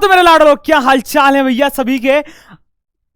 तो मेरे लाडो, क्या हालचाल है भैया सभी के।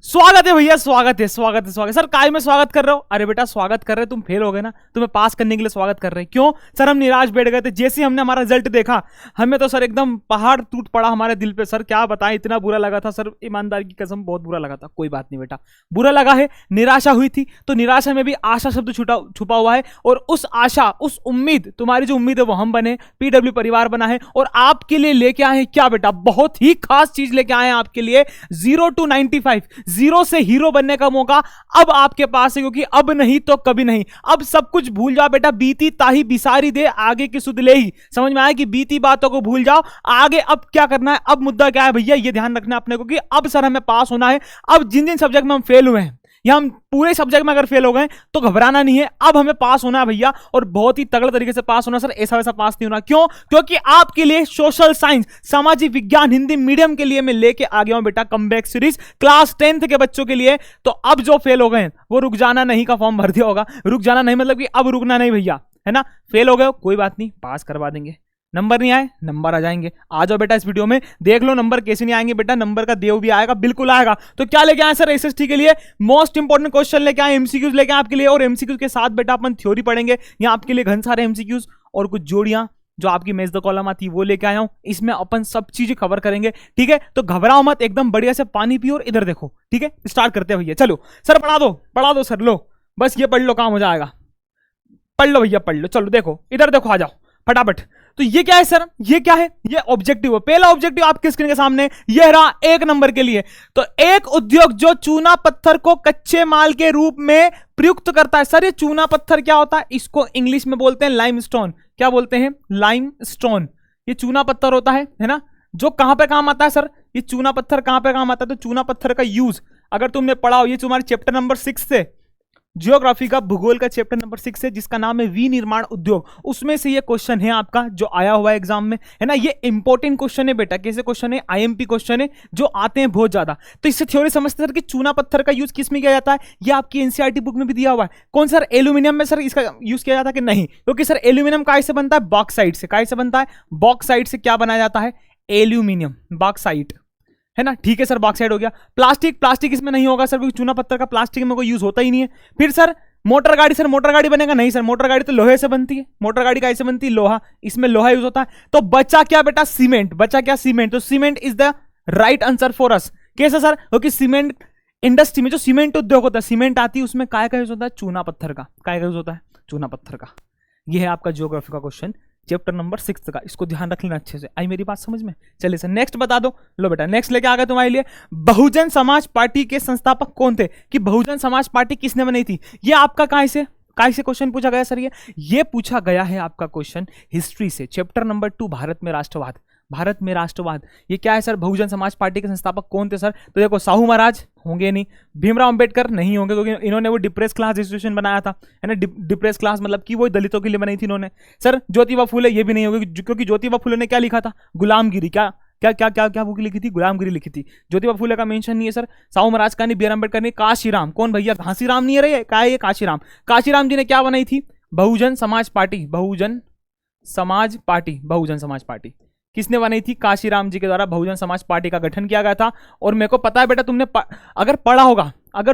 स्वागत है भैया, स्वागत है स्वागत है स्वागत है। सर काय में स्वागत कर रहे हो? अरे बेटा स्वागत कर रहे, तुम फेल हो गए ना, तुम्हें पास करने के लिए स्वागत कर रहे हैं। क्यों सर? हम निराश बैठ गए थे जैसे हमने हमारा रिजल्ट देखा, हमें तो सर एकदम पहाड़ टूट पड़ा हमारे दिल पे। सर क्या बताएं, इतना बुरा लगा था सर, ईमानदारी की कसम बहुत बुरा लगा था। कोई बात नहीं बेटा, बुरा लगा है, निराशा हुई थी, तो निराशा में भी आशा शब्द छुपा हुआ है। और उस आशा, उस उम्मीद, तुम्हारी जो उम्मीद है वो हम बने, पीडब्ल्यू परिवार बना है और आपके लिए लेके आए हैं क्या बेटा, बहुत ही खास चीज लेके आए हैं आपके लिए। 0 to 95, 0 से हीरो बनने का मौका अब आपके पास है, क्योंकि अब नहीं तो कभी नहीं। अब सब कुछ भूल जाओ बेटा, बीती ताही बिसारी दे, आगे की सुध ले ही। समझ में आया कि बीती बातों को भूल जाओ, आगे अब क्या करना है। अब मुद्दा क्या है भैया, ये ध्यान रखना अपने को कि अब सर हमें पास होना है। अब जिन जिन सब्जेक्ट में हम फेल हुए हैं, या हम पूरे सब्जेक्ट में अगर फेल हो गए तो घबराना नहीं है, अब हमें पास होना है भैया, और बहुत ही तगड़े तरीके से पास होना। सर ऐसा वैसा पास नहीं होना। क्यों? क्योंकि आपके लिए सोशल साइंस, सामाजिक विज्ञान, हिंदी मीडियम के लिए मैं लेके आ गया हूं बेटा कमबैक सीरीज, क्लास 10th के बच्चों के लिए। तो अब जो फेल हो गए वो रुक जाना नहीं का फॉर्म भर दिया होगा। रुक जाना नहीं मतलब कि अब रुकना नहीं भैया, है ना। फेल हो गए कोई बात नहीं, पास करवा देंगे। नंबर नहीं आए, नंबर आ जाएंगे। आ जाओ बेटा इस वीडियो में, देख लो नंबर कैसे नहीं आएंगे बेटा, नंबर का देव भी आएगा, बिल्कुल आएगा। तो क्या लेके आए सर एसएसटी के लिए? मोस्ट इंपोर्टेंट क्वेश्चन लेके आए, एमसीक्यूज लेके आए आपके लिए। और एमसीक्यूज के साथ बेटा अपन थ्योरी पढ़ेंगे, यहाँ आपके लिए घन सारे एमसीक्यूज और कुछ जोड़ियां जो आपकी मैच द कॉलम आती है वो लेके आया हूं। इसमें अपन सब चीजें कवर करेंगे, ठीक है। तो घबराओ मत, एकदम बढ़िया से पानी पियो और इधर देखो, ठीक है। स्टार्ट करते हैं भैया, चलो सर पढ़ा दो सर, लो बस ये पढ़ लो, काम हो जाएगा। पढ़ लो भैया पढ़ लो, चलो देखो इधर देखो, आ जाओ फटाफट। तो ये क्या है सर? ये क्या है? ये ऑब्जेक्टिव है। पहला ऑब्जेक्टिव आपके स्क्रीन के सामने ये रहा, 1 नंबर के लिए। तो एक उद्योग जो चूना पत्थर को कच्चे माल के रूप में प्रयुक्त करता है। सर ये चूना पत्थर क्या होता है? इसको इंग्लिश में बोलते हैं लाइमस्टोन। क्या बोलते हैं? लाइमस्टोन। ये चूना पत्थर होता है ना, जो कहां पे काम आता है सर? ये चूना पत्थर कहां पे काम आता है? तो चूना पत्थर का यूज अगर तुमने पढ़ा हो, ये तुम्हारे चैप्टर नंबर 6 से, जियोग्राफी का, भूगोल का चैप्टर नंबर 6 है जिसका नाम है विनिर्माण उद्योग, उसमें से ये क्वेश्चन है आपका जो आया हुआ है एग्जाम में, है ना। ये इंपॉर्टेंट क्वेश्चन है बेटा। कैसे क्वेश्चन है? आईएमपी क्वेश्चन है जो आते हैं बहुत ज्यादा। तो इससे थ्योरी समझते सर कि चूना पत्थर का यूज किस में किया जाता है। ये आपकी एनसीईआरटी बुक में भी दिया हुआ है। कौन सर? एल्यूमिनियम में सर इसका यूज किया जाता है कि नहीं? क्योंकि सर एल्यूमिनियम काय से बनता है? बॉक्साइट से। काय से बनता है? बॉक्साइट से। क्या बनाया जाता है? एल्यूमिनियम, बॉक्साइट, है ना। ठीक है सर, बॉक्साइड हो गया। प्लास्टिक इसमें नहीं होगा सर, क्योंकि चूना पत्थर का प्लास्टिक में कोई यूज होता ही नहीं है। फिर सर मोटर गाड़ी, सर मोटर गाड़ी बनेगा नहीं सर, मोटर गाड़ी तो लोहे से बनती है। मोटर गाड़ी कैसे बनती है? लोहा, इसमें लोहा यूज होता है। तो बचा क्या बेटा? सीमेंट। बचा क्या? सीमेंट। तो cement is the right answer for us. कैसे सर? क्योंकि सीमेंट इंडस्ट्री में जो सीमेंट उद्योग होता है, सीमेंट आती है, उसमें काय का यूज होता है? चूना पत्थर का। काय का यूज होता है? चूना पत्थर का। यह है आपका ज्योग्राफी का क्वेश्चन चैप्टर नंबर 6 का। इसको ध्यान रख लेना अच्छे से। आई मेरी बात समझ में? चलिए सर नेक्स्ट बता दो। लो बेटा नेक्स्ट लेके आ गए तुम्हारे लिए। बहुजन समाज पार्टी के संस्थापक कौन थे? कि बहुजन समाज पार्टी किसने बनाई थी? ये आपका काय से क्वेश्चन पूछा गया सर? ये पूछा गया है आपका क्वेश्चन हिस्ट्री से, चैप्टर नंबर 2, भारत में राष्ट्रवाद। भारत में राष्ट्रवाद ये क्या है सर? बहुजन समाज पार्टी के संस्थापक कौन थे सर? तो देखो, साहू महाराज होंगे नहीं, भीमराव अंबेडकर नहीं होंगे, क्योंकि इन्होंने वो डिप्रेस क्लास इंस्टीट्यूशन बनाया था, है ना। डिप्रेस क्लास मतलब कि वो दलितों के लिए बनाई थी इन्होंने। सर ज्योतिबा फुले ये भी नहीं होंगे, क्योंकि ज्योतिबा फुले ने क्या लिखा था? गुलामगिरी। क्या क्या क्या क्या क्या बुक लिखी थी? गुलामगिरी लिखी थी। ज्योतिबा फुले का मेंशन नहीं है सर। साहू महाराज का नहीं, बी आर अम्बेडकर नहीं। काशीराम कौन भैया? घासीराम नहीं है रे, क्या है ये? काशीराम। काशीराम जी ने क्या बनाई थी? Bahujan Samaj party. Bahujan Samaj party. Bahujan Samaj party किसने बनाई थी? काशीराम जी के द्वारा बहुजन समाज पार्टी का गठन किया गया था। और मेरे को पता है बेटा, तुमने अगर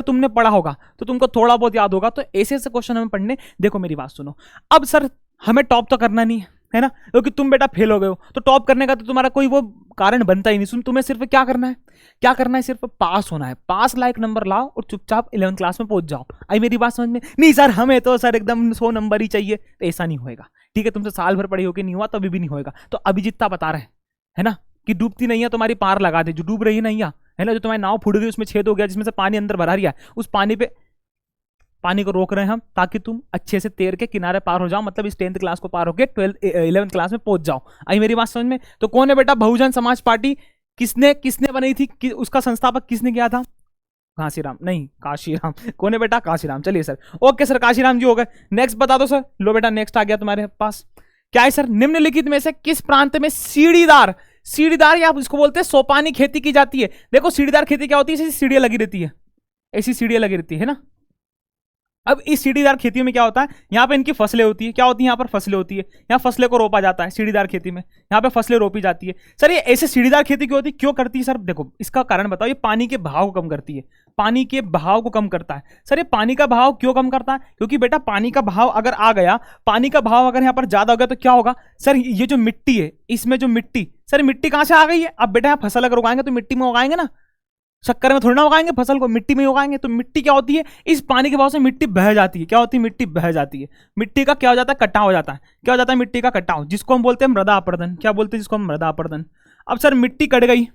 तुमने पढ़ा होगा तो तुमको थोड़ा बहुत याद होगा। तो ऐसे ऐसे क्वेश्चन हमें पढ़ने। देखो मेरी बात सुनो, अब सर हमें टॉप तो करना नहीं है ना, क्योंकि तुम बेटा फेल हो गए हो। तो टॉप करने का तो तुम्हारा कोई वो कारण बनता ही नहीं। तुम्हें सिर्फ क्या करना है? क्या करना है? सिर्फ पास होना है। पास लायक नंबर लाओ और चुपचाप 11th क्लास में पहुंच जाओ। आई मेरी बात समझ में? नहीं सर हमें तो सर एकदम 100 नंबर ही चाहिए, तो ऐसा नहीं होएगा, ठीक है। तुमसे साल भर पढ़े हो के नहीं हुआ तो अभी भी नहीं होएगा। तो अभी जितना बता रहे हैं, है ना, कि डूबती नहीं है तुम्हारी पार लगा दे। जो डूब रही नहीं है ना, जो तुम्हारी नाव फूट गई, उसमें छेद हो गया, जिसमें से पानी अंदर भरा रहा है, उस पानी को रोक रहे हैं हम, ताकि तुम अच्छे से तैर के किनारे पार हो जाओ। मतलब इस 10th क्लास को पार होके 11th क्लास में पहुंच जाओ। आई मेरी बात समझ में? तो कौन है बेटा बहुजन समाज पार्टी? किसने बनाई थी? उसका संस्थापक किसने किया था? घासीराम नहीं, काशीराम। कौन है बेटा? काशीराम। चलिए सर, ओके सर, काशीराम जी हो गए। नेक्स्ट बता दो सर। लो बेटा नेक्स्ट आ गया तुम्हारे पास। क्या है सर? निम्नलिखित में से किस प्रांत में सीढ़ीदार या इसको बोलते हैं सोपानी खेती की जाती है? देखो सीढ़ीदार खेती क्या होती है? ऐसी सीढ़ियां लगी रहती है, ऐसी सीढ़ियां लगी रहती है ना। अब इस सीढ़ीदार खेती में क्या होता है, यहाँ पे इनकी फसलें होती है, क्या होती है यहाँ पर फसलें होती है, यहाँ फसलें को रोपा जाता है सीढ़ीदार खेती में, यहाँ पे फसलें रोपी जाती है। सर ये ऐसे सीढ़ीदार खेती क्यों होती है, क्यों करती है सर, देखो इसका कारण बताओ। ये पानी के बहाव को कम करती है, पानी के बहाव को कम करता है। सर ये पानी का बहाव क्यों कम करता है, क्योंकि बेटा पानी का बहाव अगर आ गया, पानी का बहाव अगर यहाँ पर ज्यादा हो गया तो क्या होगा सर, ये जो मिट्टी है इसमें जो मिट्टी, सर मिट्टी कहाँ से आ गई है, अब बेटा यहाँ फसल अगर उगाएंगे तो मिट्टी में उगाएंगे ना, शक्कर में थोड़ी ना उगाएंगे फसल को, मिट्टी में ही उगाएंगे। तो मिट्टी क्या होती है, इस पानी के बहाव से मिट्टी बह जाती है, क्या होती है मिट्टी बह जाती है। मिट्टी का क्या हो जाता है, कटाव हो जाता है, क्या हो जाता है मिट्टी का कटाव, जिसको हम बोलते हैं मृदा अपरदन। क्या बोलते हैं जिसको हम, मृदा अपरदन। अब सर मिट्टी कट गई,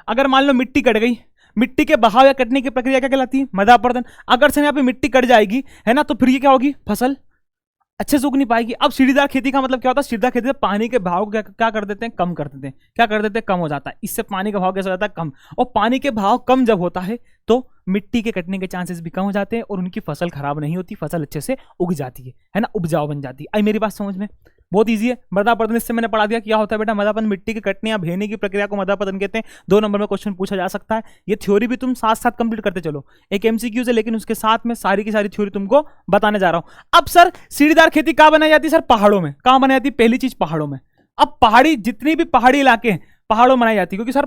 अगर मान लो मिट्टी कट गई, मिट्टी के बहाव या कटने की प्रक्रिया क्या कहलाती है, मृदा अपरदन। अगर सर यहाँ पे मिट्टी कट जाएगी है ना, तो फिर ये क्या होगी, फसल अच्छे से उग नहीं पाएगी। अब सीढ़ीदार खेती का मतलब क्या होता है, सीढ़ीदार खेती में पानी के बहाव को क्या कर देते हैं, कम कर देते हैं। क्या कर देते हैं, कम हो जाता है। इससे पानी का बहाव कैसा हो जाता है, कम। और पानी के बहाव कम जब होता है तो मिट्टी के कटने के चांसेस भी कम हो जाते हैं और उनकी फसल खराब नहीं होती, फसल अच्छे से उग जाती है ना, उपजाऊ बन जाती है। आई मेरी बात समझ में, बहुत ईजी है। मृदापतन इससे मैंने पढ़ा दिया क्या होता है बेटा, मृदापतन मिट्टी के कटने या भेने की प्रक्रिया को मृदापतन कहते हैं। 2 नंबर में क्वेश्चन पूछा जा सकता है। ये थ्योरी भी तुम साथ साथ कंप्लीट करते चलो, एक एमसीक्यूज है लेकिन उसके साथ में सारी की सारी थ्योरी तुमको बताने जा रहा हूं। अब सर सीढ़ीदार खेती कहां बनाई जाती है, सर पहाड़ों में। कहां बनाई जाती है, पहली चीज पहाड़ों में। अब पहाड़ी जितनी भी पहाड़ी इलाके हैं पहाड़ों में बनाई जाती है, क्योंकि सर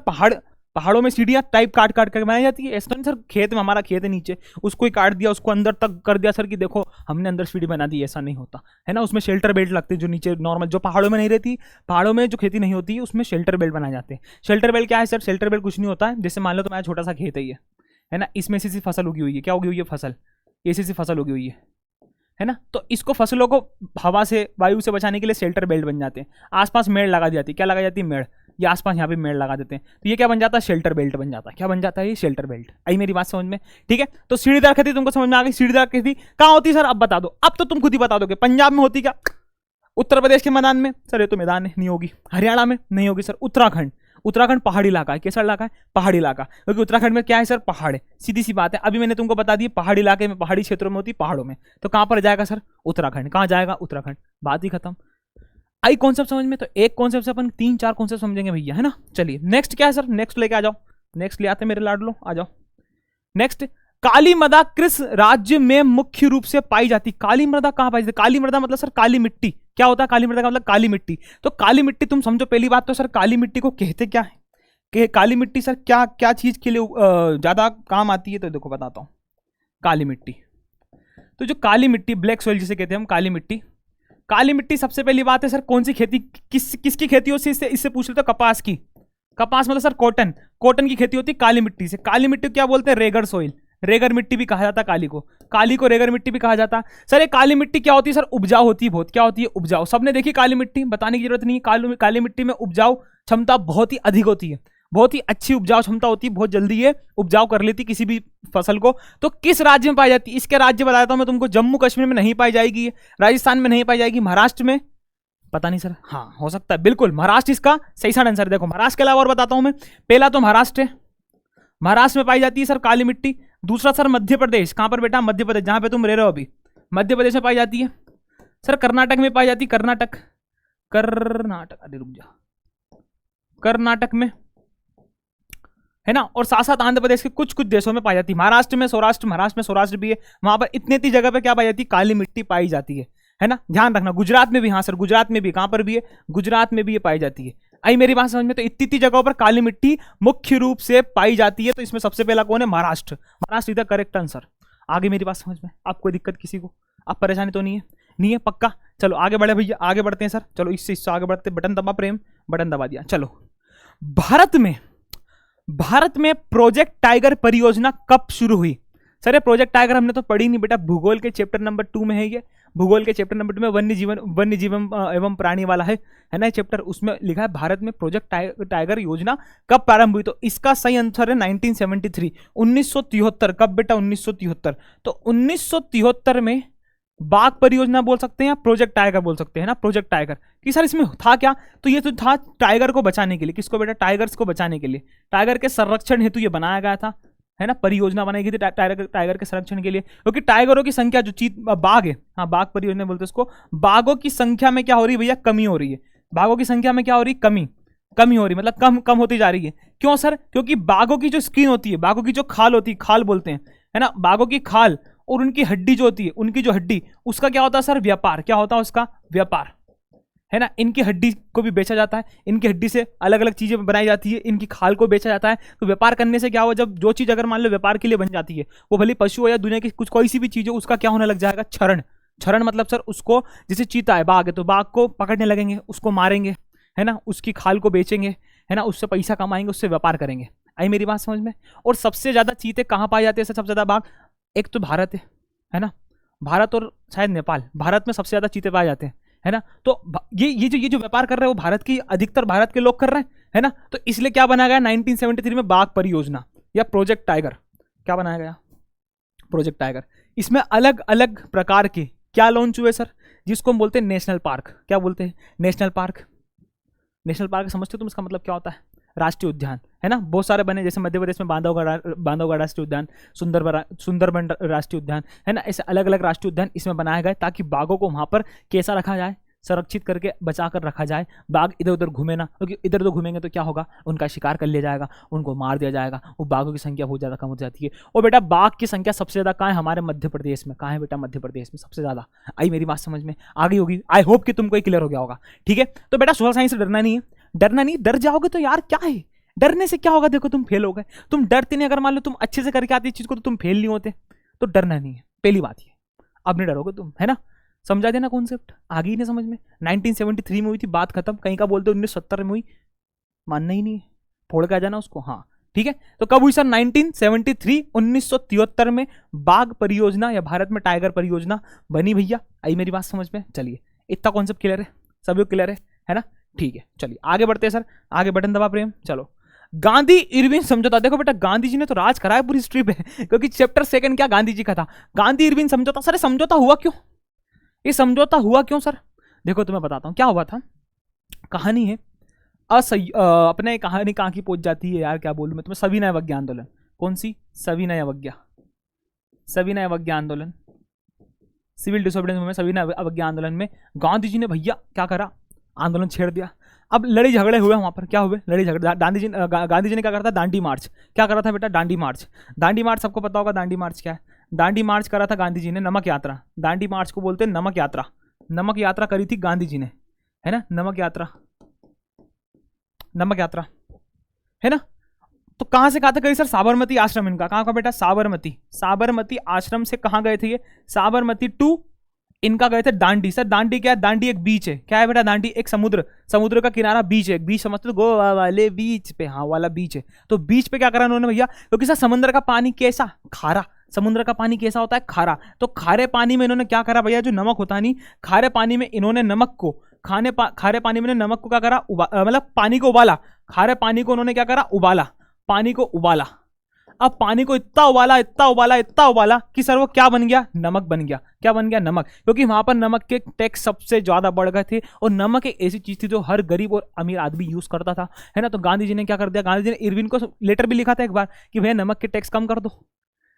पहाड़ों में सीढ़ियां टाइप काट काट कर बनाई जाती है। ऐसा नहीं सर खेत में, हमारा खेत है नीचे, उसको ही काट दिया, उसको अंदर तक कर दिया सर कि देखो हमने अंदर सीढ़ी बना दी, ऐसा नहीं होता है ना। उसमें शेल्टर बेल्ट लगते हैं जो नीचे नॉर्मल, जो पहाड़ों में नहीं रहती, पहाड़ों में जो खेती नहीं होती है उसमें शेल्टर बेल्ट बनाए जाते हैं। शेल्टर बेल्ट क्या है सर, शेल्टर बेल्ट कुछ नहीं होता है, जैसे मान लो तुम्हारा छोटा सा खेत है ना, इसमें ऐसी फसल उगी हुई है, क्या उगी हुई है, फसल, ऐसी फसल उगी हुई है ना। तो इसको फसलों को हवा से, वायु से बचाने के लिए शेल्टर बेल्ट बन जाते हैं। आसपास मेड़ लगा दी जाती है, क्या लगा जाती है, मेड़। ये आसपास यहाँ पे मेड़ लगा देते हैं, तो ये क्या बन जाता है, शेल्टर बेल्ट बन जाता है। क्या बन जाता है, ये शेल्टर बेल्ट। आई मेरी बात समझ में, ठीक है। तो सीढ़ीदार खेती तुमको समझ में आ गई। सीढ़ीदार खेती कहाँ होती है सर, अब बता दो, अब तो तुम खुद ही बता दोगे। पंजाब में होती क्या, उत्तर प्रदेश के मैदान में, सर ये तो मैदान है, नहीं होगी। हरियाणा में नहीं होगी सर। उत्तराखंड, उत्तराखंड पहाड़ी इलाका है, कैसा इलाका है, पहाड़ी इलाका, क्योंकि उत्तराखंड में क्या है सर, पहाड़ है, सीधी सी बात है। अभी मैंने तुमको बता दी पहाड़ी इलाके में, पहाड़ी क्षेत्रों में होती, पहाड़ों में, तो कहां पर जाएगा सर, उत्तराखंड। कहां जाएगा, उत्तराखंड, बात ही खत्म। आई कॉन्सेप्ट समझ में, तो एक कॉन्सेप्ट से अपन 3-4 कॉन्सेप्ट समझेंगे भैया, है ना। चलिए नेक्स्ट क्या है सर, नेक्स्ट लेके आ जाओ, नेक्स्ट ले आते मेरे लाडलो, आ जाओ। नेक्स्ट, काली मृदा किस राज्य में मुख्य रूप से पाई जाती, काली मृदा कहां पाई जाती, काली मृदा मतलब सर काली मिट्टी। क्या होता है काली मृदा का मतलब, काली मिट्टी। तो काली मिट्टी तुम समझो, पहली बात तो सर काली मिट्टी को कहते क्या है, कि काली मिट्टी सर क्या क्या चीज के लिए ज्यादा काम आती है, तो देखो बताता हूं। काली मिट्टी, तो जो काली मिट्टी, ब्लैक सॉइल जिसे कहते हैं हम, काली मिट्टी, काली मिट्टी सबसे पहली बात है सर कौन सी खेती, किसकी खेती होती है, इससे पूछ लेते हो, कपास की। कपास मतलब सर कॉटन, कॉटन की खेती होती है काली मिट्टी से। काली मिट्टी क्या बोलते हैं, रेगर सॉइल, रेगर मिट्टी भी कहा जाता है काली को, काली को रेगर मिट्टी भी कहा जाता है। सर ये काली मिट्टी क्या होती है सर, उपजाऊ होती है बहुत। क्या होती है, उपजाऊ। सबने देखी काली मिट्टी, बताने की जरूरत नहीं है। काली मिट्टी में उपजाऊ क्षमता बहुत ही अधिक होती है, बहुत ही अच्छी उपजाऊ क्षमता होती है, बहुत जल्दी ये उपजाऊ कर लेती किसी भी फसल को। तो किस राज्य में पाई जाती है, इसके राज्य बताता हूं मैं तुमको। जम्मू कश्मीर में नहीं पाई जाएगी, राजस्थान में नहीं पाई जाएगी, महाराष्ट्र में, पता नहीं सर, हाँ हो सकता है, बिल्कुल महाराष्ट्र इसका सही सा आंसर। देखो महाराष्ट्र के अलावा और बताता हूं मैं, पहला तो महाराष्ट्र है, महाराष्ट्र में पाई जाती है सर काली मिट्टी। दूसरा सर मध्य प्रदेश, कहां पर बेटा, मध्य प्रदेश, जहां पे तुम रह रहे हो अभी, मध्य प्रदेश में पाई जाती है। सर कर्नाटक में पाई जाती है, कर्नाटक, अरे रुक जा, कर्नाटक में, है ना। और साथ साथ आंध्र प्रदेश के कुछ कुछ देशों में पाई जाती है। महाराष्ट्र में सौराष्ट्र, महाराष्ट्र में सौराष्ट्र भी है, वहां पर इतनी जगह पे क्या पाई जाती है, काली मिट्टी पाई जाती है ना। ध्यान रखना, गुजरात में भी, हाँ सर गुजरात में भी, कहां पर भी है, गुजरात में भी ये पाई जाती है। आई मेरी बात समझ में, तो इतनी जगहों पर काली मिट्टी मुख्य रूप से पाई जाती है। तो इसमें सबसे पहला कौन है, महाराष्ट्र। महाराष्ट्र इधर करेक्ट आंसर। आगे मेरी बात समझ में, आपको कोई दिक्कत किसी को, आप परेशानी तो नहीं है, नहीं है पक्का। चलो आगे बढ़े भैया, आगे बढ़ते हैं सर, चलो इससे आगे बढ़ते, बटन दबा प्रेम, बटन दबा दिया। चलो, भारत में प्रोजेक्ट टाइगर परियोजना कब शुरू हुई। सर ये प्रोजेक्ट टाइगर हमने तो पढ़ी नहीं बेटा, भूगोल के चैप्टर नंबर 2 में है ये। भूगोल के चैप्टर नंबर 2 में वन्य जीवन एवं प्राणी वाला है ना ये चैप्टर, उसमें लिखा है भारत में प्रोजेक्ट टाइगर योजना कब प्रारंभ हुई। तो इसका सही आंसर है 1973, 1973। कब बेटा, 1973। तो 1973 में बाघ परियोजना बोल सकते हैं या प्रोजेक्ट टाइगर बोल सकते हैं ना, प्रोजेक्ट टाइगर। कि सर इसमें था क्या, तो ये तो था टाइगर को बचाने के लिए। किसको बेटा, टाइगर्स को बचाने के लिए, टाइगर के संरक्षण हेतु ये बनाया गया था, है ना। परियोजना बनाई गई थी टाइगर के संरक्षण के लिए, क्योंकि टाइगरों की संख्या जो बाघ है, हाँ बाघ परियोजना बोलते हैं उसको, बाघों की संख्या में क्या हो रही है भैया, कमी हो रही है। बाघों की संख्या में क्या हो रही है, कमी हो रही है, मतलब कम होती जा रही है। क्यों सर, क्योंकि बाघों की जो स्किन होती है, बाघों की जो खाल होती है, खाल बोलते हैं, है ना, बाघों की खाल और उनकी हड्डी जो होती है, उनकी जो हड्डी, उसका क्या होता है सर? व्यापार। क्या होता है उसका? व्यापार, है ना। इनकी हड्डी को भी बेचा जाता है, इनकी हड्डी से अलग अलग चीजें बनाई जाती है, इनकी खाल को बेचा जाता है। तो व्यापार करने से क्या हुआ, जब जो चीज अगर मान लो व्यापार के लिए बन जाती है, वो भले पशु हो या दुनिया की कुछ कोई सी भी चीज हो, उसका क्या होने लग जाएगा? क्षरण। क्षरण मतलब सर उसको, जैसे चीता है, बाघ है, तो बाघ को पकड़ने लगेंगे, उसको मारेंगे, है ना, उसकी खाल को बेचेंगे, है ना, उससे पैसा कमाएंगे, उससे व्यापार करेंगे। आई मेरी बात समझ में? और सबसे ज्यादा चीते कहाँ पाए जाते हैं सर? सबसे ज्यादा बाघ, एक तो भारत है ना, भारत और शायद नेपाल, भारत में सबसे ज्यादा चीते पाए जाते हैं, है ना। तो ये जो व्यापार कर रहे हैं वो भारत की, अधिकतर भारत के लोग कर रहे हैं, है ना। तो इसलिए क्या बनाया गया 1973 में? बाघ परियोजना या प्रोजेक्ट टाइगर। क्या बनाया गया? Project tiger. इसमें अलग अलग प्रकार के क्या लॉन्च हुए सर? जिसको हम बोलते हैं नेशनल पार्क। क्या बोलते हैं? National park. नेशनल पार्क समझते हो तुम? इसका मतलब क्या होता है? राष्ट्रीय उद्यान, है ना। बहुत सारे बने, जैसे मध्य प्रदेश में बांधवगढ़ राष्ट्रीय उद्यान, सुंदरबन राष्ट्रीय उद्यान, है ना। ऐसे अलग अलग राष्ट्रीय उद्यान इसमें बनाए गए ताकि बाघों को वहां पर कैसा रखा जाए? संरक्षित करके बचा कर रखा जाए, बाघ इधर उधर घूमे ना, क्योंकि इधर उधर घूमेंगे तो क्या होगा? उनका शिकार कर लिया जाएगा, उनको मार दिया जाएगा, वो बाघों की संख्या बहुत ज्यादा कम हो जाती है। और बेटा बाघ की संख्या सबसे ज्यादा कहाँ है? हमारे मध्य प्रदेश में। कहाँ है बेटा? मध्य प्रदेश में सबसे ज्यादा। आई मेरी बात समझ में? आ गई होगी, आई होप कि तुमको क्लियर हो गया होगा। ठीक है, तो बेटा सोशल साइंस से डरना नहीं है, डरना नहीं। डर जाओगे तो यार क्या है, डरने से क्या होगा? देखो तुम फेल हो गए, तुम डरते नहीं। अगर मान लो तुम अच्छे से करके आती चीज को तो तुम फेल नहीं होते, तो डरना नहीं है, पहली बात ये। अब नहीं डरोगे तुम, है ना। समझा देना कॉन्सेप्ट, आगे ही नहीं समझ में। 1973 में हुई थी, बात खत्म। कहीं का बोलते 1970 में हुई, मानना ही नहीं है, फोड़ के आ जाना उसको। हाँ ठीक है, तो कब हुई सर? 1973, 1973 में बाघ परियोजना या भारत में टाइगर परियोजना बनी भैया। आई मेरी बात समझ में? चलिए, इतना कॉन्सेप्ट क्लियर है, सभी को क्लियर है ना। ठीक है, चलिए आगे बढ़ते हैं सर। आगे बटन दबा प्रेम। चलो, गांधी इरविन समझौता। देखो बेटा, गांधी जी ने तो राज कराया पूरी हिस्ट्री पे, क्योंकि चैप्टर 2 क्या गांधी जी का था? गांधी इरविन समझौता। सर समझौता हुआ क्यों? ये समझौता हुआ क्यों सर? देखो तुम्हें बताता हूं क्या हुआ था। कहानी है अपने कहानी कहाँ की पहुंच जाती है यार, क्या बोलूं मैं तुम्हें। सविनय अवज्ञा आंदोलन। कौन सी? सविनय अवज्ञा। सविनय अवज्ञा आंदोलन, सिविल डिसोबीडियंस मूवमेंट, सविनय अवज्ञा आंदोलन में गांधी जी ने भैया क्या करा? आंदोलन छेड़ दिया। अब लड़ाई झगड़े हुए वहां पर, क्या हुए? लड़ाई झगड़े। गांधी जी ने क्या करा था? दांडी मार्च। क्या करा था बेटा? दांडी मार्च। दांडी मार्च सबको पता होगा, दांडी मार्च क्या है? दांडी मार्च करा था गांधी जी ने, नमक यात्रा। दांडी मार्च को बोलते हैं नमक यात्रा। नमक यात्रा करी थी गांधी जी ने, है ना। नमक यात्रा, नमक यात्रा, है ना। तो कहां से कहा था? कहीं सर साबरमती आश्रम इनका। कहां का बेटा? साबरमती। साबरमती आश्रम से कहां गए थे ये? साबरमती टू इनका गए थे दांडी। सर दांडी क्या है? दांडी एक बीच है। क्या है बेटा? दांडी एक समुद्र का किनारा, बीच है। बीच समझते हो? गोवा वाले बीच पे, हाँ वाला बीच है। तो बीच पे क्या करा उन्होंने भैया? क्योंकि सर समुद्र का पानी कैसा? खारा। समुद्र का पानी कैसा होता है? खारा। तो खारे पानी में इन्होंने क्या करा भैया? जो नमक होता नहीं, खारे पानी में इन्होंने नमक को, खारे पानी में नमक को क्या करा? मतलब पानी को उबाला। खारे पानी को उन्होंने क्या करा? उबाला। पानी को उबाला। अब पानी को इतना उबाला, इतना उबाला, इतना उबाला कि सर वो क्या बन गया? नमक बन गया। क्या बन गया? नमक। क्योंकि वहां पर नमक के टैक्स सबसे ज्यादा बढ़ गए थे, और नमक एक ऐसी चीज थी जो हर गरीब और अमीर आदमी यूज करता था, है ना। तो गांधी जी ने क्या कर दिया? गांधी जी ने इरविन को लेटर भी लिखा था एक बार कि भैया नमक के टैक्स कम कर दो,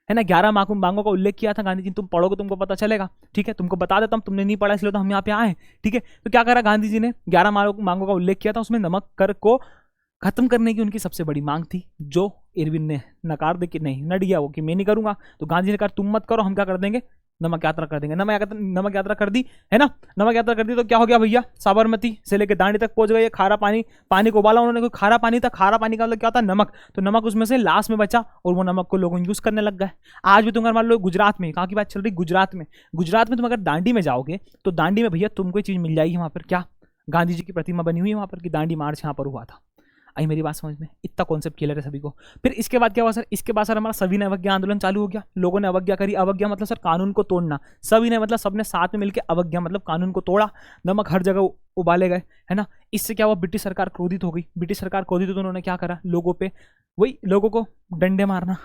है ना। 11 मांगों का उल्लेख किया था गांधी जी। तुम पढ़ोगे तुमको पता चलेगा, ठीक है। तुमको बता देता हूं, तुमने नहीं पढ़ा इसलिए तो हम यहाँ पे आए, ठीक है। तो क्या करा गांधी जी ने? 11 मांगों का उल्लेख किया था, उसमें नमक कर को खत्म करने की उनकी सबसे बड़ी मांग थी, जो इरविन ने नकार दे कि नहीं, नट गया वो कि मैं नहीं करूंगा। तो गांधी ने कहा तुम मत करो, हम क्या कर देंगे? नमक यात्रा कर देंगे। नमक यात्रा कर दी, है ना। नमक यात्रा कर दी तो क्या हो गया भैया? साबरमती से लेकर दांडी तक पहुंच गए। खारा पानी, पानी को उबाला उन्होंने, कोई खारा पानी था। खारा पानी का मतलब क्या होता है? नमक। तो नमक उसमें से लास्ट में बचा, और वो नमक को लोग यूज करने लग गए। आज भी तुम अगर मान लो गुजरात में, कहाँ की बात चल रही? गुजरात में तुम अगर दांडी में जाओगे तो दांडी में भैया तुमको चीज मिल जाएगी वहां पर। क्या? गांधी जी की प्रतिमा बनी हुई है वहां पर कि दांडी मार्च यहाँ पर हुआ था। आई मेरी बात समझ में? इतना कॉन्सेप्ट क्लियर है सभी को। फिर इसके बाद क्या हुआ सर? इसके बाद सर हमारा सविनय अवज्ञा आंदोलन चालू हो गया। लोगों ने अवज्ञा करी। अवज्ञा मतलब सर कानून को तोड़ना। सविनय मतलब सबने साथ में मिलकर, अवज्ञा मतलब कानून को तोड़ा। नमक हर जगह उबाले गए, है ना। इससे क्या हुआ? ब्रिटिश सरकार क्रोधित हो गई। ब्रिटिश सरकार क्रोधित तो उन्होंने क्या करा? लोगों पे वही लोगों को डंडे मारना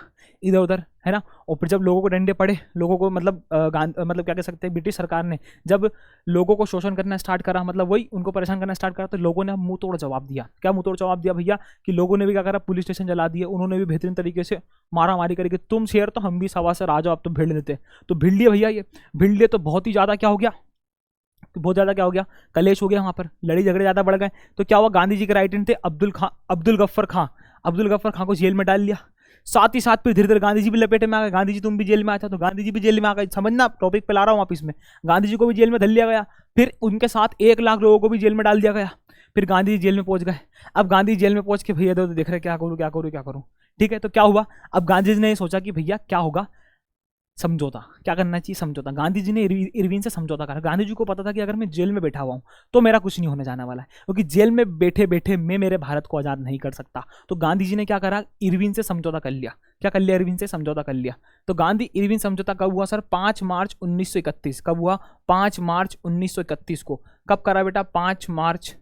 इधर उधर, है ना। और फिर जब लोगों को डंडे पड़े, लोगों को मतलब क्या कह सकते हैं, ब्रिटिश सरकार ने जब लोगों को शोषण करना स्टार्ट करा, मतलब वही उनको परेशान करना स्टार्ट करा, तो लोगों ने मुंह तोड़ जवाब दिया। क्या मुंह तोड़ जवाब दिया भैया? कि लोगों ने भी क्या करा? पुलिस स्टेशन जला दिए। उन्होंने भी बेहतरीन तरीके से मारा मारी करके, तुम शेर तो हम भी सवा से राजा, अब तो भिड़ लेते। तो भिड़ लिए भैया, ये भिड़ लिए तो बहुत ही ज्यादा क्या हो गया? बहुत ज्यादा क्या हो गया? कलेश हो गया वहां पर, लड़ाई झगड़े ज्यादा बढ़ गए। तो क्या हुआ? गांधी जी के राइट हैंड थे अब्दुल गफ्फर खां। अब्दुल गफ्फर खां को जेल में डाल लिया। साथ ही साथ फिर धीरे धीरे गांधी जी भी लपेटे में आ गए, गांधी जी तुम भी जेल में आए थे तो गांधी जी भी जेल में आ गए, समझना टॉपिक पे ला रहा हूँ वापिस में, गांधी जी को भी जेल में धर लिया गया, फिर उनके साथ 1 लाख लोगों को भी जेल में डाल दिया गया, फिर गांधी जी जेल में पहुंच गए। अब गांधी जेल में पहुंच के भैया तो देख रहे क्या करूँ क्या करूँ क्या करूँ, ठीक है। तो क्या हुआ, अब गांधी जी ने सोचा कि भैया क्या होगा, समझौता, क्या करना चाहिए, समझौता। गांधी जी ने इरविन से समझौता करा। गांधी जी को पता था कि अगर मैं जेल में बैठा हुआ हूं तो मेरा कुछ नहीं होने जाने वाला है, क्योंकि जेल में बैठे बैठे मैं मेरे भारत को आज़ाद नहीं कर सकता। तो गांधी जी ने क्या करा, इरविन से समझौता कर लिया। क्या कर लिया, इरविन से समझौता कर लिया। तो गांधी इरविन समझौता कब हुआ सर, 5 मार्च 1931। कब हुआ, 5 मार्च 1931 को। कब करा बेटा, 5 मार्च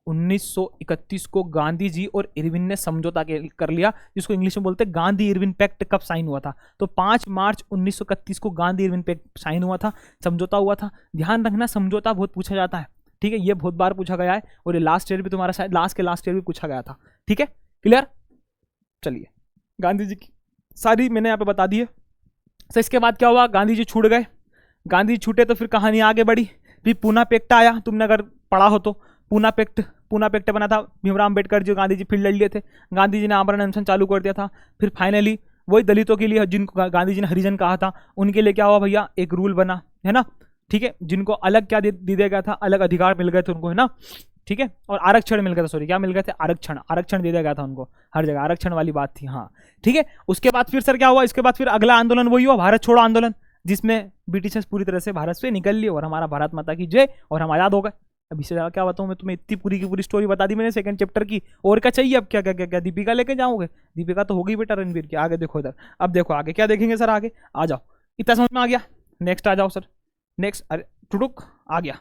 1931 को गांधी जी और इरविन ने समझौता कर लिया, जिसको इंग्लिश में बोलते हैं गांधी इरविन पैक्ट। कब साइन हुआ था, तो 5 मार्च 1931 को गांधी इरविन पैक्ट साइन हुआ था, समझौता हुआ था। ध्यान रखना, समझौता बहुत पूछा जाता है, ठीक है, ये बहुत बार पूछा गया है, और ये लास्ट ईयर भी तुम्हारा शायद लास्ट ईयर भी पूछा गया था, ठीक है, क्लियर। चलिए, गांधी जी की सारी मैंने यहाँ पे बता दी है। तो इसके बाद क्या हुआ, गांधी जी छूट गए। गांधी जी छूटे तो फिर कहानी आगे बढ़ी, फिर पूना पैक्ट आया, तुमने अगर पढ़ा हो तो। पूना पैक्ट बना था, भीमराव अम्बेडकर जी, गांधी जी फिर लड़ लिए थे, गांधी जी ने आमरण अनशन चालू कर दिया था। फिर फाइनली वही दलितों के लिए, जिनको गांधी जी ने हरिजन कहा था, उनके लिए क्या हुआ भैया, एक रूल बना, है ना, ठीक है, जिनको अलग क्या दे दिया गया था, अलग अधिकार मिल गए थे उनको, है ना, ठीक है, और आरक्षण मिल गया था, सॉरी क्या मिल गए थे, आरक्षण दे दिया गया था उनको, हर जगह आरक्षण वाली बात थी, हाँ, ठीक है। उसके बाद फिर सर क्या हुआ, इसके बाद फिर अगला आंदोलन वही हुआ, भारत छोड़ो आंदोलन, जिसमें ब्रिटिशर्स पूरी तरह से भारत से निकल लिए और हमारा भारत माता की जय, और हम आजाद हो गए। अभी से क्या बताऊँ मैं तुम्हें, इतनी पूरी की पूरी स्टोरी बता दी मैंने सेकंड चैप्टर की, और क्या चाहिए, अब क्या क्या क्या क्या दीपिका लेके जाओगे, दीपिका तो होगी बेटा रणवीर की। आगे देखो इधर, अब देखो आगे क्या देखेंगे सर, आगे आ जाओ, इतना समझ में आ गया, नेक्स्ट आ जाओ सर, नेक्स्ट, अरे टुडुक आ गया।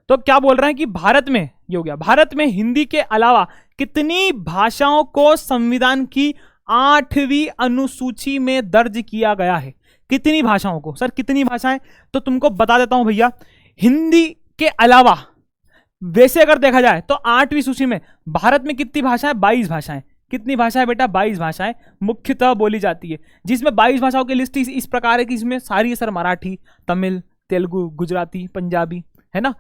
तो क्या बोल रहे हैं कि भारत में ये हो गया, भारत में हिंदी के अलावा कितनी भाषाओं को संविधान की 8वीं अनुसूची में दर्ज किया गया है। कितनी भाषाओं को सर, कितनी भाषाएं, तो तुमको बता देता हूं भैया, हिंदी के अलावा वैसे अगर देखा जाए तो 8वीं सूची में भारत में कितनी भाषाएं, 22 भाषाएं। कितनी भाषाएं बेटा, 22 भाषाएं मुख्यतः बोली जाती है, जिसमें 22 भाषाओं की लिस्ट इस प्रकार है कि इसमें सारी सर मराठी, तमिल, तेलुगु, गुजराती, पंजाबी, है ना,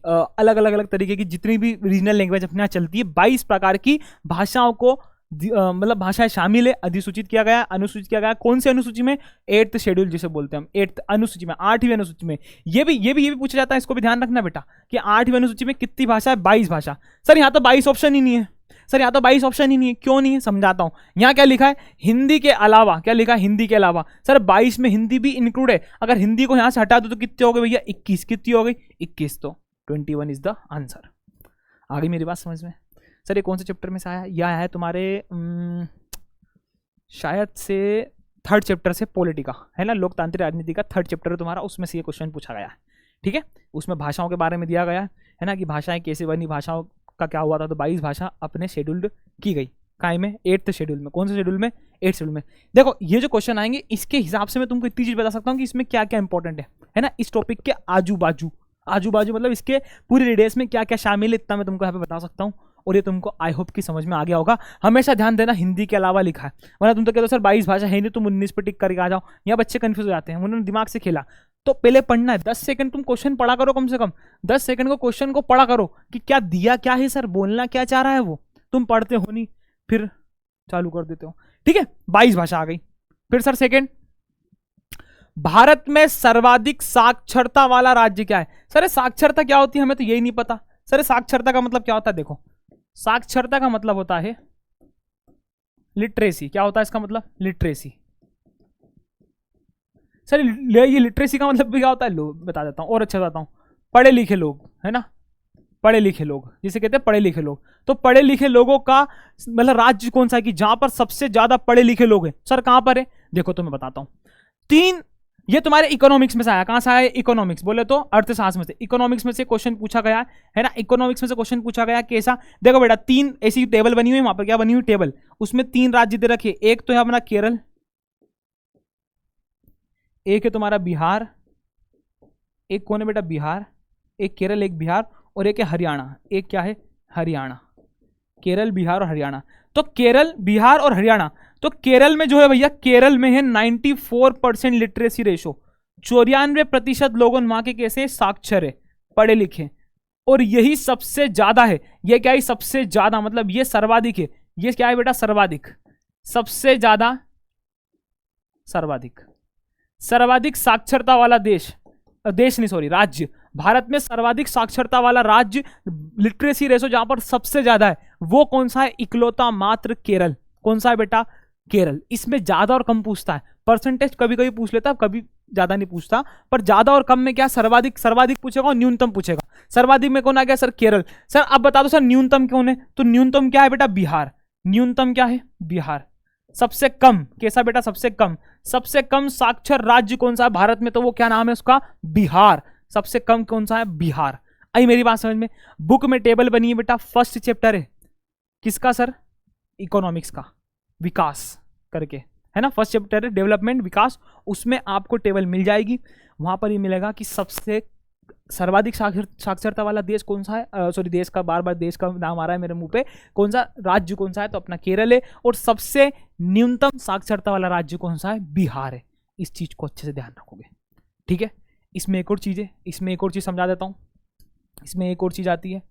अलग अलग अलग तरीके की जितनी भी रीजनल लैंग्वेज अपने यहाँ चलती है, 22 प्रकार की भाषाओं को मतलब भाषाएं शामिल है, अधिसूचित किया गया, अनुसूचित किया गया। कौन सी अनुसूची में, 8th शेड्यूल जिसे बोलते हैं हम, 8th अनुसूची में, 8वीं अनुसूची में। ये भी पूछा जाता है, इसको भी ध्यान रखना बेटा कि 8वीं अनुसूची में कितनी भाषा है, 22 भाषा। सर यहाँ तो 22 ऑप्शन ही नहीं है, सर यहाँ तो 22 ऑप्शन ही नहीं है, क्यों नहीं है समझाता हूँ। यहाँ क्या लिखा है, हिंदी के अलावा, क्या लिखा है, हिंदी के अलावा। सर 22 में हिंदी भी इंक्लूड है, अगर हिंदी को यहाँ से हटा दो तो कितने हो गए भैया, 21। कितनी हो गई, 21, तो 21 इज द आंसर। आ गई मेरी बात समझ में। सर ये कौन से चैप्टर में से आया, यह है तुम्हारे शायद से 3rd चैप्टर से, पॉलिटिका, है ना, लोकतांत्रिक राजनीति का 3rd चैप्टर है तुम्हारा, उसमें से ये क्वेश्चन पूछा गया है, ठीक है। उसमें भाषाओं के बारे में दिया गया है ना, कि भाषाएं कैसे बनी, भाषाओं का क्या हुआ था। तो 22 भाषा अपने शेड्यूल्ड की गई, काय में, 8th शेड्यूल में। कौन से शेड्यूल में, 8th शेड्यूल में। देखो ये जो क्वेश्चन आएंगे इसके हिसाब से मैं तुमको इतनी चीज बता सकता हूँ कि इसमें क्या क्या इंपॉर्टेंट है ना, इस टॉपिक के आजू बाजू मतलब इसके पूरी रेडियस में क्या क्या शामिल है, इतना मैं तुमको यहाँ पे बता सकता हूँ। और ये तुमको आई होप की समझ में आ गया होगा। हमेशा ध्यान देना, हिंदी के अलावा लिखा है, वरना तुम तो कहते हो सर 22 भाषा है नहीं, तुम 19 पे टिक करके आ जाओ। यहाँ बच्चे कंफ्यूज हो जाते हैं, उन्होंने दिमाग से खेला। तो पहले पढ़ना है, 10 सेकंड तुम क्वेश्चन पढ़ा करो, कम से कम 10 सेकंड को क्वेश्चन को पढ़ा करो कि क्या दिया क्या है सर, बोलना क्या चाह रहा है वो। तुम पढ़ते हो नहीं, फिर चालू कर देते हो, ठीक है। 22 भाषा आ गई। फिर सर सेकंड, भारत में सर्वाधिक साक्षरता वाला राज्य क्या है। सर साक्षरता क्या होती है, हमें तो यही नहीं पता। सर साक्षरता का मतलब क्या होता है, देखो साक्षरता का मतलब होता है लिटरेसी। क्या होता है इसका मतलब, लिटरेसी। सर ये लिटरेसी का मतलब भी क्या होता है, लोग बता देता हूं और अच्छा बताता हूं, पढ़े लिखे लोग, है ना, पढ़े लिखे लोग जिसे कहते हैं पढ़े लिखे लोग। तो पढ़े लिखे लोगों का मतलब राज्य कौन सा है कि जहां पर सबसे ज्यादा पढ़े लिखे लोग हैं। सर कहां पर है, देखो तो मैं बताता हूं। 3, ये तुम्हारे इकोनॉमिक्स में से आया। कहां से आया, इकोनॉमिक्स बोले तो अर्थशास्त्र में से, इकोनॉमिक्स में से क्वेश्चन पूछा गया है ना। इकोनॉमिक्स में से क्वेश्चन पूछा गया कैसा, देखो बेटा 3 ऐसी टेबल बनी हुई है, वहां पर क्या बनी हुई टेबल, उसमें 3 राज्य दे रखे। एक तो है अपना केरल, एक है तुम्हारा बिहार, एक कौन है बेटा, बिहार, एक केरल, एक बिहार, और एक है हरियाणा। एक क्या है, हरियाणा। केरल, बिहार और हरियाणा। तो केरल, बिहार और हरियाणा। तो केरल में जो है भैया, केरल में है 94% लिटरेसी रेशो। 94% लोगों वहां के कैसे साक्षर है, पढ़े लिखे, और यही सबसे ज्यादा है। ये क्या है, सबसे ज्यादा मतलब ये सर्वाधिक है। ये क्या है बेटा, सर्वाधिक, सबसे ज्यादा सर्वाधिक, सर्वाधिक साक्षरता वाला देश, देश नहीं सॉरी राज्य, भारत में सर्वाधिक साक्षरता वाला राज्य, लिटरेसी रेशो जहां पर सबसे ज्यादा है, वो कौन सा है? इकलौता मात्र केरल। कौन सा है बेटा? केरल। इसमें ज्यादा और कम पूछता है, परसेंटेज कभी कभी पूछ लेता है, कभी ज्यादा नहीं पूछता, पर ज्यादा और कम में क्या? सर्वाधिक, सर्वाधिक पूछेगा और न्यूनतम पूछेगा। सर्वाधिक में कौन आ गया सर? केरल। सर अब बता दो सर न्यूनतम कौन है? तो न्यूनतम क्या है बेटा? बिहार। न्यूनतम क्या है? बिहार। सबसे कम कैसा बेटा? सबसे कम, सबसे कम साक्षर राज्य कौन सा है भारत में? तो वो क्या नाम है उसका? बिहार। सबसे कम कौन सा है? बिहार। आई मेरी बात समझ में? बुक में टेबल बनी है बेटा, फर्स्ट चैप्टर है किसका सर? इकोनॉमिक्स का, विकास करके, है ना, फर्स्ट चैप्टर है डेवलपमेंट विकास, उसमें आपको टेबल मिल जाएगी। वहां पर ये मिलेगा कि सबसे सर्वाधिक साक्षरता वाला देश कौन सा है, सॉरी देश का, बार बार देश का नाम आ रहा है मेरे मुंह पे, कौन सा राज्य कौन सा है? तो अपना केरल है। और सबसे न्यूनतम साक्षरता वाला राज्य कौन सा है? बिहार है। इस चीज को अच्छे से ध्यान रखोगे, ठीक है। इसमें एक और चीज है, इसमें एक और चीज समझा देता हूं। इसमें एक और चीज आती है,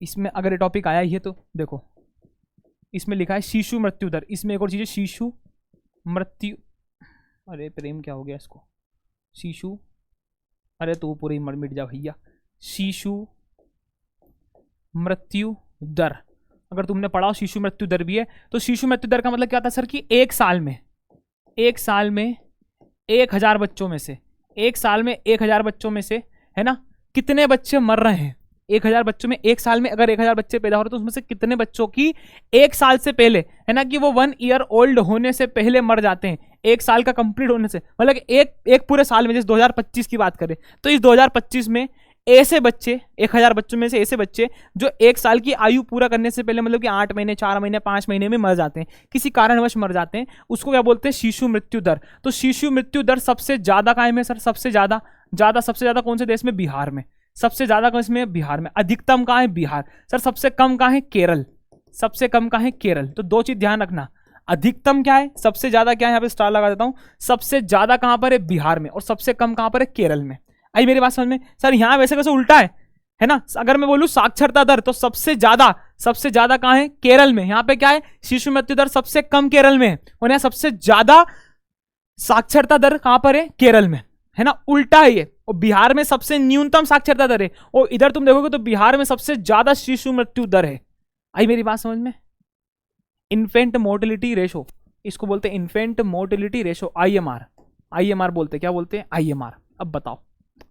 इसमें अगर ये टॉपिक आया ही है तो देखो, इसमें लिखा है शिशु मृत्यु दर। इसमें एक और चीज है, शिशु मृत्यु, अरे प्रेम क्या हो गया इसको, शिशु, अरे तू पूरी मिट जा भैया, शिशु मृत्यु दर। अगर तुमने पढ़ा हो शिशु मृत्यु दर भी है, तो शिशु मृत्यु दर का मतलब क्या होता है सर? कि एक साल में 1000 बच्चों में से, एक साल में 1000 बच्चों में से, है ना, कितने बच्चे मर रहे हैं? 1000 बच्चों में, एक साल में अगर 1000 बच्चे पैदा हो रहे तो उसमें से कितने बच्चों की एक साल से पहले, है ना, कि वो 1 ईयर ओल्ड होने से पहले मर जाते हैं, एक साल का कंप्लीट होने से, मतलब एक पूरे साल में, जैसे 2025 की बात करें तो इस 2025 में ऐसे बच्चे, 1000 बच्चों में से ऐसे बच्चे जो एक साल की आयु पूरा करने से पहले, मतलब कि 8 महीने, 4 महीने, 5 महीने में मर जाते हैं, किसी कारणवश मर जाते हैं, उसको क्या बोलते हैं? शिशु मृत्यु दर। तो शिशु मृत्यु दर सबसे ज्यादा कहाँ है सर? सबसे ज्यादा सबसे ज्यादा कौन से देश में? बिहार में। सबसे ज्यादा कौन में? बिहार में। अधिकतम कहाँ है? बिहार। सर सबसे कम कहाँ है? केरल। सबसे कम कहाँ है? केरल। तो दो चीज ध्यान रखना, अधिकतम क्या है, सबसे ज्यादा क्या है? यहाँ पे स्टार लगा देता हूं, सबसे ज्यादा कहां पर है? बिहार में। और सबसे कम कहां पर है? केरल में। आई मेरी बात समझ में? सर यहाँ वैसे वैसे उल्टा है ना, अगर मैं बोलूं साक्षरता दर, तो सबसे ज्यादा कहां है? केरल में। यहाँ पे क्या है? शिशु मृत्यु दर सबसे कम केरल में, और यहाँ सबसे ज्यादा साक्षरता दर कहां पर है? केरल में, है ना, उल्टा है ये। और बिहार में सबसे न्यूनतम साक्षरता दर है, और इधर तुम देखोगे तो बिहार में सबसे ज्यादा शिशु मृत्यु दर है। आई मेरी बात समझ में? इन्फेंट मोर्टेलिटी रेशो, इसको बोलते हैं infant mortality ratio, IMR. IMR बोलते हैं, क्या बोलते हैं? आईएमआर। अब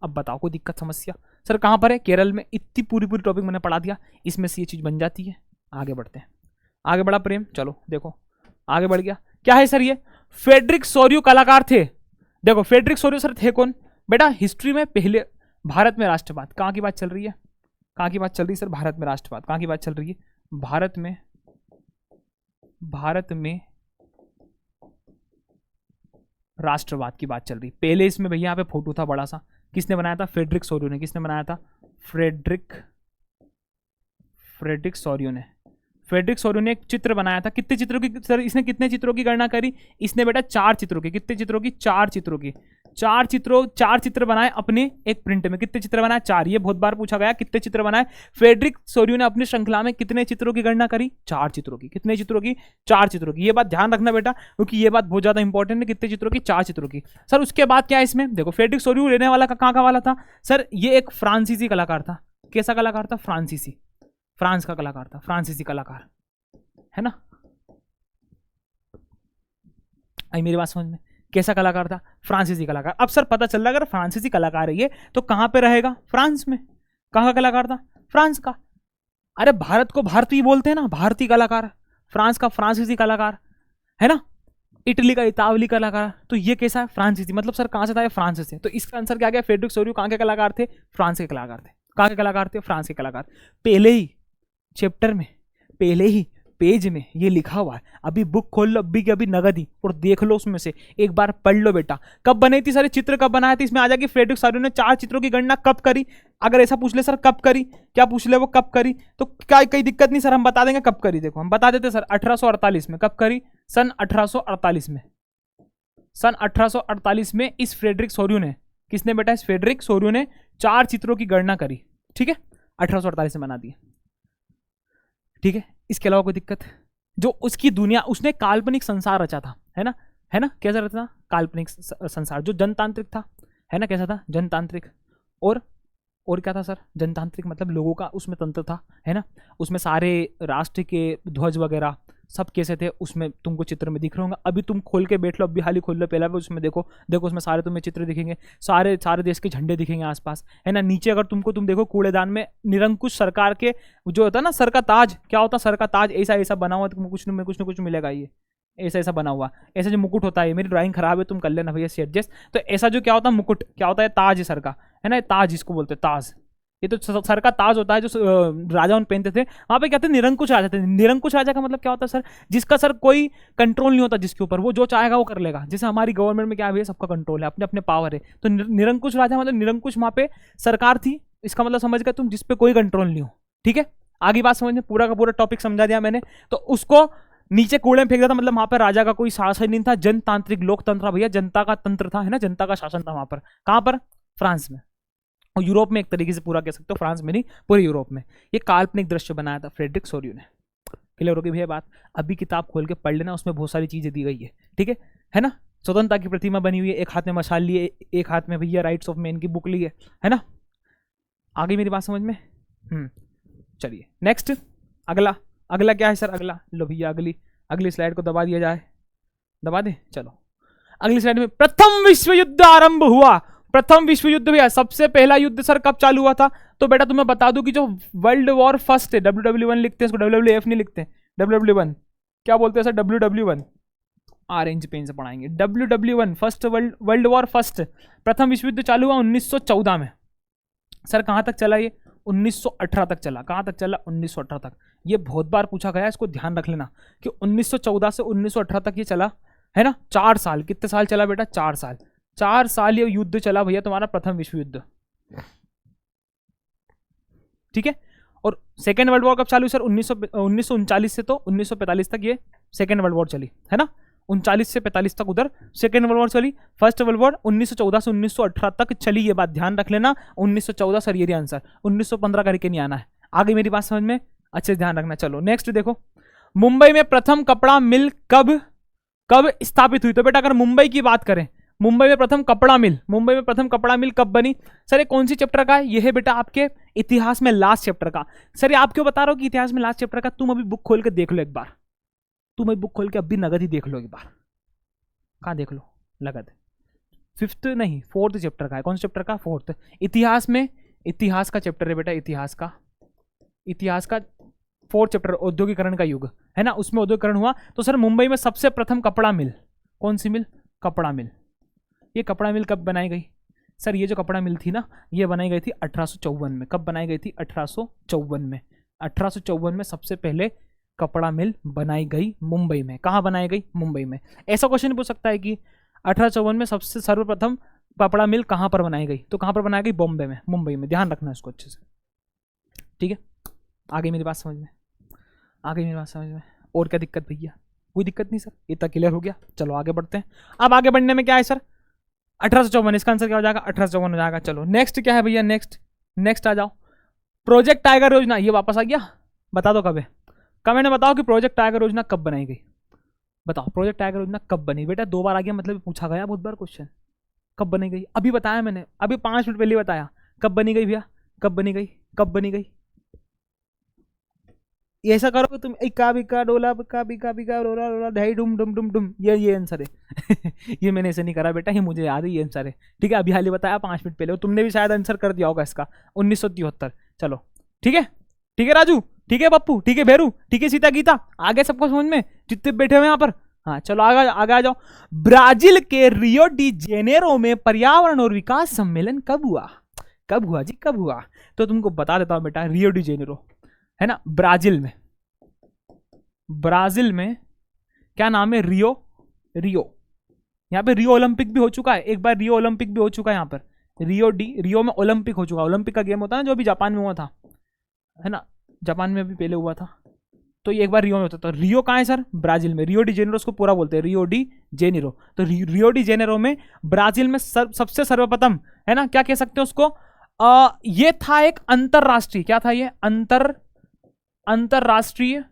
बताओ कोई दिक्कत समस्या? सर कहां पर है? केरल में। इतनी पूरी टॉपिक मैंने पढ़ा दिया, इसमें से ये चीज बन जाती है। आगे बढ़ते हैं, आगे बढ़ा प्रेम, चलो देखो आगे बढ़ गया। क्या है सर ये? फ्रेडरिक सोरियो कलाकार थे। देखो फ्रेडरिक सोरियो सर थे कौन बेटा? हिस्ट्री में पहले भारत में राष्ट्रवाद, कहां की बात चल रही है? कहां की बात चल रही है सर? भारत में राष्ट्रवाद, कहां की बात चल रही है? भारत में राष्ट्रवाद की बात चल रही। पहले इसमें भैया यहाँ पे फोटो था बड़ा सा, किसने बनाया था? फ्रेडरिक सोरियो ने। किसने बनाया था? फ्रेडरिक सोरियो ने। फ्रेडरिक सोरियो ने एक चित्र बनाया था। कितने चित्रों की सर? इसने कितने चित्रों की गणना करी? इसने बेटा 4 चित्रों की। कितने चित्रों की? 4 चित्रों की। 4 चित्र बनाए अपने एक प्रिंट में। कितने चित्र बनाए? 4। ये बहुत बार पूछा गया, कितने चित्र बनाए? फ्रेडरिक सोरियो ने अपनी श्रृंखला में कितने चित्रों की गणना करी? 4 चित्रों की। कितने चित्रों की? 4 चित्रों की। ये बात ध्यान रखना बेटा, क्योंकि ये बात बहुत ज्यादा इंपॉर्टेंट है। कितने चित्रों की? 4 चित्रों की। सर उसके बाद क्या है इसमें? देखो फ्रेडरिक सोरियो लेने वाला कहाँ का वाला था सर? ये एक फ्रांसीसी कलाकार था। कैसा कलाकार था? फ्रांसीसी, फ्रांस का कलाकार था, फ्रांसीसी कलाकार, है ना। आई मेरी बात समझ में? कैसा कलाकार था? फ्रांसीसी कलाकार। अब सर पता चल रहा है अगर फ्रांसीसी कलाकार है ये, तो कहां पे रहेगा? फ्रांस में। कहां का कलाकार था? फ्रांस का। अरे भारत को भारतीय बोलते हैं ना, भारतीय कलाकार। फ्रांस का फ्रांसीसी कलाकार, है ना। इटली का इतावली कलाकार। तो ये कैसा है? फ्रांसीसी। मतलब सर कहां से था? फ्रांस से। तो इसका आंसर क्या गया? फ्रेडरिक सोरियो कहां के कलाकार थे? फ्रांस के कलाकार थे। कहां के कलाकार थे? फ्रांस के कलाकार। पहले ही चैप्टर में, पहले ही पेज में ये लिखा हुआ है। अभी बुक खोल लो, अभी की अभी नगद ही, और देख लो उसमें से, एक बार पढ़ लो बेटा। कब बनी थी सारे चित्र, कब बनाए थे? इसमें आ जाएगी फ्रेडरिक सोरियो ने 4 चित्रों की गणना कब करी। अगर ऐसा पूछ ले सर कब करी, क्या पूछ ले वो कब करी, तो क्या कोई दिक्कत नहीं सर, हम बता देंगे कब करी। देखो हम बता देते सर, 1848 में। कब करी? सन 1848 में। सन 1848 में इस फ्रेडरिक सोरियो ने, किसने बेटा? इस फ्रेडरिक सोरियो ने 4 चित्रों की गणना करी। ठीक है, 1848 में बना दिया। ठीक है, इसके अलावा कोई दिक्कत? जो उसकी दुनिया, उसने काल्पनिक संसार रचा था, है ना। है ना, कैसा रहता था, काल्पनिक संसार जो जनतांत्रिक था, है ना, कैसा था, जनतांत्रिक। और क्या था सर, जनतांत्रिक मतलब लोगों का उसमें तंत्र था, है ना, उसमें सारे राष्ट्र के ध्वज वगैरह सब कैसे थे उसमें तुमको चित्र में दिख रहे होंगे। अभी तुम खोल के बैठ लो, अभी हाल ही खोल लो पहला पे, उसमें देखो देखो उसमें सारे तुम्हें चित्र दिखेंगे, सारे सारे देश के झंडे दिखेंगे आसपास, है ना। नीचे अगर तुम देखो कूड़ेदान में निरंकुश सरकार के जो होता है ना सर का ताज, क्या होता है सर का ताज, ऐसा ऐसा बना हुआ, तुमको कुछ न कुछ मिलेगा, ये ऐसा ऐसा बना हुआ, ऐसा जो मुकुट होता है, मेरी ड्राइंग खराब है तुम कर लेना भैया से एडजस्ट। तो ऐसा जो क्या होता है मुकुट, क्या होता है, ताज है सर का, है ना, ताज इसको बोलते हैं ताज। ये तो सर का ताज होता है जो राजाओं पहनते थे। वहां पे क्या थे, निरंकुश राजा थे। निरंकुश राजा का मतलब क्या होता है सर, जिसका सर कोई कंट्रोल नहीं होता, जिसके ऊपर वो जो चाहेगा वो कर लेगा। जैसे हमारी गवर्नमेंट में क्या है, सबका कंट्रोल है, अपने अपने पावर है। तो निरंकुश राजा मतलब निरंकुश वहां पे सरकार थी, इसका मतलब समझ गए तुम, जिसपे कोई कंट्रोल नहीं हो। ठीक है, आगे बात समझ में, पूरा का पूरा टॉपिक समझा दिया मैंने। तो उसको नीचे कूड़े में फेंक दिया था, मतलब वहां पर राजा का कोई शासन नहीं था, जनतांत्रिक लोकतंत्र भैया, जनता का तंत्र था, है ना, जनता का शासन था वहां पर। कहां पर, फ्रांस में, और यूरोप में एक तरीके से पूरा कह सकते हो, फ्रांस में नहीं पूरे यूरोप में। ये काल्पनिक दृश्य बनाया था फ्रेडरिक सोरियो ने। क्लियर होगी भैया बात, अभी किताब खोल के पढ़ लेना, उसमें बहुत सारी चीजें दी गई है, है ना। स्वतंत्रता की प्रतिमा बनी हुई है, एक हाथ में मशाल लिए, एक हाथ में भैया राइट्स ऑफ मैन की बुक ली है ना। आगे मेरी बात समझ में, चलिए नेक्स्ट, अगला क्या है सर, अगला लो भैया, अगली स्लाइड को दबा दिया जाए, दबा दे, चलो अगली स्लाइड में। प्रथम विश्व युद्ध आरंभ हुआ। प्रथम विश्व युद्ध भैया, सबसे पहला युद्ध सर कब चालू हुआ था, तो बेटा तुम्हें बता दूं कि जो वर्ल्ड वॉर फर्स्ट है, WW1 लिखते हैं इसको, WWF नहीं लिखते, WW1 क्या बोलते हैं सर, WW1 ऑरेंज पेन से पढ़ाएंगे, WW1 first world war first, प्रथम विश्व युद्ध चालू हुआ 1914 में। सर कहां तक चला ये, 1918 तक चला। कहां तक चला, 1918 तक। ये बहुत बार पूछा गया, इसको ध्यान रख लेना कि 1914 से 1918 तक ये चला, है ना, 4 साल। कितने साल चला बेटा, 4 साल। 4 साल ये युद्ध चला भैया तुम्हारा, प्रथम विश्व युद्ध। ठीक है, और सेकेंड वर्ल्ड वॉर कब चालू सर, 1939 से तो 1945 तक ये सेकेंड वर्ल्ड वॉर चली, है ना। 39 से 45 तक उधर सेकेंड वर्ल्ड वॉर चली। फर्स्ट वर्ल्ड वॉर 1914 से 1918 तक चली, ये बात ध्यान रख लेना। 1914 सर ये आंसर, 1915 करके नहीं आना है। आगे मेरी बात समझ में अच्छे ध्यान रखना। चलो नेक्स्ट देखो, मुंबई में प्रथम कपड़ा मिल कब स्थापित हुई। तो बेटा अगर मुंबई की बात करें, मुंबई में प्रथम कपड़ा मिल कब बनी। सर ये कौन सी चैप्टर का है, ये है बेटा आपके इतिहास में लास्ट चैप्टर का। सर ये आप क्यों बता रहा हो कि इतिहास में लास्ट चैप्टर का, तुम अभी बुक खोल के देख लो एक बार, तुम अभी बुक खोल के अभी नगद ही देख लो एक बार। कहाँ देख लो, नगद 5th नहीं 4th चैप्टर का है। कौन सा चैप्टर का, 4th। इतिहास में, इतिहास का चैप्टर है बेटा, इतिहास का 4th चैप्टर, औद्योगिकरण का युग, है ना, उसमें औद्योगिकरण हुआ। तो सर मुंबई में सबसे प्रथम कपड़ा मिल, कौन सी मिल, कपड़ा मिल। ये कपड़ा मिल कब बनाई गई सर, ये जो कपड़ा मिल थी ना, ये बनाई गई थी 1854 में। कब बनाई गई थी, 1854 में। 1854 में सबसे पहले कपड़ा मिल बनाई गई मुंबई में। कहाँ बनाई गई, मुंबई में। ऐसा क्वेश्चन पूछ सकता है कि 1854 में सबसे सर्वप्रथम कपड़ा मिल कहाँ पर बनाई गई, तो कहाँ पर बनाई गई, बॉम्बे में, मुंबई में। ध्यान रखना इसको अच्छे से, ठीक है। आगे मेरी बात समझ में, और क्या दिक्कत भैया, कोई दिक्कत नहीं सर, इतना क्लियर हो गया। चलो आगे बढ़ते हैं। अब आगे बढ़ने में क्या है सर, 1854, इसका आंसर क्या हो जाएगा, 1854 हो जाएगा। चलो नेक्स्ट क्या है भैया, नेक्स्ट आ जाओ। प्रोजेक्ट टाइगर योजना, ये वापस आ गया, बता दो कब है। कमेंट में बताओ कि प्रोजेक्ट टाइगर योजना कब बनाई गई, बताओ प्रोजेक्ट टाइगर योजना कब बनी। बेटा 2 बार आ गया, मतलब पूछा गया बहुत बार क्वेश्चन, कब बनी गई। अभी बताया मैंने, अभी 5 मिनट पहले बताया, कब बनी गई भैया, कब बनी गई। ऐसा करो तुम, इक्का बिक्का डोला बिक्का डोला डोला ढाई डुम डुम डुम डुम, ये आंसर है। ये मैंने ऐसे नहीं करा बेटा, ये मुझे याद है, ये आंसर है, ठीक है। अभी हाल ही बताया 5 मिनट पहले, और तुमने भी शायद आंसर कर दिया होगा इसका, 1973। चलो ठीक है राजू, ठीक है पप्पू, ठीक है भैरू, ठीक है सीता गीता, आगे सबको समझ में जितने बैठे हुए यहाँ पर। हाँ चलो आगे आ जाओ। ब्राजील के रियो डी जेनेरो में पर्यावरण और विकास सम्मेलन कब हुआ जी, कब हुआ। तो तुमको बता देता हूँ बेटा, रियो डी जेनेरो है ना, ब्राजील में क्या नाम है, रियो। यहाँ पे रियो ओलंपिक भी हो चुका है, एक बार रियो ओलंपिक भी हो चुका है यहाँ पर। रियो में ओलंपिक हो चुका, ओलंपिक का गेम होता है ना जो अभी जापान में हुआ था, है ना, जापान में भी पहले हुआ था, तो ये एक बार रियो में होता था। रियो कहाँ है सर, ब्राजील में। रियो डी जेनेरो उसको पूरा बोलते हैं, रियो डी जेनेरो। तो रियो डी जेनेरो में ब्राजील में सबसे सर्वप्रथम, है ना, क्या कह सकते हैं उसको, ये था एक अंतरराष्ट्रीय, क्या था ये, अंतरराष्ट्रीय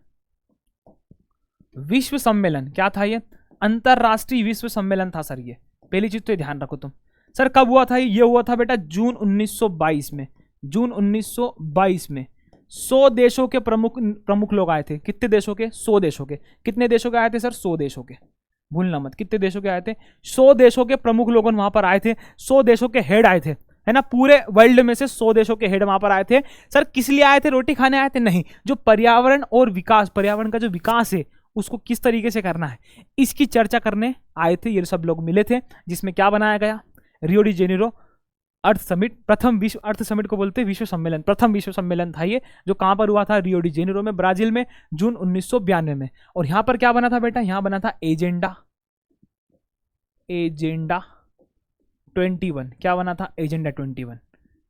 विश्व सम्मेलन। क्या था ये, अंतरराष्ट्रीय विश्व सम्मेलन था सर ये, पहली चीज तो ये ध्यान रखो तुम। सर कब हुआ था ये हुआ था बेटा जून 1922 में। जून 1922 में 100 देशों के प्रमुख लोग आए थे। कितने देशों के? 100 देशों के। कितने देशों के आए थे सर? 100 देशों के, भूलना मत। कितने देशों के आए थे? 100 देशों के प्रमुख लोग वहां पर आए थे। 100 देशों के हेड आए थे, है ना, पूरे वर्ल्ड में से 100 देशों के हेड वहां पर आए थे। सर किस लिए आए थे? रोटी खाने आए थे? नहीं, जो पर्यावरण और विकास, पर्यावरण का जो विकास है उसको किस तरीके से करना है इसकी चर्चा करने आए थे। ये सब लोग मिले थे, जिसमें क्या बनाया गया? रियो डी जेनेरो अर्थ समिट, प्रथम विश्व अर्थ समिट को बोलते हैं विश्व सम्मेलन। प्रथम विश्व सम्मेलन था ये, जो कहां पर हुआ था? रियो डी जेनेरो में, ब्राजील में, जून 1992 में। और यहां पर क्या बना था बेटा? यहां बना था एजेंडा 21। क्या बना था? एजेंडा 21।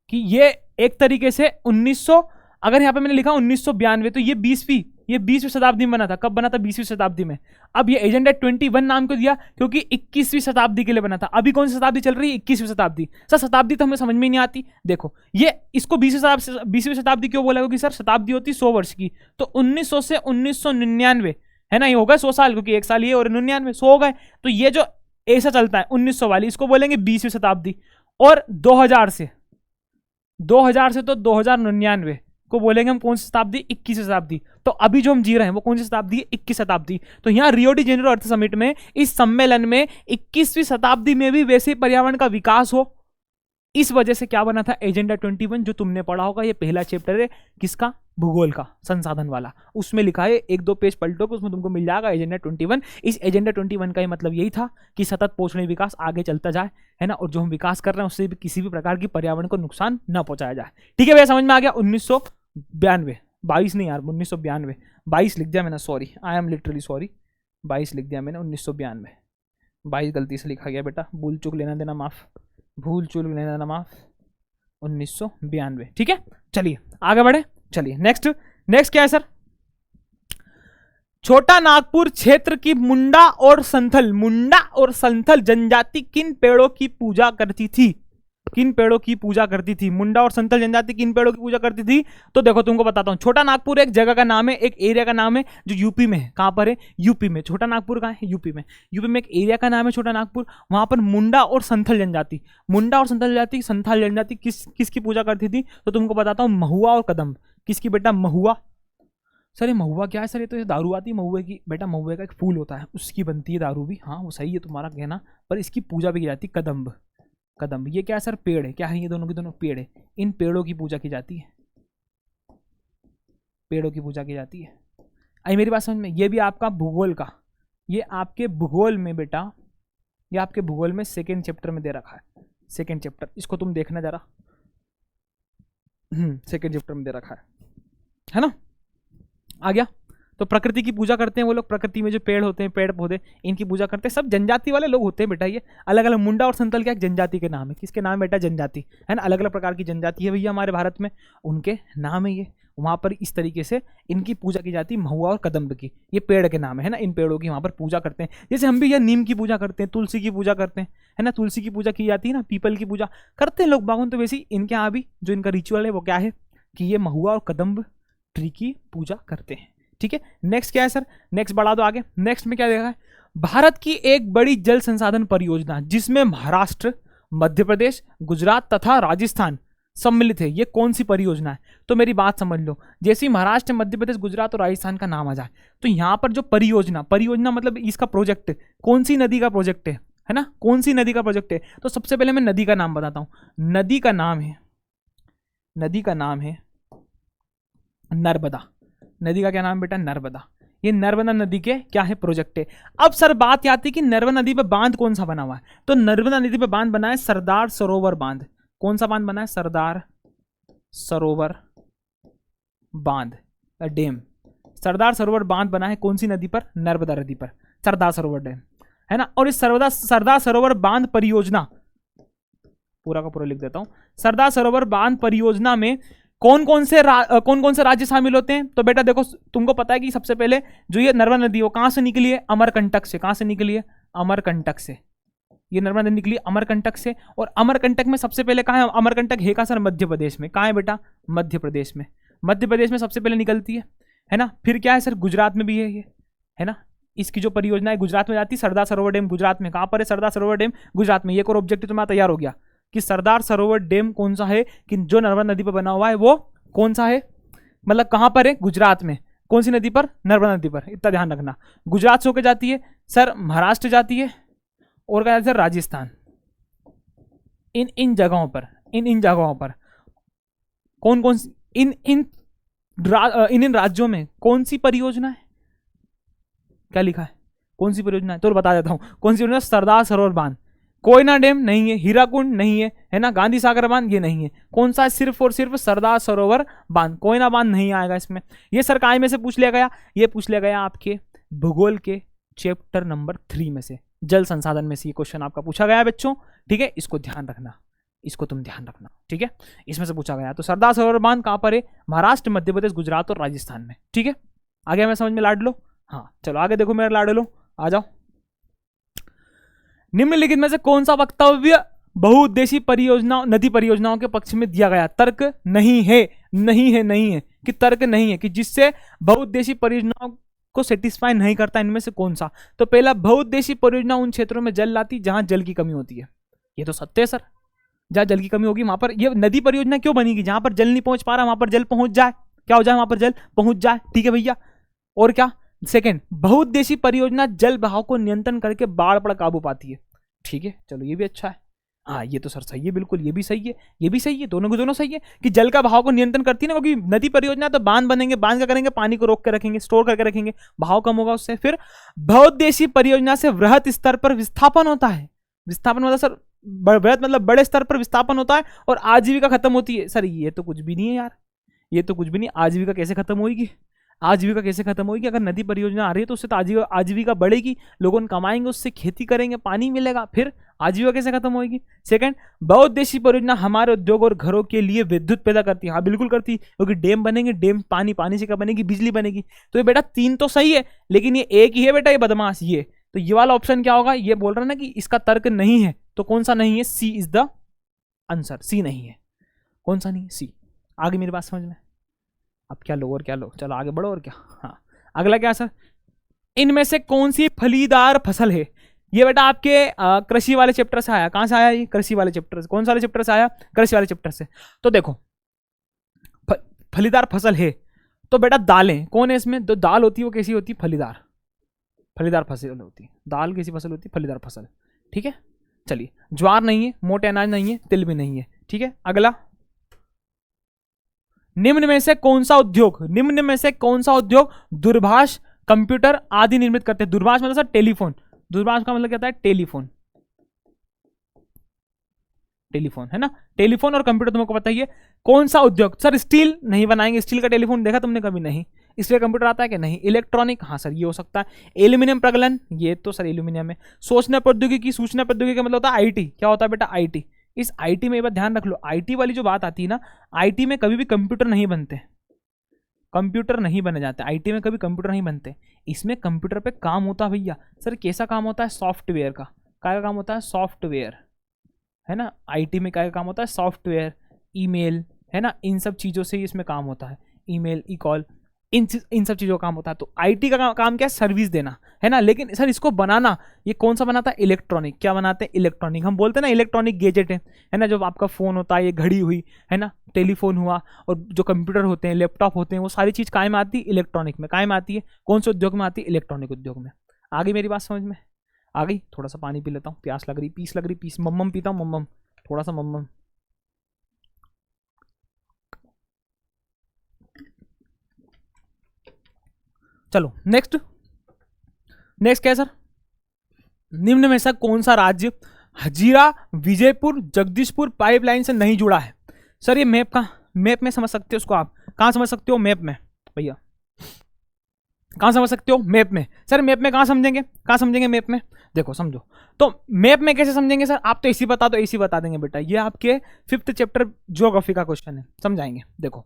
कि ये एक तरीके से 1900, अगर यहां पे मैंने लिखा 1992, तो ये 20वीं शताब्दी में बना था। कब बना था? 20वीं शताब्दी में। अब ये एजेंडा 21 नाम क्यों दिया? क्योंकि 21वीं शताब्दी के लिए बना था। अभी कौन सी शताब्दी चल रही है? 21वीं शताब्दी। सर शताब्दी तो हमें समझ में नहीं आती। देखो ये इसको 20वीं शताब्दी क्यों बोला? क्योंकि सर शताब्दी होती 100 वर्ष की, तो 1900 से 1999, है ना, ये होगा 100 साल, क्योंकि एक साल ये और 99 100 हो गए। तो ये जो ऐसा चलता है 1900 वाली, इसको बोलेंगे 20वीं शताब्दी। और 2000 से तो 2099 को बोलेंगे हम कौन सी शताब्दी? 21वीं शताब्दी। तो अभी जो हम जी रहे हैं वो कौन सी शताब्दी है? 21 शताब्दी। तो यहाँ रियो डी जेनेरो अर्थ समिट में, इस सम्मेलन में 21वीं शताब्दी में भी वैसे पर्यावरण का विकास हो, इस वजह से क्या बना था? एजेंडा 21, जो तुमने पढ़ा होगा। ये पहला चैप्टर है किसका? भूगोल का, संसाधन वाला। उसमें लिखा है, 1-2 पेज पलटो कि उसमें तुमको मिल जाएगा एजेंडा 21। इस एजेंडा 21 का ही मतलब यही था कि सतत पोषणीय विकास आगे चलता जाए, है ना, और जो हम विकास कर रहे हैं उससे भी किसी भी प्रकार की पर्यावरण को नुकसान न पहुंचाया जाए। ठीक है भैया, समझ में आ गया? 1992, 22 नहीं यार, 1992, 22 लिख दिया मैंने, sorry, I am literally sorry, 22 लिख दिया मैंने, 1992, 22 गलती से लिखा गया बेटा, भूल चूक लेना देना माफ, 1992। ठीक है, चलिए आगे बढ़े। चलिए नेक्स्ट क्या है सर? छोटा नागपुर क्षेत्र की मुंडा और संथल जनजाति किन पेड़ों की पूजा करती थी? मुंडा और संथल जनजाति किन पेड़ों की पूजा करती थी? तो देखो तुमको बताता हूं। छोटा नागपुर एक जगह का नाम है, एक एरिया का नाम है, जो यूपी में है। कहां पर है? यूपी में। छोटा नागपुर कहां है? यूपी में। यूपी में एक एरिया का नाम है छोटा नागपुर। वहां पर मुंडा और संथल जनजाति किसकी पूजा करती थी? तो तुमको बताता हूं, महुआ और कदम्ब। किसकी बेटा? महुआ। सर ये महुआ क्या है सर? ये तो दारू आती है महुए की। बेटा महुए का एक फूल होता है, उसकी बनती है दारू भी। हाँ वो सही है तुम्हारा कहना, पर इसकी पूजा भी की जाती है। कदम्ब। ये क्या है सर? पेड़ है। क्या है? ये दोनों के दोनों पेड़ है। इन पेड़ों की पूजा की जाती है, आई मेरी बात समझ में? ये भी आपका भूगोल का, ये आपके भूगोल में बेटा, ये आपके भूगोल में 2nd चैप्टर में दे रखा है। 2nd चैप्टर, इसको तुम देखना जरा। 2nd चैप्टर में दे रखा है ना? आ गया? तो प्रकृति की पूजा करते हैं वो लोग। प्रकृति में जो पेड़ होते हैं, पेड़ पौधे, इनकी पूजा करते हैं। सब जनजाति वाले लोग होते हैं बेटा। ये अलग अलग, मुंडा और संथल क्या एक जनजाति के नाम है। किसके नाम है बेटा? जनजाति, है ना। अलग अलग प्रकार की जनजाति है भैया हमारे भारत में, उनके नाम है ये। वहां पर इस तरीके से इनकी पूजा की जाती है, महुआ और कदम्ब की। ये पेड़ के नाम है ना। इन पेड़ों की वहां पर पूजा करते हैं। जैसे हम भी यह नीम की पूजा करते हैं, तुलसी की पूजा करते हैं, है ना। तुलसी की पूजा की जाती है ना, पीपल की पूजा करते हैं लोग बागों। तो वैसे इनके यहाँ भी जो इनका रिचुअल है वो क्या है कि ये महुआ और कदम्ब ट्री की पूजा करते हैं। ठीक है, नेक्स्ट क्या है सर? नेक्स्ट बढ़ा दो आगे। नेक्स्ट में क्या देखा है? भारत की एक बड़ी जल संसाधन परियोजना, जिसमें महाराष्ट्र, मध्य प्रदेश, गुजरात तथा राजस्थान सम्मिलित है। ये कौन सी परियोजना है? तो मेरी बात समझ लो, जैसे ही महाराष्ट्र, मध्य प्रदेश, गुजरात और राजस्थान का नाम आ जाए, तो यहां पर जो परियोजना मतलब इसका प्रोजेक्ट, कौन सी नदी का प्रोजेक्ट है ना? कौन सी नदी का प्रोजेक्ट है? तो सबसे पहले मैं नदी का नाम बताता हूं। नदी का नाम है नर्मदा। नदी का क्या नाम बेटा? नर्मदा। ये नर्मदा नदी के क्या है? प्रोजेक्ट है। अब सर बात आती है कि नर्मदा नदी पे बांध कौन सा बना हुआ है? तो नर्मदा नदी पे बांध बना है सरदार सरोवर बांध। कौन सा बांध बना है? सरदार सरोवर बांध, डैम। सरदार सरोवर बांध बना है कौन सी नदी पर? नर्मदा नदी पर, सरदार सरोवर डैम, है ना। और इस सरदार सरोवर बांध परियोजना, पूरा का पूरा लिख देता हूं। सरदार सरोवर बांध परियोजना में कौन कौन से राज्य शामिल होते हैं? तो बेटा देखो, तुमको पता है कि सबसे पहले जो ये नर्मदा नदी वो कहां से निकली है? अमरकंटक से। कहां से निकली है? अमरकंटक से। ये नर्मदा नदी निकली अमरकंटक से। और अमरकंटक में सबसे पहले कहां है? अमरकंटक है का सर? मध्य प्रदेश में। कहां है बेटा? मध्य प्रदेश में। मध्य प्रदेश में सबसे पहले निकलती है ना। फिर क्या है सर? गुजरात में भी है ये, है ना। इसकी जो परियोजना है गुजरात में जाती है, सरदार सरोवर डैम गुजरात में, कहां पर है सरदार सरोवर डैम गुजरात में। ये कोई ऑब्जेक्टिव तुम्हारा तैयार हो गया कि सरदार सरोवर डैम कौन सा है, कि जो नर्मदा नदी पर बना हुआ है वो कौन सा है, मतलब कहां पर है, गुजरात में। कौन सी नदी पर, नर्मदा नदी पर, इतना ध्यान रखना। गुजरात से होकर जाती है सर, महाराष्ट्र जाती है, और क्या सर, राजस्थान। इन जगहों पर, इन जगहों पर कौन कौन सी, इन राज्यों में कौन सी परियोजना है, क्या लिखा है, कौन सी परियोजना है, तो बता देता हूं कौन सी परियोजना। सरदार सरोवर बांध, कोयना डैम नहीं है, हीराकुंड नहीं है ना, गांधी सागर बांध ये नहीं है। कौन सा है, सिर्फ और सिर्फ सरदार सरोवर बांध, कोयना बांध नहीं आएगा इसमें। ये सरकार में से पूछ लिया गया, ये पूछ लिया गया आपके भूगोल के चैप्टर नंबर 3 में से, जल संसाधन में से ये क्वेश्चन आपका पूछा गया है बच्चों, ठीक है, इसको ध्यान रखना, इसको तुम ध्यान रखना, ठीक है, इसमें से पूछा गया। तो सरदार सरोवर बांध कहां पर है, महाराष्ट्र, मध्य प्रदेश, गुजरात और राजस्थान में, ठीक है। आगे हमें समझ में लाड लो, हाँ चलो आगे देखो मेरा लाड लो, आ जाओ। निम्नलिखित में से कौन सा वक्तव्य बहुउद्देशीय परियोजनाओं, नदी परियोजनाओं के पक्ष में दिया गया, तर्क नहीं है, नहीं है, नहीं है, कि तर्क नहीं है, कि जिससे बहुउद्देशीय परियोजनाओं को सेटिस्फाई नहीं करता, इनमें से कौन सा। तो पहला, बहुउद्देशीय परियोजना उन क्षेत्रों में जल लाती जहां जल की कमी होती है। ये तो सत्य है सर, जहां जल की कमी होगी वहां पर ये नदी परियोजना क्यों बनेगी, जहां पर जल नहीं पहुंच पा रहा वहां पर जल पहुंच जाए, क्या हो जाए, वहां पर जल पहुंच जाए, ठीक है भैया। और क्या, सेकंड, बहुउद्देशीय परियोजना जल बहाव को नियंत्रण करके बाढ़ पर काबू पाती है, ठीक है, चलो ये भी अच्छा है, हाँ ये तो सर सही है, बिल्कुल ये भी सही है, ये भी सही है, दोनों के दोनों सही है, कि जल का बहाव को नियंत्रण करती है ना, क्योंकि नदी परियोजना तो बांध बनेंगे, बांध क्या करेंगे, पानी को रोक के रखेंगे, स्टोर करके रखेंगे, बहाव कम होगा उससे। फिर बहुउद्देशीय परियोजना से वृहत स्तर पर विस्थापन होता है, विस्थापन मतलब सर बृहत मतलब बड़े स्तर पर विस्थापन होता है, और आजीविका खत्म होती है। सर ये तो कुछ भी नहीं है यार, ये तो कुछ भी नहीं, आजीविका कैसे खत्म होगी, आजीविका कैसे खत्म होगी, अगर नदी परियोजना आ रही है तो उससे तो आजीविका बढ़ेगी, लोगों कमाएंगे, उससे खेती करेंगे, पानी मिलेगा, फिर आजीविका कैसे खत्म होगी। सेकंड, बहुउद्देशीय परियोजना हमारे उद्योग और घरों के लिए विद्युत पैदा करती है, हाँ बिल्कुल करती है, क्योंकि डैम बनेंगे, डैम पानी से क्या बनेगी, बिजली बनेगी। तो ये बेटा 3 तो सही है, लेकिन ये एक ही है बेटा, ये बदमाश, ये तो ये वाला ऑप्शन क्या होगा, ये बोल रहा है ना कि इसका तर्क नहीं है, तो कौन सा नहीं है, सी इज द आंसर, सी नहीं है, कौन सा नहीं है, सी। आगे मेरी बात समझ में, अब क्या लो और क्या लो, चलो आगे बढ़ो और क्या। हाँ अगला क्या सर, इनमें से कौन सी फलीदार फसल है, ये बेटा आपके कृषि वाले चैप्टर से आया, कहां से आया ये, कृषि वाले चैप्टर से, कौन सा वाले चैप्टर से आया, कृषि वाले चैप्टर से। तो देखो फलीदार फसल है, तो बेटा दालें कौन है इसमें, तो दाल होती है वो कैसी होती है, फलीदार, फलीदार फसल होती है, दाल कैसी फसल होती है, फलीदार फसल, ठीक है। चलिए ज्वार नहीं है, मोटे अनाज नहीं है, तिल भी नहीं है, ठीक है। अगला, निम्न में से कौन सा उद्योग, निम्न में से कौन सा उद्योग दूरभाष, कंप्यूटर आदि निर्मित करते हैं। दूरभाष मतलब सर टेलीफोन, दूरभाष का मतलब क्या होता है, टेलीफोन, टेलीफोन है ना, टेलीफोन और कंप्यूटर तुमको पता ही है। कौन सा उद्योग, सर स्टील नहीं बनाएंगे, स्टील का टेलीफोन देखा तुमने कभी, नहीं। इसलिए कंप्यूटर आता है कि नहीं। इलेक्ट्रॉनिक, हाँ सर ये हो सकता है। एल्यूमिनियम प्रगलन, ये तो सर एल्यूमिनियम है। सूचना प्रौद्योगिकी, सूचना प्रौद्योगिकी का मतलब होता है आईटी, क्या होता है बेटा, आईटी। इस आईटी में एक बात ध्यान रख लो, आईटी वाली जो बात आती है ना, आईटी में कभी भी कंप्यूटर नहीं बनते, कंप्यूटर नहीं बने जाते आईटी में, कभी कंप्यूटर नहीं बनते। इसमें कंप्यूटर पे काम होता है भैया, सर कैसा काम होता है, सॉफ्टवेयर का, क्या काम होता है, सॉफ्टवेयर, है ना। आईटी में क्या काम होता है, सॉफ्टवेयर, ईमेल, है ना, इन सब चीज़ों से इसमें काम होता है, ईमेल, ई कॉल, इन सब चीज़ों का काम होता है। तो आईटी का काम क्या है, सर्विस देना, है ना। लेकिन सर इसको बनाना, ये कौन सा बनाता है, इलेक्ट्रॉनिक, क्या बनाते हैं, इलेक्ट्रॉनिक। हम बोलते हैं ना इलेक्ट्रॉनिक गैजेट है ना, जो आपका फ़ोन होता है, ये घड़ी हुई, है ना, टेलीफोन हुआ, और जो कंप्यूटर होते हैं, लैपटॉप होते हैं, वो सारी चीज़ कायम आती है इलेक्ट्रॉनिक में, कायम आती है कौन से उद्योग में आती है, इलेक्ट्रॉनिक उद्योग में। आगे मेरी बात समझ में आ गई। थोड़ा सा पानी पी लेता हूँ, प्यास लग रही, पीस लग रही, पीस, मम्मम पीता हूँ, मम्मम, थोड़ा सा मम्मम। चलो नेक्स्ट क्या है सर, निम्न में से कौन सा राज्य हजीरा विजयपुर जगदीशपुर पाइपलाइन से नहीं जुड़ा है। सर ये मैप में समझ सकते हो उसको, आप कहाँ समझ सकते हो, मैप में भैया, कहाँ समझ सकते हो, मैप में। सर मैप में कहाँ समझेंगे मैप में, देखो समझो तो मैप में कैसे समझेंगे सर, आप तो इसी बता दो, इसी बता देंगे बेटा, ये आपके 5th चैप्टर ज्योग्राफी का क्वेश्चन है, समझाएंगे। देखो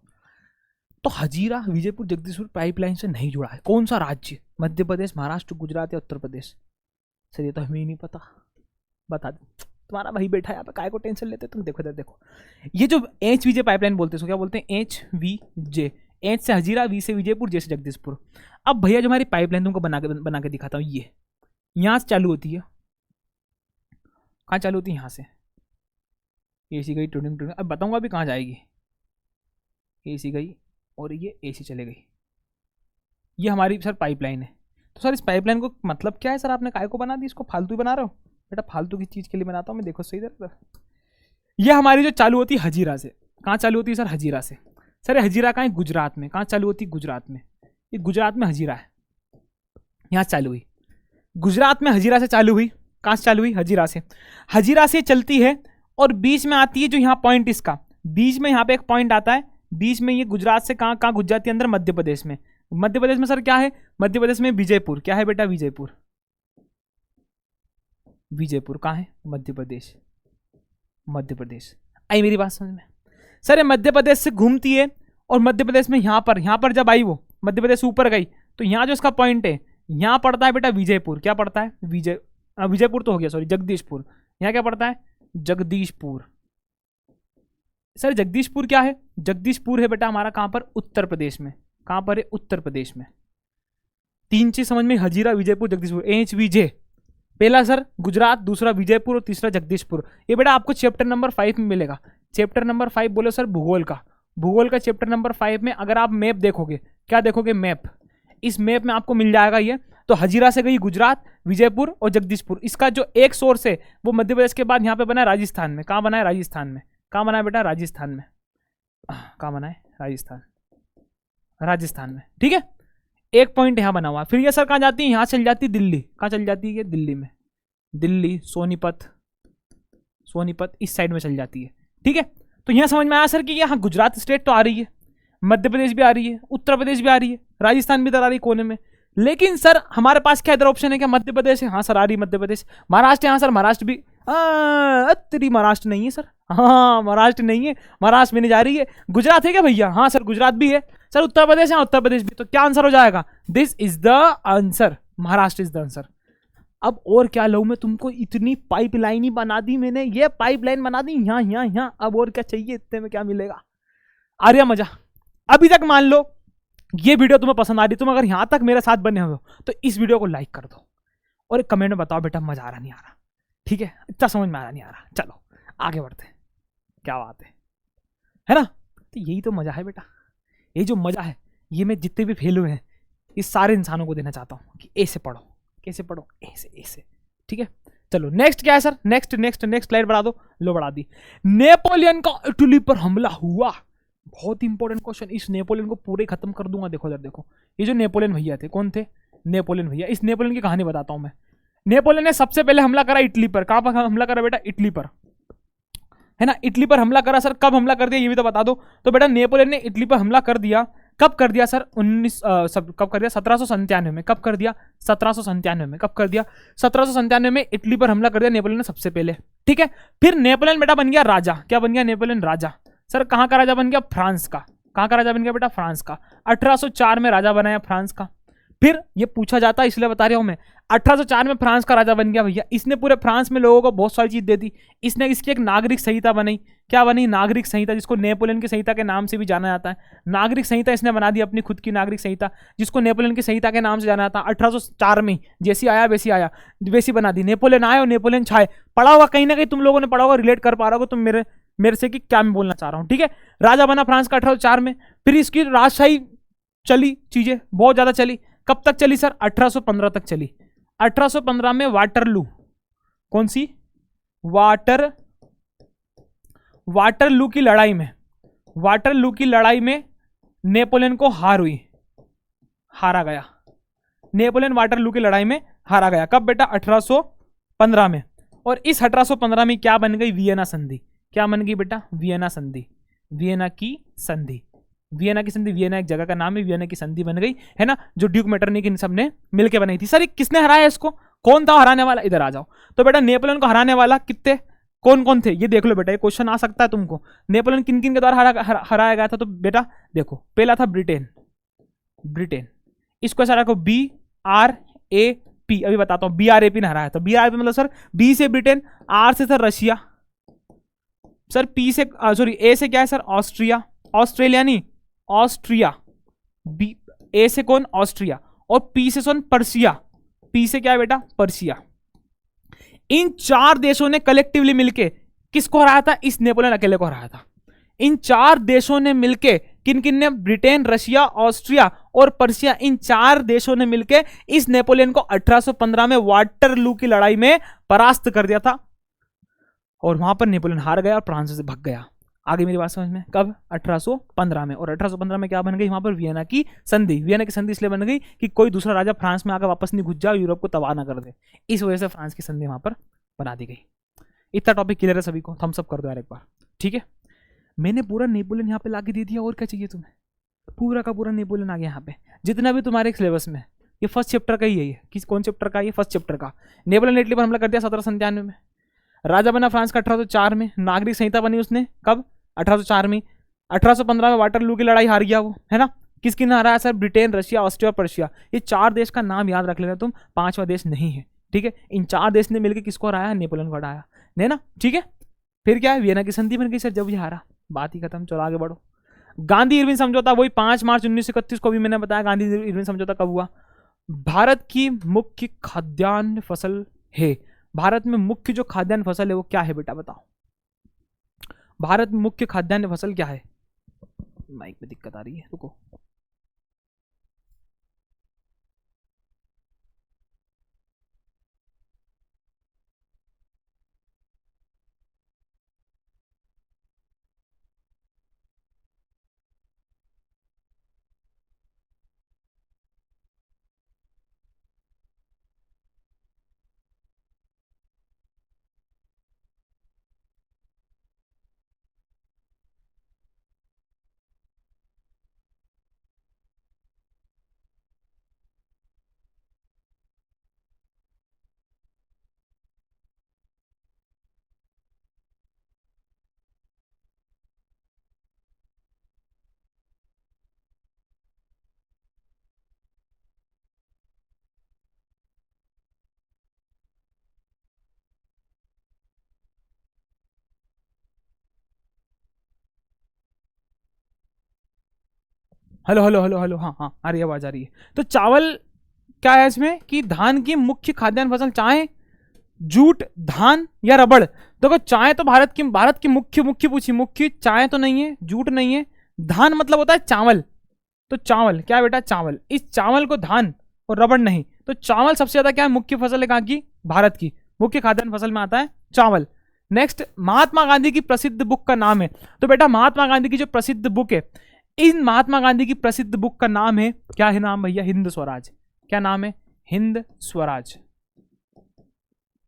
तो हजीरा विजयपुर जगदीशपुर पाइपलाइन से नहीं जुड़ा है, कौन सा राज्य, मध्य प्रदेश, महाराष्ट्र, गुजरात या उत्तर प्रदेश। सर ये तो हमें ही नहीं पता, बता दो, तुम्हारा भाई बैठा है यहाँ पे, काय को टेंशन लेते तुम। देखो ये जो HVJ पाइपलाइन बोलते हैं, क्या बोलते हैं, HVJ, एच से हजीरा, वी से विजयपुर, जे से जगदीशपुर। अब भैया जो हमारी पाइपलाइन तुमको बना के दिखाता हूँ, ये यहाँ से चालू होती है, कहाँ चालू होती है, यहाँ से एसी गई टूटिंग टूटिंग, अब बताऊंगा अभी कहाँ जाएगी, एसी गई और ये एसी चले गई, ये हमारी सर पाइपलाइन है। तो सर इस पाइपलाइन को मतलब क्या है सर, आपने काय को बना दी, इसको फालतू ही बना रहे हो? बेटा फालतू की चीज़ के लिए बनाता हूँ मैं, देखो सही तरह। ये हमारी जो चालू होती है हजीरा से, कहाँ चालू होती है सर, हजीरा से। सर हजीरा कहाँ है, गुजरात में। कहाँ चालू होती है, गुजरात में। ये गुजरात में हजीरा है, यहाँ चालू हुई, गुजरात में हजीरा से चालू हुई। कहाँ से चालू हुई, हजीरा से। हजीरा से चलती है और बीच में आती है जो यहाँ पॉइंट, इसका बीच में यहाँ पे एक पॉइंट आता है, बीच में ये गुजरात से कहाँ कहाँ घुस जाती है, अंदर मध्य प्रदेश में। मध्य प्रदेश में सर क्या है, मध्य प्रदेश में विजयपुर। क्या है बेटा, विजयपुर। विजयपुर कहाँ है, मध्य प्रदेश, मध्य प्रदेश। आई मेरी बात समझ में? सर ये मध्य प्रदेश से घूमती है और मध्य प्रदेश में यहाँ पर जब आई वो मध्य प्रदेश से ऊपर गई तो यहाँ जो इसका पॉइंट है यहाँ पड़ता है बेटा विजयपुर। क्या पड़ता है, विजयपुर तो हो गया, सॉरी जगदीशपुर। यहाँ क्या पड़ता है, जगदीशपुर। सर जगदीशपुर क्या है, जगदीशपुर है बेटा हमारा कहाँ पर, उत्तर प्रदेश में। कहाँ पर है, उत्तर प्रदेश में। तीन चीज समझ में, हजीरा, विजयपुर, जगदीशपुर। HVJ पहला सर गुजरात, दूसरा विजयपुर और तीसरा जगदीशपुर। ये बेटा आपको चैप्टर नंबर 5 में मिलेगा। चैप्टर नंबर 5 बोलो सर भूगोल का, भूगोल का चैप्टर नंबर 5 में अगर आप मैप देखोगे, क्या देखोगे, मैप, इस मैप में आपको मिल जाएगा ये। तो हजीरा से गई गुजरात, विजयपुर और जगदीशपुर। इसका जो एक सोर्स है वो मध्य प्रदेश के बाद यहाँ पे बना है राजस्थान में। कहाँ बना है, राजस्थान में। कहाँ बना है बेटा, राजस्थान में। कहाँ बना है, राजस्थान, राजस्थान में। ठीक है, एक पॉइंट यहाँ बना हुआ। फिर ये सर कहाँ जाती है, यहाँ चल जाती है दिल्ली। कहाँ चल जाती है, दिल्ली में। दिल्ली, सोनीपत, सोनीपत इस साइड में चल जाती है। ठीक है, तो यहाँ समझ में आया सर कि यहाँ गुजरात स्टेट तो आ रही है, मध्य प्रदेश भी आ रही है, उत्तर प्रदेश भी आ रही है, राजस्थान भी इधर आ रही है कोने में। लेकिन सर हमारे पास क्या इधर ऑप्शन है, क्या मध्य प्रदेश है? हाँ सर आ रही मध्य प्रदेश। महाराष्ट्र, यहाँ सर महाराष्ट्र भी, तेरी महाराष्ट्र नहीं है सर, हाँ महाराष्ट्र नहीं है, महाराष्ट्र में नहीं जा रही है। गुजरात है क्या भैया? हाँ सर गुजरात भी है। सर उत्तर प्रदेश है, उत्तर प्रदेश भी। तो क्या आंसर हो जाएगा, this is the answer, Maharashtra is the answer. अब और क्या लो मैं तुमको, इतनी पाइपलाइन ही बना दी मैंने, ये पाइपलाइन बना दी यहाँ यहाँ यहाँ। अब और क्या चाहिए, इतने में क्या मिलेगा? आ रहा मजा? अभी तक मान लो ये वीडियो तुम्हें पसंद आ रही, तुम अगर यहाँ तक मेरे साथ बने हो तो इस वीडियो को लाइक कर दो और एक कमेंट में बताओ बेटा मजा आ रहा नहीं आ रहा। ठीक है, इतना समझ में आ रहा नहीं आ रहा, चलो आगे बढ़ते हैं। क्या बात है ना? तो यही तो मजा है बेटा, ये जो मजा है ये मैं जितने भी फेल हुए हैं इस सारे इंसानों को देना चाहता हूँ कि ऐसे पढ़ो। कैसे पढ़ो, ऐसे ऐसे। ठीक है, चलो नेक्स्ट क्या है sir, next next next slide बढ़ा दो। लो बढ़ा दी। नेपोलियन का इटली पर हमला हुआ, बहुत इंपॉर्टेंट क्वेश्चन। इस नेपोलियन को पूरे खत्म कर दूंगा। देखो इधर देखो, ये जो नेपोलियन भैया थे, कौन थे, नेपोलियन भैया। इस नेपोलियन की कहानी बताता हूं मैं। नेपोलियन ने सबसे पहले हमला करा इटली पर। कहां पर हमला करा बेटा, इटली पर, है ना, इटली पर हमला करा। सर कब हमला कर दिया ये भी तो बता दो। तो बेटा नेपोलियन ने इटली पर हमला कर दिया। कब कर दिया सर, कब कर दिया, 1797 में। कब कर दिया, 1797 में। कब कर दिया, 1797 में इटली पर हमला कर दिया नेपोलियन ने सबसे पहले। ठीक है, फिर नेपोलियन बेटा बन गया राजा। क्या बन गया, नेपोलियन राजा। सर कहाँ का राजा बन गया, फ्रांस का। कहाँ का राजा बन गया बेटा, फ्रांस का। 1804 में राजा बनाया फ्रांस का। फिर ये पूछा जाता है इसलिए बता रहा हूं मैं, 1804 में फ्रांस का राजा बन गया भैया। इसने पूरे फ्रांस में लोगों को बहुत सारी चीज दे दी। इसने इसकी एक नागरिक संहिता बनाई। क्या बनी, नागरिक संहिता, जिसको नेपोलियन की संहिता के नाम से भी जाना जाता है। नागरिक संहिता इसने बना दी, अपनी खुद की नागरिक संहिता, जिसको नेपोलियन की संहिता के नाम से जाना जाता है। 1804 में जैसी आया वैसी बना दी। नेपोलियन आए और नेपोलियन छाए। पढ़ा होगा कहीं ना कहीं तुम लोगों ने, पढ़ा होगा, रिलेट कर पा रहा होगा तुम मेरे से कि क्या मैं बोलना चाह रहा हूँ। ठीक है, राजा बना फ्रांस का 1804 में। फिर इसकी राजशाही चली, चीजें बहुत ज्यादा चली। कब तक चली सर, 1815 तक चली। 1815 में वाटरलू, कौन सी, वाटरलू की लड़ाई में, वाटरलू की लड़ाई में नेपोलियन को हार हुई, हारा गया। नेपोलियन वाटरलू की लड़ाई में हारा गया। कब बेटा, 1815 में। और इस 1815 में क्या बन गई, वियना संधि। क्या बन गई बेटा, वियना संधि, वियना की संधि। वियना की संधि, वियना एक जगह का नाम है, वियना की संधि बन गई, है ना, जो ड्यूक मेटरनिक इन सब ने मिलकर बनाई थी। सर किसने हराया इसको, कौन था हराने वाला, इधर आ जाओ। तो बेटा नेपोलियन को हराने वाला कितने, कौन कौन थे ये देख लो बेटा, ये क्वेश्चन आ सकता है तुमको। नेपोलियन किन किन के द्वारा हराया गया था, तो बेटा देखो, पहला था ब्रिटेन, ब्रिटेन, इसको ऐसा रखो BRAP, अभी बताता हूं, BRAP ने हराया था। BRAP मतलब सर B से ब्रिटेन, R से सर रशिया, सर P से सॉरी A से क्या है सर, ऑस्ट्रिया, ऑस्ट्रेलिया नहीं, ऑस्ट्रिया। A से कौन, ऑस्ट्रिया। और पी से सुन पर्सिया, पी से क्या है बेटा, पर्सिया। इन 4 देशों ने कलेक्टिवली मिलके किसको हराया था, इस नेपोलियन अकेले को हराया था। इन 4 देशों ने मिलके, किन किन ने, ब्रिटेन, रशिया, ऑस्ट्रिया और पर्सिया, इन 4 देशों ने मिलके इस नेपोलियन को 1815 में वाटरलू की लड़ाई में परास्त कर दिया था और वहां पर नेपोलियन हार गया और फ्रांस से भाग गया। आगे मेरी बात समझ में, कब, 1815 में। और 1815 में क्या बन गई वहां पर, वियना की संधि। वियना की संधि इसलिए बन गई कि कोई दूसरा राजा फ्रांस में आकर वापस नहीं घुस जाए, यूरोप को तबाह ना कर दे, इस वजह से फ्रांस की संधि वहां पर बना दी गई। इतना टॉपिक क्लियर है सभी को, थम्स अप कर दो यार एक बार, ठीक है। मैंने पूरा नेपोलियन यहाँ पे लाके दे दिया, और क्या चाहिए तुम्हें, पूरा का पूरा नेपोलियन आ गया यहाँ पे, जितना भी तुम्हारे सिलेबस में। ये फर्स्ट चैप्टर का ही है, ये कौन चैप्टर का, ये फर्स्ट चैप्टर का। नेपोलियन ने इटली पर हमला कर दिया 1797 में, राजा बना फ्रांस का 1804 में, नागरिक संहिता बनी उसने कब, 1804 में। 1815 में वाटरलू की लड़ाई हार गया वो, है ना। किसकी ने हराया सर, ब्रिटेन, रशिया, ऑस्ट्रिया और पर्शिया। ये 4 देश का नाम याद रख लेना तुम, 5वां देश नहीं है, ठीक है। इन 4 देश ने मिलकर किसको हराया, नेपोलियन को हराया, नहीं ना, ठीक है। फिर क्या है, वियना की संधि बन गई सर, जब ये हारा, बात ही खत्म। चलो आगे बढ़ो। गांधी इरविन समझौता, वही 5 मार्च 1931 को भी मैंने बताया, गांधी इरविन समझौता कब हुआ। भारत की मुख्य खाद्यान्न फसल है, भारत में मुख्य जो खाद्यान्न फसल है वो क्या है बेटा, बताओ। भारत में मुख्य खाद्यान्न फसल क्या है, माइक में दिक्कत आ रही है, रुको। हेलो हेलो हेलो हेलो, हाँ हाँ आ रही है, आवाज आ रही है। तो चावल क्या है इसमें कि धान की मुख्य खाद्यान्न फसल, चाय, जूट, धान या रबड़। देखो चाय तो भारत की मुख्य मुख्य पूछी, मुख्य चाय तो नहीं है, जूट नहीं है, धान मतलब होता है चावल, तो चावल क्या है बेटा, चावल। इस चावल को धान और रबड़ नहीं, तो चावल सबसे ज्यादा क्या है, मुख्य फसल है कहाँ की, भारत की, मुख्य खाद्यान्न फसल में आता है चावल। नेक्स्ट, महात्मा गांधी की प्रसिद्ध बुक का नाम है। तो बेटा महात्मा गांधी की जो प्रसिद्ध बुक है, इन महात्मा गांधी की प्रसिद्ध बुक का नाम है, क्या है नाम भैया, हिंद स्वराज। क्या नाम है, हिंद स्वराज।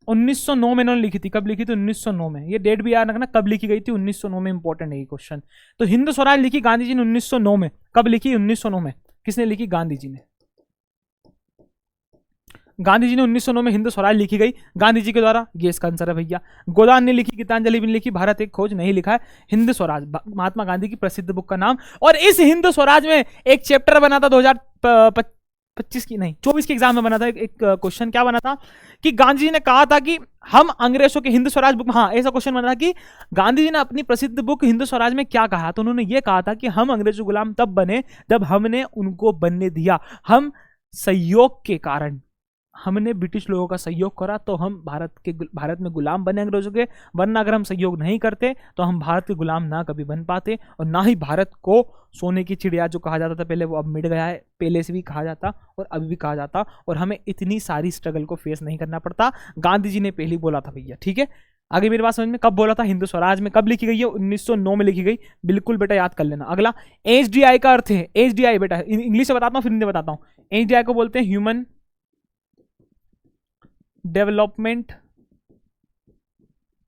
1909 में इन्होंने लिखी थी, कब लिखी थी, 1909 में। ये डेट भी याद रखना कब लिखी गई थी, 1909 में, इंपॉर्टेंट है ये क्वेश्चन। तो हिंद स्वराज लिखी गांधी जी ने 1909 में, कब लिखी, 1909 में। किसने लिखी, गांधी जी ने। गांधी जी ने 1909 में हिंद स्वराज लिखी गई गांधी जी के द्वारा, ये इसका आंसर है भैया। गोदान ने लिखी, गीतांजलि भी लिखी, भारत एक खोज नहीं लिखा है, हिंद स्वराज महात्मा गांधी की प्रसिद्ध बुक का नाम। और इस हिंद स्वराज में एक चैप्टर बना था 2025 की नहीं 24 के एग्जाम में बना था, एक क्वेश्चन क्या बना था कि गांधी जी ने कहा था कि हम अंग्रेजों के, हिंद स्वराज बुक, हाँ ऐसा क्वेश्चन बना था कि गांधी जी ने अपनी प्रसिद्ध बुक हिंद स्वराज में क्या कहा, तो उन्होंने ये कहा था कि हम अंग्रेजों गुलाम तब बने जब हमने उनको बनने दिया, हम सहयोग के कारण, हमने ब्रिटिश लोगों का सहयोग करा तो हम भारत में गुलाम बने अंग्रेजों के, वरना अगर हम सहयोग नहीं करते तो हम भारत के गुलाम ना कभी बन पाते, और ना ही भारत को सोने की चिड़िया जो कहा जाता था पहले, वो अब मिट गया है, पहले से भी कहा जाता और अभी भी कहा जाता, और हमें इतनी सारी स्ट्रगल को फेस नहीं करना पड़ता। गांधी जी ने पहले बोला था भैया, ठीक है। आगे मेरी बात समझ में, कब बोला था, हिंद स्वराज में। कब लिखी गई है, 1909 में लिखी गई, बिल्कुल बेटा याद कर लेना। अगला, HDI का अर्थ है, HDI बेटा इंग्लिश से बताता हूँ फिर हिंदी बताता हूँ। HDI को बोलते हैं ह्यूमन डेवलपमेंट,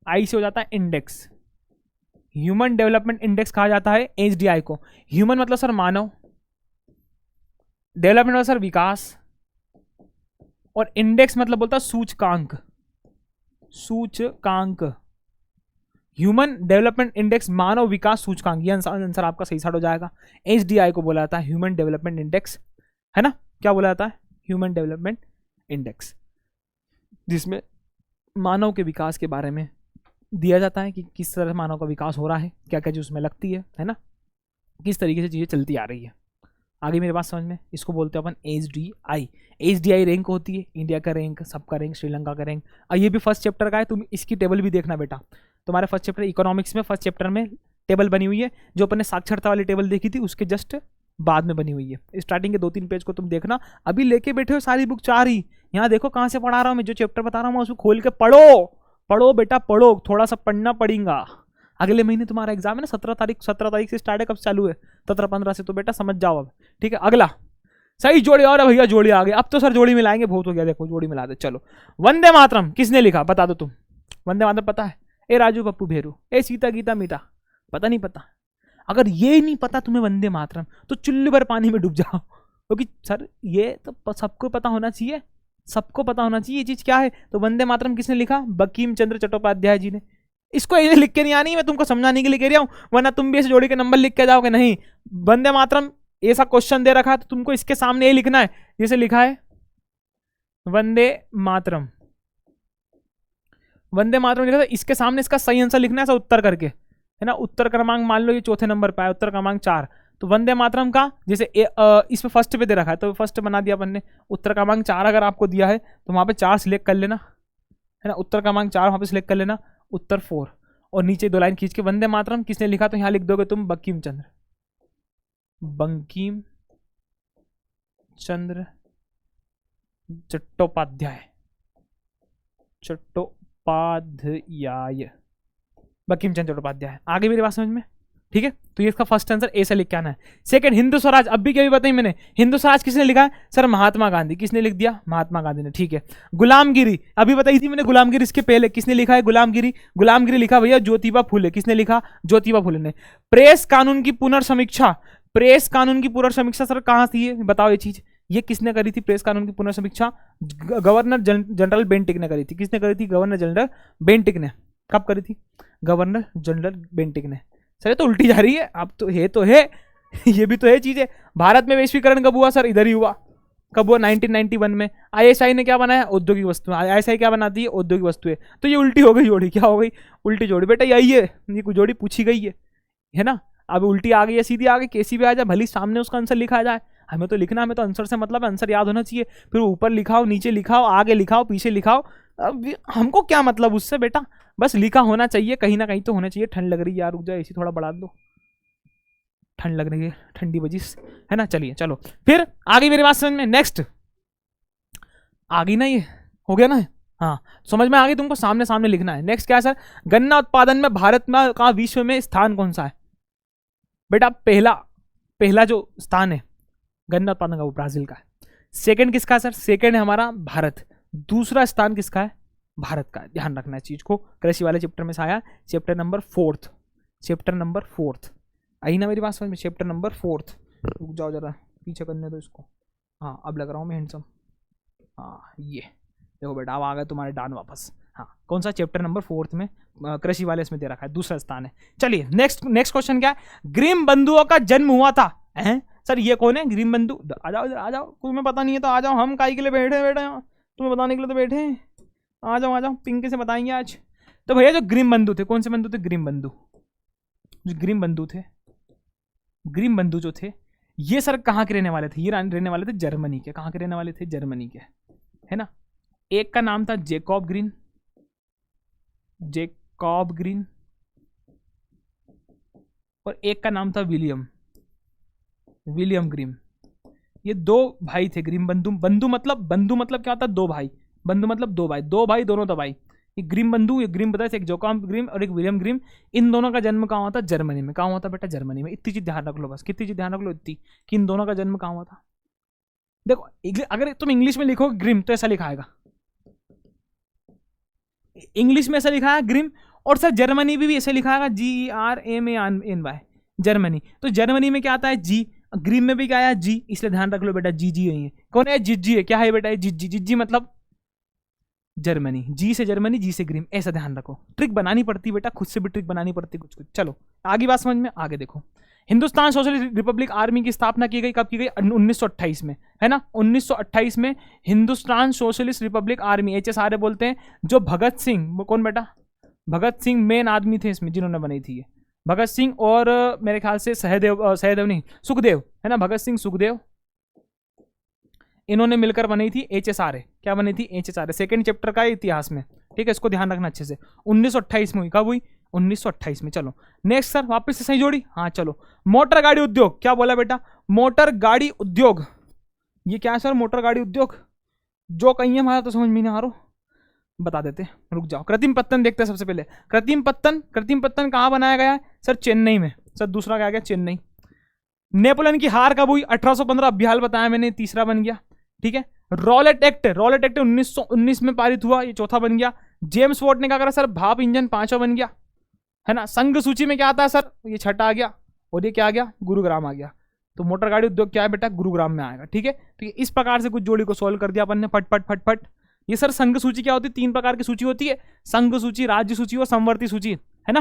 आई से हो जाता है इंडेक्स, ह्यूमन डेवलपमेंट इंडेक्स कहा जाता है HDI को। ह्यूमन मतलब सर मानव, डेवलपमेंट मतलब सर विकास, और इंडेक्स मतलब बोलता है सूचकांक, सूचकांक। ह्यूमन डेवलपमेंट इंडेक्स, मानव विकास सूचकांक, ये आंसर आपका सही साइड हो जाएगा। HDI को बोला जाता है ह्यूमन डेवलपमेंट इंडेक्स, है ना। क्या बोला जाता है, ह्यूमन डेवलपमेंट इंडेक्स, जिसमें मानव के विकास के बारे में दिया जाता है कि किस तरह मानव का विकास हो रहा है, क्या क्या चीज उसमें लगती है ना, किस तरीके से चीजें चलती आ रही है। आगे मेरे बात समझ में, इसको बोलते हैं अपन HDI। HDI रैंक होती है, इंडिया का रैंक, सबका रैंक, श्रीलंका का रैंक। और ये भी फर्स्ट चैप्टर का है, तुम इसकी टेबल भी देखना बेटा। तुम्हारे फर्स्ट चैप्टर इकोनॉमिक्स में फर्स्ट चैप्टर में टेबल बनी हुई है, जो अपन ने साक्षरता वाली टेबल देखी थी उसके जस्ट बाद में बनी हुई है। स्टार्टिंग के 2-3 पेज को तुम देखना। अभी लेके बैठे हो सारी बुक 4 ही, यहाँ देखो कहाँ से पढ़ा रहा हूँ मैं, जो चैप्टर बता रहा हूँ उसको खोल के पढ़ो। पढ़ो बेटा पढ़ो, थोड़ा सा पढ़ना पड़ेगा। अगले महीने तुम्हारा एग्जाम है ना, 17 तारीख से स्टार्ट है। कब चालू है? 17-15 से। तो बेटा समझ जाओ अब, ठीक है। अगला सही जोड़ी, और भैया जोड़ी आ गए। अब तो सर जोड़ी मिलाएंगे, बहुत हो गया, देखो जोड़ी मिला दे। चलो, वंदे मातरम किसने लिखा बता दो तुम। वंदे मातरम पता है? ए राजू पप्पू भेरू, ए सीता गीता मीता, पता नहीं पता? अगर ये नहीं पता तुम्हें वंदे मातरम, तो चुल्ली भर पानी में डूब जाओ, क्योंकि सर ये तो सबको पता होना चाहिए, सबको पता होना चाहिए ये चीज क्या है। तो वंदे मातरम किसने लिखा? बंकिम चंद्र चट्टोपाध्याय जी ने। इसको ऐसे लिख के नहीं आनी, मैं तुमको समझाने के लिए कह रहा हूं, वरना तुम भी इस जोड़ी के नंबर लिख के जाओगे। नहीं, वंदे मातरम ऐसा क्वेश्चन दे रखा है तो तुमको इसके सामने ये लिखना है, जैसे लिखा है वंदे मातरम। वंदे मातरम लिखा था, इसके सामने इसका सही आंसर लिखना है, ऐसा उत्तर करके, है ना। उत्तर क्रमांक मान लो ये चौथे नंबर पे है, उत्तर क्रमांक 4। तो वंदे मातरम का जैसे इसमें फर्स्ट पे दे रखा है, तो फर्स्ट बना दिया अपन ने। उत्तर क्रमांक 4 अगर आपको दिया है तो वहां पे 4 सिलेक्ट कर लेना, है ना। उत्तर क्रमांक 4 वहां पे सिलेक्ट कर लेना, उत्तर 4, और नीचे 2 लाइन खींच के वंदे मातरम किसने लिखा, तो यहाँ लिख दोगे तुम बंकिम चंद्र चट्टोपाध्याय। बंकिम चंद्र चट्टोपाध्याय। आगे मेरी बात समझ में, ठीक है। तो ये इसका फर्स्ट आंसर ऐसा लिख के आना है। सेकंड, हिंदू स्वराज, अब भी क्या भी बताई मैंने, हिंदू स्वराज किसने लिखा है? सर महात्मा गांधी। किसने लिख दिया? महात्मा गांधी ने, ठीक है। गुलामगिरी अभी बताई थी मैंने, गुलामगिरी इसके पहले किसने लिखा है? गुलामगिरी लिखा भैया ज्योतिबा फुले। किसने लिखा? ज्योतिबा फुले ने। प्रेस कानून की पुनर्समीक्षा, प्रेस कानून की पुनर्समीक्षा सर कहाँ थी, बताओ ये चीज, ये किसने करी थी? प्रेस कानून की पुनर्समीक्षा गवर्नर जनरल बेंटिक ने करी थी। किसने करी थी? गवर्नर जनरल बेंटिक ने। कब करी थी? गवर्नर जनरल बेंटिक ने। सर ये तो उल्टी जा रही है, अब तो है ये भी तो है चीजें। भारत में वैश्वीकरण कब हुआ? सर इधर ही हुआ। कब हुआ? 1991 में। ISI ने क्या बनाया? औद्योगिक वस्तुएं। ISI क्या बनाती है? औद्योगिक वस्तुएं। तो ये उल्टी हो गई जोड़ी, क्या हो गई? उल्टी जोड़ी। बेटा यही है, ये कुछ जोड़ी पूछी गई है ना। अब उल्टी आ गई है, सीधी आ गई, कैसी भी आ जाए, भली सामने उसका आंसर लिखा जाए। हमें तो लिखना, हमें तो आंसर से मतलब आंसर याद होना चाहिए। फिर ऊपर लिखाओ, नीचे लिखाओ, आगे लिखाओ, पीछे लिखाओ, अब हमको क्या मतलब उससे बेटा, बस लिखा होना चाहिए, कहीं ना कहीं तो होना चाहिए। ठंड लग रही है यार, रुक जाओ एसी थोड़ा बढ़ा दो, ठंड लग रही है, ठंडी बजिश, है ना। चलिए चलो फिर आगे मेरी बात समझ में। नेक्स्ट आ गई ना, ये हो गया ना, हाँ समझ में आ गई तुमको। सामने सामने लिखना है। नेक्स्ट क्या है सर? गन्ना उत्पादन में भारत में का विश्व में स्थान कौन सा है? बेटा पहला जो स्थान है गन्ना उत्पादन का वो ब्राजील का है। सेकंड किसका है सर? सेकंड है हमारा भारत। दूसरा स्थान किसका है? भारत का। ध्यान रखना है चीज को, कृषि वाले चैप्टर में से आया, चैप्टर नंबर 4th। आई ना मेरी बात समझ में? Chapter number 4th। रुक जाओ जरा, पीछे करने दो इसको। हाँ अब लग रहा हूँ मैं हैंडसम। हाँ ये देखो बेटा, अब आ गए तुम्हारे डान वापस। हाँ कौन सा? चैप्टर नंबर 4th में कृषि वाले इसमें दे रखा है, दूसरा स्थान है। चलिए नेक्स्ट क्वेश्चन क्या है? ग्रीम बंधुओं का जन्म हुआ था। सर ये कौन है ग्रीम बंधु? आ जाओ इधर, आ जाओ, तुम्हें पता नहीं है तो आ जाओ, हम काई के लिए बैठे हैं, तुम्हें बताने के लिए तो बैठे हैं। आ जाओ, पिंकी से बताएंगे आज। तो भैया जो ग्रीम बंधु थे, कौन से बंधु थे? ग्रीम बंधु। जो ग्रीम बंधु जो थे, ये सर कहाँ के रहने वाले थे? ये रहने वाले थे जर्मनी के। कहाँ के रहने वाले थे? जर्मनी के, है ना। एक का नाम था जेकॉब ग्रीन, और एक का नाम था विलियम ग्रीम। ये 2 भाई थे ग्रीम बंधु। बंधु मतलब क्या होता है? 2 भाई। बंधु मतलब 2 भाई, 2 भाई दोनों दवाई। ये ग्रीम बंधु, ये ग्रीम बताया, एक जोकॉब ग्रीम और एक विलियम ग्रीम। इन दोनों का जन्म कहाँ हुआ था? जर्मनी में। कहाँ हुआ था बेटा? जर्मनी में। इतनी चीज ध्यान रख लो बस। कितनी चीज ध्यान रख लो? इतनी कि इन दोनों का जन्म कहाँ हुआ था। देखो अगर तुम इंग्लिश में लिखो ग्रीम तो ऐसा लिखाएगा, इंग्लिश में ऐसा लिखा है ग्रीम, और सर जर्मनी भी ऐसे लिखाएगा GRMANY, जर्मनी। तो जर्मनी में क्या आता है? जी। ग्रीम में भी क्या आया? जी। इसलिए ध्यान रख लो बेटा, जी यही है। कौन है? जी है। क्या है बेटा? जी मतलब जर्मनी। जी से जर्मनी, जी से ग्रीम, ऐसा ध्यान रखो। ट्रिक बनानी पड़ती बेटा, खुद से भी ट्रिक बनानी पड़ती कुछ। चलो आगे बात समझ में। आगे देखो, हिंदुस्तान सोशलिस्ट रिपब्लिक आर्मी की स्थापना की गई, कब की गई? 1928 में, है ना। 1928 में Hindustan socialist Republic army, HSRA बोलते हैं। जो भगत सिंह, वो कौन बेटा? भगत सिंह मेन आदमी थे इसमें जिन्होंने बनाई थी ये। भगत सिंह और मेरे ख्याल से सहदेव नहीं, सुखदेव, है ना, भगत सिंह सुखदेव, इन्होंने मिलकर बनी थी HSRA। क्या बनी थी? HSRA। सेकंड चैप्टर का इतिहास में, ठीक है, इसको ध्यान रखना अच्छे से। 1928 में हुई। कब हुई? 1928 में। चलो नेक्स्ट सर, वापस से सही जोड़ी। हाँ चलो, मोटर गाड़ी उद्योग। क्या बोला बेटा? मोटर गाड़ी उद्योग। ये क्या है सर? मोटर गाड़ी उद्योग जो कहीं है हमारा तो समझ में नहीं आ रहा, बता देते, रुक जाओ। कृत्रिम पत्तन देखते हैं सबसे पहले। कृत्रिम पत्तन कहाँ बनाया गया है सर? चेन्नई में। सर दूसरा क्या गया? चेन्नई। नेपोलियन की हार कब हुई? 1815। अभ्याल बताया मैंने, तीसरा बन गया, ठीक है। रॉलेट एक्ट 1919 में पारित हुआ, ये चौथा बन गया। जेम्स वॉट ने क्या करा सर? भाप इंजन, पांचवा बन गया, है ना। संघ सूची में क्या आता है सर? ये छठा आ गया, और ये क्या आ गया? गुरुग्राम आ गया। तो मोटर गाड़ी उद्योग क्या है बेटा? गुरुग्राम में आएगा, ठीक है। तो इस प्रकार से कुछ जोड़ी को सोल्व कर दिया अपन ने, फट फट फट फट। ये सर संघ सूची क्या होती है? 3 प्रकार की सूची होती है, संघ सूची, राज्य सूची और समवर्ती सूची, है ना।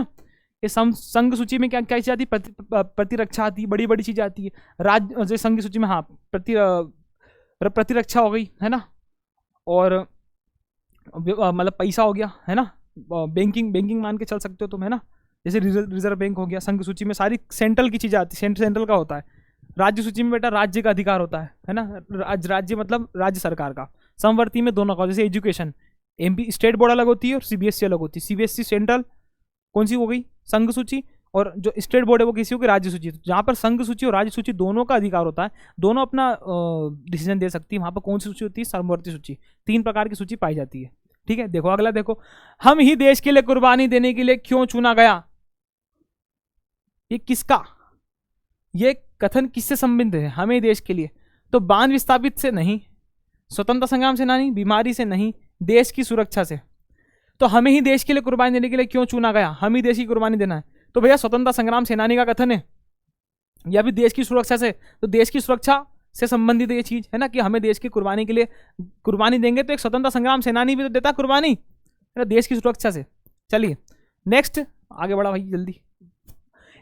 ये संघ सूची में क्या क्या चीज आती है? प्रतिरक्षा आती है, बड़ी बड़ी चीजें आती है। राज्य संघ सूची में हाँ प्रतिरक्षा हो गई, है ना, और मतलब पैसा हो गया, है ना, बैंकिंग मान के चल सकते हो तुम, है ना, जैसे रिजर्व बैंक हो गया। संघ सूची में सारी सेंट्रल की चीजें आती है, सेंट्रल का होता है। राज्य सूची में बेटा राज्य का अधिकार होता है ना, राज्य मतलब राज्य सरकार का। समवर्ती में दोनों का, जैसे एजुकेशन, MP स्टेट बोर्ड अलग होती है और CBSE अलग होती है। CBSE सेंट्रल कौन सी हो गई? संघ सूची, और जो स्टेट बोर्ड है वो किसी हो गई? राज्य सूची। जहाँ पर संघ सूची और राज्य सूची दोनों का अधिकार होता है, दोनों अपना डिसीजन दे सकती है, वहाँ पर कौन सी सूची होती है? समवर्ती सूची। 3 प्रकार की सूची पाई जाती है, ठीक है। देखो अगला, देखो, हम ही देश के लिए कुर्बानी देने के लिए क्यों चुना गया? ये किसका, ये कथन किससे संबंधित है? हमें देश के लिए। तो बांध विस्थापित से नहीं, स्वतंत्रता संग्राम से नहीं, बीमारी से नहीं, देश की सुरक्षा से। तो हमें ही देश के लिए कुर्बानी देने के लिए क्यों चुना गया? हम ही देश की कुर्बानी देना है। तो भैया स्वतंत्रता संग्राम सेनानी का कथन है या फिर देश की सुरक्षा से? तो देश की सुरक्षा से संबंधित ये चीज है ना, कि हमें देश की कुर्बानी के लिए कुर्बानी देंगे। तो एक स्वतंत्रता संग्राम सेनानी भी तो देता कुर्बानी, है ना, देश की सुरक्षा से। चलिए नेक्स्ट, आगे बढ़ा भाई जल्दी।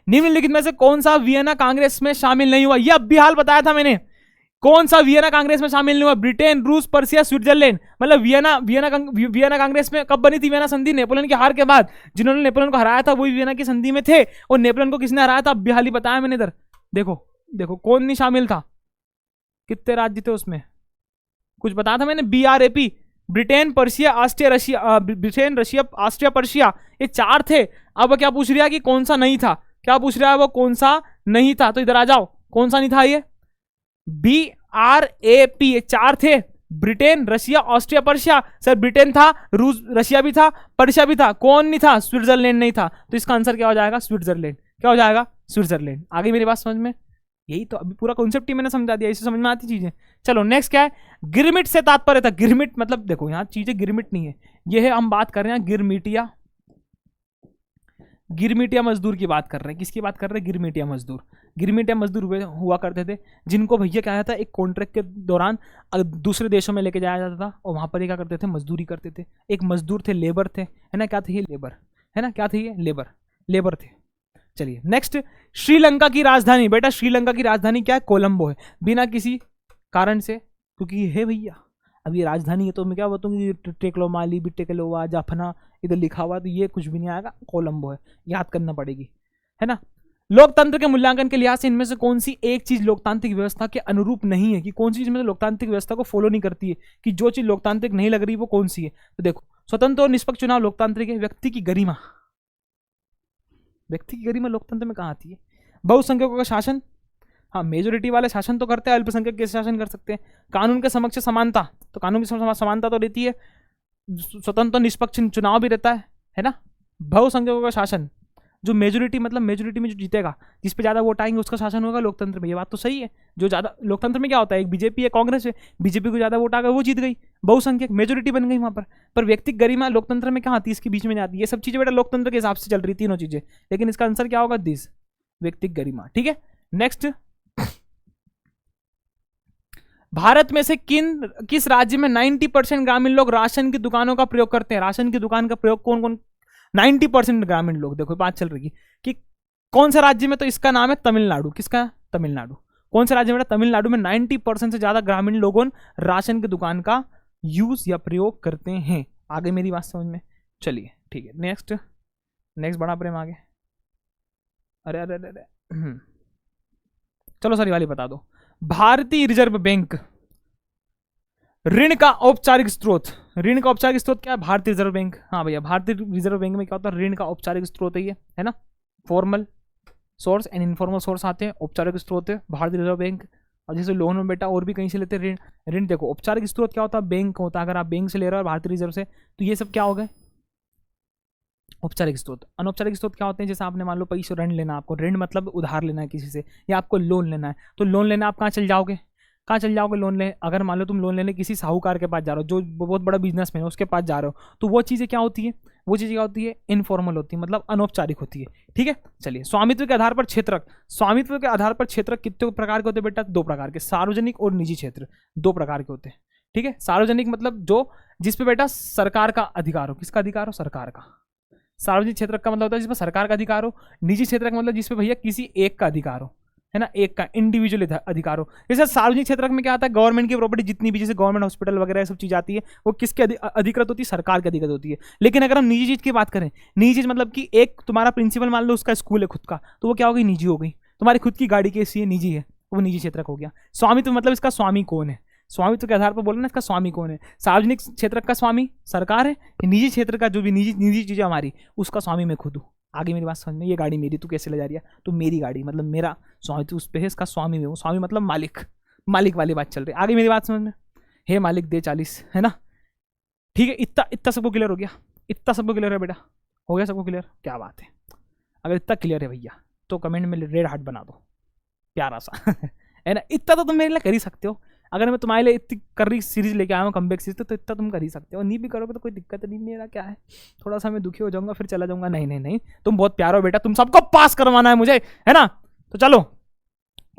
निम्नलिखित में से कौन सा वियना कांग्रेस में शामिल नहीं हुआ? यह अब भी हाल बताया था मैंने। कौन सा वियना कांग्रेस में शामिल नहीं हुआ? ब्रिटेन, रूस, पर्सिया, स्विट्जरलैंड। मतलब वियना कांग्रेस में कब बनी थी वियना संधि? नेपोलियन की हार के बाद। जिन्होंने नेपोलियन को हराया था वही वियना की संधि में थे, और नेपोलियन को किसने हराया था? अब भी हाल ही बताया मैंने इधर। देखो देखो कौन नहीं शामिल था, कितने राज्य थे उसमें, कुछ बताया था मैंने। BRAP, Britain, Persia, Austria, Russia, Britain, Russia, Austria, Persia, ये 4 थे। अब क्या पूछ रहा है कि कौन सा नहीं था? क्या पूछ रहा है वो? कौन सा नहीं था? तो इधर आ जाओ, कौन सा नहीं था? ये BRAP, ये 4 थे, Britain, Russia, Austria, Persia. Sir Britain था, रूस, रशिया भी था, पर्शिया भी था, कौन नहीं था? स्विट्जरलैंड नहीं था। तो इसका आंसर क्या हो जाएगा? स्विट्जरलैंड। क्या हो जाएगा? स्विट्जरलैंड। आगे मेरी बात समझ में? यही तो अभी पूरा कॉन्सेप्ट ही मैंने समझा दिया, इससे समझ में आती चीजें। चलो नेक्स्ट क्या है? गिरमिट से तात्पर्य था। गिरमिट मतलब देखो यहाँ चीजें गिरमिट नहीं है, ये है, हम बात कर रहे हैं गिरमिटिया। गिरमिटिया मजदूर की बात कर रहे हैं। किसकी बात कर रहे हैं? गिरमिटिया मजदूर। गिरमिटिया मजदूर हुआ करते थे, जिनको भैया क्या था, एक कॉन्ट्रैक्ट के दौरान दूसरे देशों में लेके जाया जाता था, और वहां पर क्या करते थे? मजदूरी करते थे। एक मजदूर थे, लेबर थे, है ना। क्या थे ये? लेबर, है ना। क्या थे ये? लेबर थे। चलिए नेक्स्ट, श्रीलंका की राजधानी। बेटा श्रीलंका की राजधानी क्या है? कोलंबो है, बिना किसी कारण से, क्योंकि ये है भैया, अब ये राजधानी है। तो मैं क्या बताऊंगी? टेक्लोमाली, बिटेकलोवा, जाफना, इधर लिखा हुआ, तो ये कुछ भी नहीं आएगा, कोलंबो है, याद करना पड़ेगी, है ना। लोकतंत्र के मूल्यांकन के लिहाज से इनमें से कौन सी एक चीज लोकतांत्रिक व्यवस्था के अनुरूप नहीं है? कि कौन सी चीज में लोकतांत्रिक व्यवस्था को फॉलो नहीं करती है, कि जो चीज लोकतांत्रिक नहीं लग रही वो कौन सी है? तो देखो, स्वतंत्र और निष्पक्ष चुनाव लोकतांत्रिक है। व्यक्ति की गरिमा, व्यक्ति की गरिमा लोकतंत्र में कहाँ आती है? बहुसंख्यकों का शासन, हाँ मेजोरिटी वाले शासन तो करते हैं, अल्पसंख्यक कैसे शासन कर सकते हैं? कानून के समक्ष समानता, तो कानून की समानता तो रहती है। स्वतंत्र निष्पक्ष चुनाव भी रहता है ना। बहुसंख्यकों का शासन, जो मेजोरिटी मतलब मेजोरिटी में जो जीतेगा, जिस पे ज्यादा वोट आएंगे उसका शासन होगा लोकतंत्र में। ये बात तो सही है। जो ज्यादा लोकतंत्र में क्या होता है, एक बीजेपी है, कांग्रेस है, बीजेपी को ज्यादा वोट आ गए, वो जीत गई, बहुसंख्यक मेजोरिटी बन गई वहां पर व्यक्तिगत गरिमा लोकतंत्र में कहाँ आती है? इसके बीच में नहीं आती। ये सब चीजें बेटा लोकतंत्र के हिसाब से चल रही, तीनों चीजें, लेकिन इसका आंसर क्या होगा? दिस, व्यक्तिगत गरिमा। ठीक है नेक्स्ट, भारत में से किस राज्य में 90% ग्रामीण लोग राशन की दुकानों का प्रयोग करते हैं? राशन की दुकान का प्रयोग कौन कौन? 90% ग्रामीण लोग। देखो बात चल रही कि कौन सा राज्य में, तो इसका नाम है तमिलनाडु। किसका? तमिलनाडु। कौन सा राज्य में? तमिलनाडु में 90% से ज्यादा ग्रामीण लोगों राशन की दुकान का यूज या प्रयोग करते हैं। आगे मेरी बात समझ में? चलिए ठीक है नेक्स्ट बढ़ा प्रेम आगे। अरे अरे अरे चलो सर ये वाली बता दो। भारतीय रिजर्व बैंक ऋण का औपचारिक स्रोत, ऋण का औपचारिक स्रोत क्या है? भारतीय रिजर्व बैंक। हाँ भैया, भारतीय रिजर्व बैंक में क्या होता है? ऋण का औपचारिक स्रोत है ना। Formal source and informal source आते हैं, औपचारिक स्रोत है भारतीय रिजर्व बैंक। और जैसे लोन में बेटा और भी कहीं से लेते हैं ऋण। ऋण देखो औपचारिक स्रोत क्या होता है? बैंक होता है। अगर आप बैंक से ले रहे हो भारतीय रिजर्व से, तो ये सब क्या हो गए? औपचारिक स्रोत। अनौपचारिक स्रोत क्या होते हैं? जैसे आपने मान लो पैसे ऋण लेना, आपको ऋण मतलब उधार लेना है किसी से, या आपको लोन लेना है, तो लोन लेना आप कहाँ चल जाओगे? कहाँ चल जाओगे लोन ले? अगर मान लो तुम लोन लेने किसी साहूकार के पास जा रहे हो, जो बहुत बड़ा बिजनेसमैन है उसके पास जा रहे हो, तो वो चीज़ें क्या होती है? वो चीज़ें क्या होती है? इनफॉर्मल होती है, मतलब अनौपचारिक होती है। ठीक है, चलिए। स्वामित्व के आधार पर क्षेत्रक, स्वामित्व के आधार पर क्षेत्रक कितने प्रकार के होते हैं बेटा? दो प्रकार के, सार्वजनिक और निजी क्षेत्र, दो प्रकार के होते हैं। ठीक है, सार्वजनिक मतलब जो जिसपे बेटा सरकार का अधिकार हो। किसका अधिकार हो? सरकार का। सार्वजनिक क्षेत्र का मतलब होता है जिसमें सरकार का अधिकार हो। निजी क्षेत्र का मतलब जिसपे भैया किसी एक का अधिकार हो, है ना, एक का इंडिविजुअल अधिकार हो। जैसे सार्वजनिक क्षेत्र में क्या आता है? गवर्नमेंट की प्रॉपर्टी जितनी भी, जैसे गवर्नमेंट हॉस्पिटल वगैरह सब चीज आती है, वो किसके अधिकृत होती है? सरकार की अधिकृत होती है। लेकिन अगर हम निजी चीज की बात करें, निजी चीज मतलब कि एक तुम्हारा प्रिंसिपल मान लो उसका स्कूल है खुद का, तो वो क्या हो गई? निजी हो गई। तुम्हारी खुद की गाड़ी कैसी है? निजी है, वो निजी क्षेत्र हो गया। स्वामित्व मतलब इसका स्वामी कौन है? स्वामित्व के आधार पर बोलो ना इसका स्वामी कौन है। सार्वजनिक क्षेत्र का स्वामी सरकार है, निजी क्षेत्र का जो भी निजी चीजें हमारी, उसका स्वामी मैं खुद हूँ। आगे मेरी बात समझ में? ये गाड़ी मेरी, तू कैसे ले जा रही है? तो मेरी गाड़ी मतलब मेरा स्वामित्व उस पर है, इसका स्वामी में हूँ। स्वामी मतलब मालिक, मालिक वाली बात चल रही है। आगे मेरी बात समझ में? हे मालिक दे 40, है ना। ठीक है, इतना इतना सबको क्लियर हो गया? इतना सबको क्लियर है बेटा? हो गया सबको क्लियर? क्या बात है। अगर इतना क्लियर है भैया तो कमेंट में रेड हार्ट बना दो प्यारा सा है ना। इतना तो तुम मेरे लिए कर ही सकते हो। अगर मैं तुम्हारे लिए इतनी कर रही सीरीज लेके आया हूँ कमबैक सीरीज, तो इतना तुम कर ही सकते हो। नहीं भी करोगे तो कोई दिक्कत नहीं, मेरा क्या है, थोड़ा सा मैं दुखी हो जाऊंगा फिर चला जाऊंगा। नहीं नहीं नहीं, तुम बहुत प्यारा हो बेटा, तुम सबको पास करवाना है मुझे, है ना। तो चलो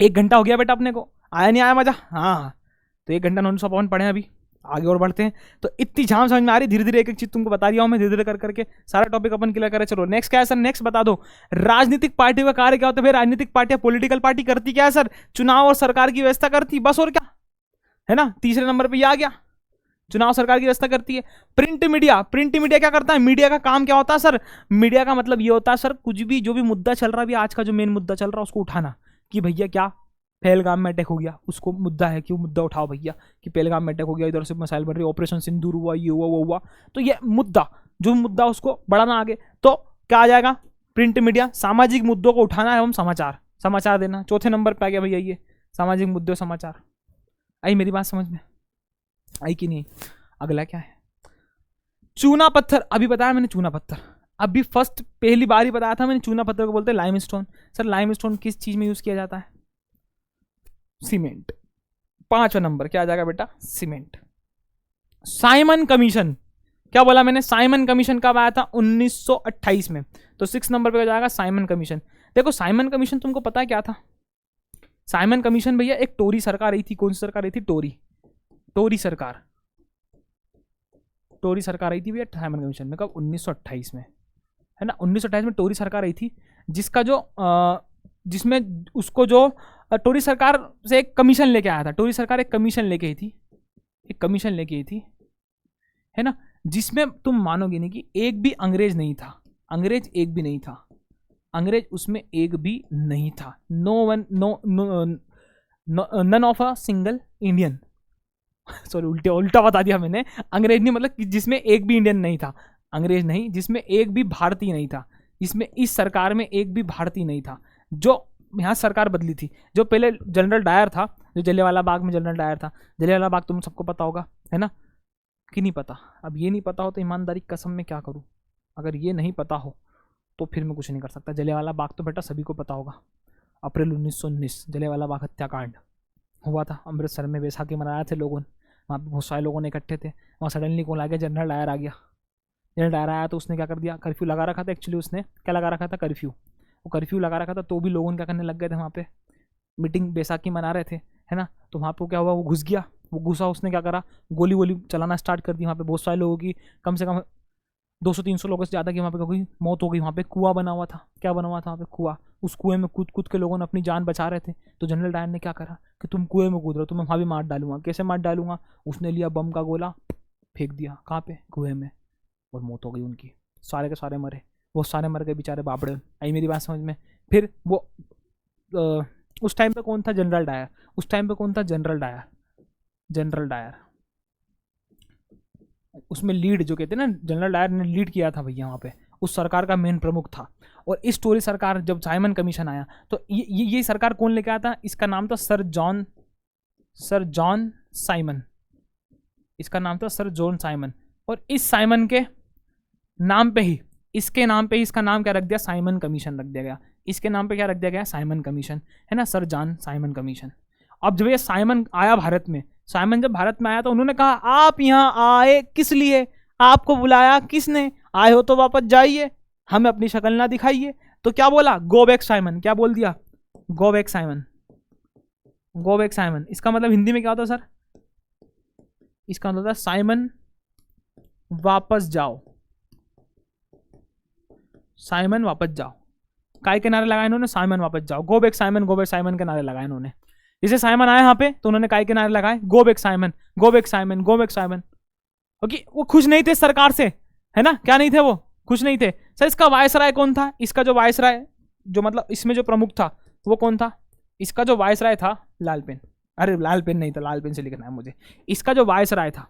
1 घंटा हो गया बेटा, अपने को आया नहीं आया मजा? हाँ, तो 1 घंटा 955 पढ़े अभी, आगे और बढ़ते हैं। तो इतनी झाम समझ में आ रही, धीरे धीरे एक एक चीज तुमको बता दिया हूं मैं, धीरे धीरे कर करके सारा टॉपिक अपन क्लियर करें। चलो नेक्स्ट क्या है सर? नेक्स्ट बता दो, राजनीतिक पार्टी का कार्य क्या होता है? भाई राजनीतिक पार्टियां, पॉलिटिकल पार्टी करती क्या है सर? चुनाव और सरकार की व्यवस्था करती, बस और क्या है ना। तीसरे नंबर पे ये आ गया, चुनाव सरकार की व्यवस्था करती है। प्रिंट मीडिया, प्रिंट मीडिया क्या करता है? मीडिया का काम क्या होता है सर? मीडिया का मतलब ये होता है सर, कुछ भी जो भी मुद्दा चल रहा है, अभी आज का जो मेन मुद्दा चल रहा है उसको उठाना, कि भैया क्या पहलगाम में अटैक हो गया, उसको मुद्दा है कि वो मुद्दा उठाओ भैया, कि पहलगाम में अटैक हो गया, इधर से मिसाइल बन रही, ऑपरेशन सिंदूर हुआ, ये हुआ वो हुआ, तो ये मुद्दा, जो मुद्दा उसको बढ़ाना आगे, तो क्या आ जाएगा? Print media. सामाजिक मुद्दों को उठाना एवं समाचार, समाचार देना, चौथे नंबर पे आ गया भैया ये सामाजिक मुद्दे समाचार। आई मेरी बात समझ में? आई कि नहीं? अगला क्या है? चूना पत्थर, अभी बताया मैंने चूना पत्थर, अभी फर्स्ट पहली बार ही बताया था मैंने, चूना पत्थर को बोलते हैं लाइमस्टोन। सर लाइमस्टोन किस चीज में यूज किया जाता है? सीमेंट। 5वां नंबर क्या आ जाएगा बेटा? सीमेंट। साइमन कमीशन, क्या बोला मैंने? साइमन कमीशन कब आया था? 1928 में। तो 6 नंबर पे आ जाएगा साइमन कमीशन। देखो साइमन कमीशन तुमको पता है क्या था? साइमन कमीशन भैया एक टोरी सरकार आई थी। कौन सी सरकार आई थी? टोरी सरकार, टोरी सरकार आई थी भैया साइमन कमीशन में। कब? 1928 में, है ना। 1928 में टोरी सरकार आई थी, जिसका जो जिसमें उसको जो टोरी सरकार से एक कमीशन लेके आया था। टोरी सरकार एक कमीशन लेके आई थी, एक कमीशन लेके आई थी, है ना, जिसमें तुम मानोगे नहीं कि एक भी अंग्रेज नहीं था। अंग्रेज एक भी नहीं था, अंग्रेज उसमें एक भी नहीं था। No one, none of a single Indian sorry उल्टा उल्टा बता दिया मैंने। अंग्रेज नहीं मतलब जिसमें एक भी इंडियन नहीं था, अंग्रेज नहीं, जिसमें एक भी भारतीय नहीं था, जिसमें इस सरकार में एक भी भारतीय नहीं था। जो यहाँ सरकार बदली थी, जो पहले जनरल डायर था, जो जलियांवाला बाग में जनरल डायर था। जलियांवाला बाग तुम सबको पता होगा, है ना, कि नहीं पता? अब ये नहीं पता हो तो ईमानदारी कसम में क्या करूँ, अगर ये नहीं पता हो तो फिर मैं कुछ नहीं कर सकता। जलियांवाला बाग तो बेटा सभी को पता होगा। अप्रैल 1919 जलियांवाला बाग हत्याकांड हुआ था अमृतसर में, बैसाखी मनाए थे लोगों ने, वहाँ पे बहुत सारे लोगों ने इकट्ठे थे। वहाँ सडनली कौन आ गया? जनरल डायर आ गया। जनरल डायर आया तो उसने क्या कर दिया? कर्फ्यू लगा रखा था। एक्चुअली उसने क्या लगा रखा था? कर्फ्यू। वो कर्फ्यू लगा रखा था, तो भी लोगों क्या करने लग गए थे वहाँ पे, मीटिंग बैसाखी मना रहे थे, है ना। तो वहाँ पे क्या हुआ? वो घुस गया। वो घुसा, उसने क्या करा? गोली वोली चलाना स्टार्ट कर दी। वहाँ पे बहुत सारे लोगों की, कम से कम 200-300 लोगों से ज़्यादा की वहाँ पे कोई मौत हो गई। वहाँ पे कुआं बना हुआ था। क्या बना हुआ था वहाँ पे? कुआं। उस कुएं में कूद कूद के लोगों ने अपनी जान बचा रहे थे। तो जनरल डायर ने क्या करा कि तुम कुएं में कूद रहे हो, तुम्हें वहाँ भी मार डालूंगा। कैसे मार डालूंगा? उसने लिया बम का गोला, फेंक दिया। कहाँ पे? कुएं में। और मौत हो गई उनकी, सारे के सारे मरे, वो सारे मर गए बेचारे बाबड़े। आई मेरी बात समझ में? फिर वो उस टाइम पे कौन था? General Dyer. उस टाइम पे कौन था? General Dyer. जनरल डायर उसमें लीड, जो कहते हैं ना, जनरल डायर ने लीड किया था भैया वहाँ पे, उस सरकार का मेन प्रमुख था। और इस टोरी सरकार, जब साइमन कमीशन आया तो ये सरकार कौन लेके आया था? इसका नाम था सर जॉन साइमन। इसका नाम था सर जॉन साइमन। और इस साइमन के नाम पे ही, इसके नाम पे ही इसका नाम क्या रख दिया? साइमन कमीशन रख दिया गया। इसके नाम पे क्या रख दिया गया? साइमन कमीशन, है ना, सर जॉन साइमन कमीशन। अब जब ये साइमन आया भारत में, साइमन जब भारत में आया तो उन्होंने कहा आप यहाँ आए किस लिए? आपको बुलाया किसने? आए हो तो वापस जाइए, हमें अपनी शक्ल ना दिखाइए। तो क्या बोला? Go back Simon. क्या बोल दिया? Go back Simon. Go back Simon इसका मतलब हिंदी में क्या होता है सर? इसका मतलब होता है साइमन वापस जाओ। साइमन वापस जाओ। काय के नारे लगाए इन्होंने? साइमन वापस जाओ। गो बैक साइमन के नारे लगाए इन्होंने। जैसे साइमन आया यहाँ पे तो उन्होंने काय के नारे लगाए? Go back Simon, go back Simon, go back Simon. क्योंकि वो खुश नहीं थे सरकार से, है ना? क्या नहीं थे वो? खुश नहीं थे। सर इसका वायसराय कौन था? इसका जो वायसराय, जो मतलब इसमें जो प्रमुख था वो कौन था? इसका जो वायसराय था लालपेन। अरे लालपेन नहीं था, लालपेन से लिखना है मुझे। इसका जो वायसराय था,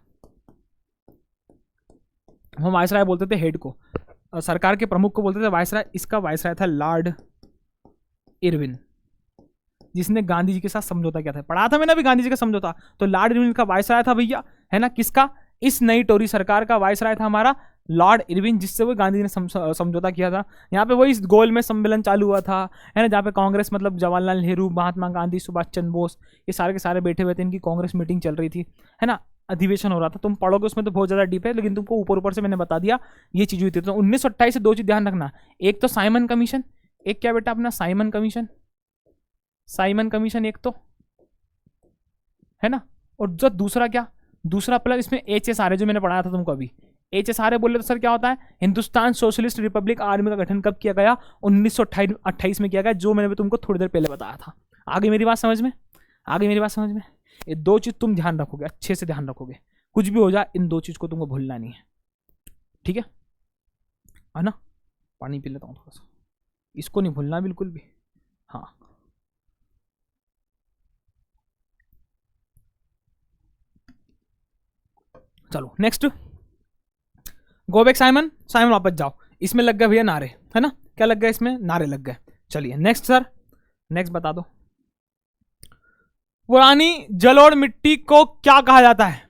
हम वायसराय बोलते थे हेड को, सरकार के प्रमुख को बोलते थे वायसराय। इसका वायसराय था लॉर्ड इरविन, जिसने गांधी जी के साथ समझौता किया था। पढ़ा था मैंने अभी गांधी जी का समझौता। तो लॉर्ड इरविन का वायसराय था भैया, है ना? किसका? इस नई टोरी सरकार का वायसराय था हमारा लॉर्ड इरविन, जिससे वो गांधी जी ने समझौता किया था। यहाँ पे वही गोल में सम्मेलन चालू हुआ था, है ना, जहाँ पे कांग्रेस मतलब जवाहरलाल नेहरू, महात्मा गांधी, सुभाष चंद्र बोस, ये सारे के सारे बैठे हुए थे। इनकी कांग्रेस मीटिंग चल रही थी, है ना, अधिवेशन हो रहा था। तुम पढ़ोगे उसमें तो बहुत ज़्यादा डीप है, लेकिन तुमको ऊपर ऊपर से मैंने बता दिया ये चीज़ हुई थी। तो 1928 से दो चीज़ ध्यान रखना, एक तो साइमन कमीशन, एक क्या बेटा अपना साइमन कमीशन, साइमन कमीशन एक तो, है ना। और जो दूसरा क्या, दूसरा प्लस इसमें HSR जो मैंने पढ़ाया था तुमको अभी। HSR बोले तो सर क्या होता है? हिंदुस्तान सोशलिस्ट रिपब्लिक आर्मी का गठन कब किया गया? 1928 में किया गया, जो मैंने तुमको थोड़ी देर पहले बताया था। आगे मेरी बात समझ में? आगे मेरी बात समझ में? ये दो चीज़ तुम ध्यान रखोगे, अच्छे से ध्यान रखोगे, कुछ भी हो जाए इन दो चीज़ को तुमको भूलना नहीं है, ठीक है ना। पानी पी लेता हूँ थोड़ा सा, इसको नहीं भूलना बिल्कुल भी। हाँ, चलो next, go back Simon, Simon वापस जाओ। इसमें लग गए भैया नारे, है ना, क्या लग गए इसमें? नारे लग गए। चलिए नेक्स्ट सर, नेक्स्ट बता दो। पुरानी जलोढ़ मिट्टी को क्या कहा जाता है?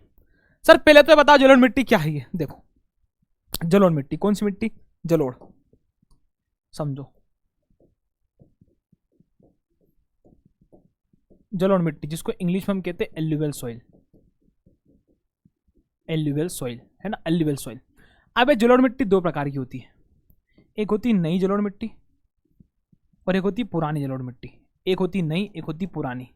सर पहले तो बताओ जलोढ़ मिट्टी क्या है। ये देखो, जलोढ़ मिट्टी कौन सी मिट्टी? जलोढ़, समझो, जलोढ़ मिट्टी जिसको इंग्लिश में हम कहते हैं एल्यूवियल सॉइल, एल्यूवियल सॉइल, है ना, एल्यूवियल सॉइल। अब ये जलोढ़ मिट्टी दो प्रकार की होती है, एक होती है नई जलोढ़ मिट्टी और एक होती है पुरानी जलोढ़ मिट्टी। एक होती नई, एक होती पुरानी।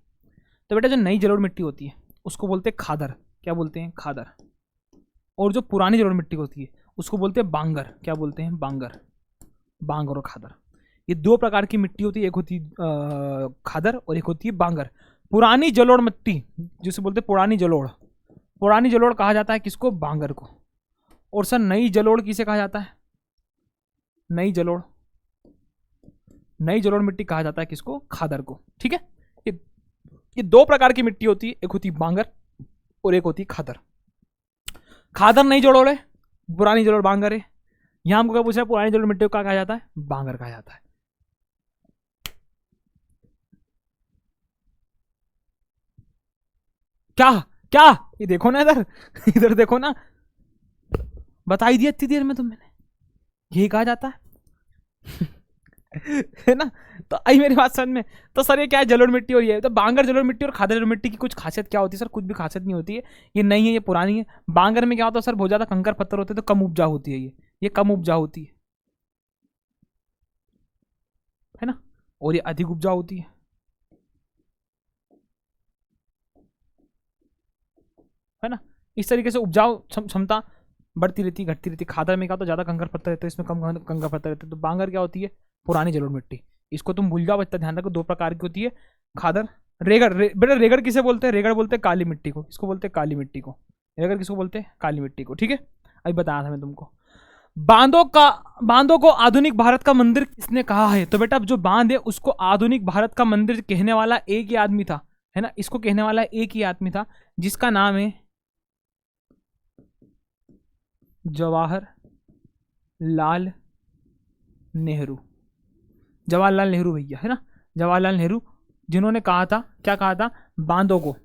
तो बेटा जो नई जलोढ़ मिट्टी होती है उसको बोलते हैं खादर, क्या बोलते हैं? खादर। और जो पुरानी जलोढ़ मिट्टी होती है उसको बोलते हैं बांगर, क्या बोलते हैं? बांगर। बांगर और खादर, ये दो प्रकार की मिट्टी होती है, एक होती खादर और एक होती है बांगर। पुरानी जलोढ़ मिट्टी जिसे बोलते हैं पुरानी जलोढ़, पुरानी जलोढ़ कहा जाता है किसको? बांगर को। और सर नई जलोढ़ किसे कहा जाता है? नई जलोढ़, नई जलोढ़ मिट्टी कहा जाता है किसको? खादर को, ठीक है। ये दो प्रकार की मिट्टी होती है, एक होती बांगर और एक होती खादर। खादर नई जलोढ़ है, पुरानी जलोढ़ बांगर है। यहां हमको क्या पूछ रहा है? पुरानी जलोढ़ मिट्टी को क्या कहा जाता है? बांगर कहा जाता है। क्या क्या? ये देखो ना इधर, इधर देखो ना, बता ही दिया इतनी देर में तो मैंने, यही कहा जाता है। है ना। तो आई मेरी बात समझ में? तो सर ये क्या है? जलोढ़ मिट्टी और ये तो बांगर जलोढ़ मिट्टी और खादर जलोढ़ मिट्टी की कुछ खासियत क्या होती है? सर कुछ भी खासियत नहीं होती है, ये नई है, ये पुरानी है। बांगर में क्या होता है सर? बहुत ज्यादा कंकर पत्थर होते हैं तो कम उपजाऊ होती है, ये कम उपजाऊ होती है ना, और ये अधिक उपजाऊ होती है ना। इस तरीके से उपजाऊ क्षमता बढ़ती रहती, घटती रहती। खादर में क्या होता है? ज्यादा कंकर पत्थर रहते हैं, इसमें कम कंकर पत्थर रहते हैं। तो बांगर क्या होती है? पुरानी जलोढ़ मिट्टी। इसको तुम भूल जाओ, इतना ध्यान रखो, दो प्रकार की होती है, खादर, रेगड़। बेटा रेगड़ किसे बोलते हैं? रेगड़ बोलते हैं काली मिट्टी को। इसको बोलते हैं काली मिट्टी को। रेगड़ किसको बोलते हैं? काली मिट्टी को, ठीक है। अभी बताया था मैं तुमको। बांधों को आधुनिक भारत का मंदिर किसने कहा है? तो बेटा जो बांध है उसको आधुनिक भारत का मंदिर कहने वाला एक ही आदमी था, है ना, इसको कहने वाला एक ही आदमी था जिसका नाम है जवाहरलाल नेहरू। जवाहरलाल नेहरू भैया, है ना, जवाहरलाल नेहरू, जिन्होंने कहा था, क्या कहा था, बांधों को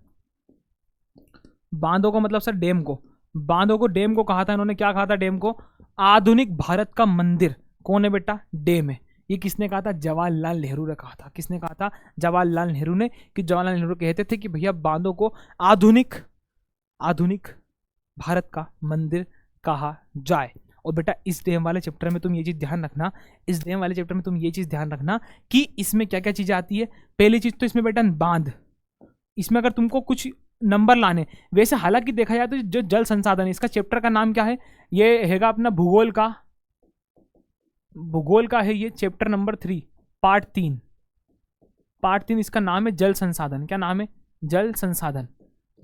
मतलब सर डैम को, बांधों को, डैम को कहा था इन्होंने, क्या कहा था डैम को, आधुनिक भारत का मंदिर कौन है बेटा, डैम है। ये किसने कहा था, जवाहरलाल नेहरू ने कहा था। किसने कहा था, जवाहरलाल नेहरू ने, कि जवाहरलाल नेहरू कहते थे कि भैया बांधों को आधुनिक भारत का मंदिर कहा जाए। और बेटा इस डैम वाले चैप्टर में तुम ये चीज ध्यान रखना, इस डैम वाले चैप्टर में तुम ये चीज ध्यान रखना कि इसमें क्या क्या चीजें आती है। पहली चीज तो इसमें बेटा बांध, इसमें अगर तुमको कुछ नंबर लाने, वैसे हालांकि देखा जाए तो जो जल संसाधन है, इसका चैप्टर का नाम क्या है, ये हैगा अपना भूगोल का है ये चैप्टर नंबर 3 पार्ट 3 इसका नाम है जल संसाधन। क्या नाम है, जल संसाधन।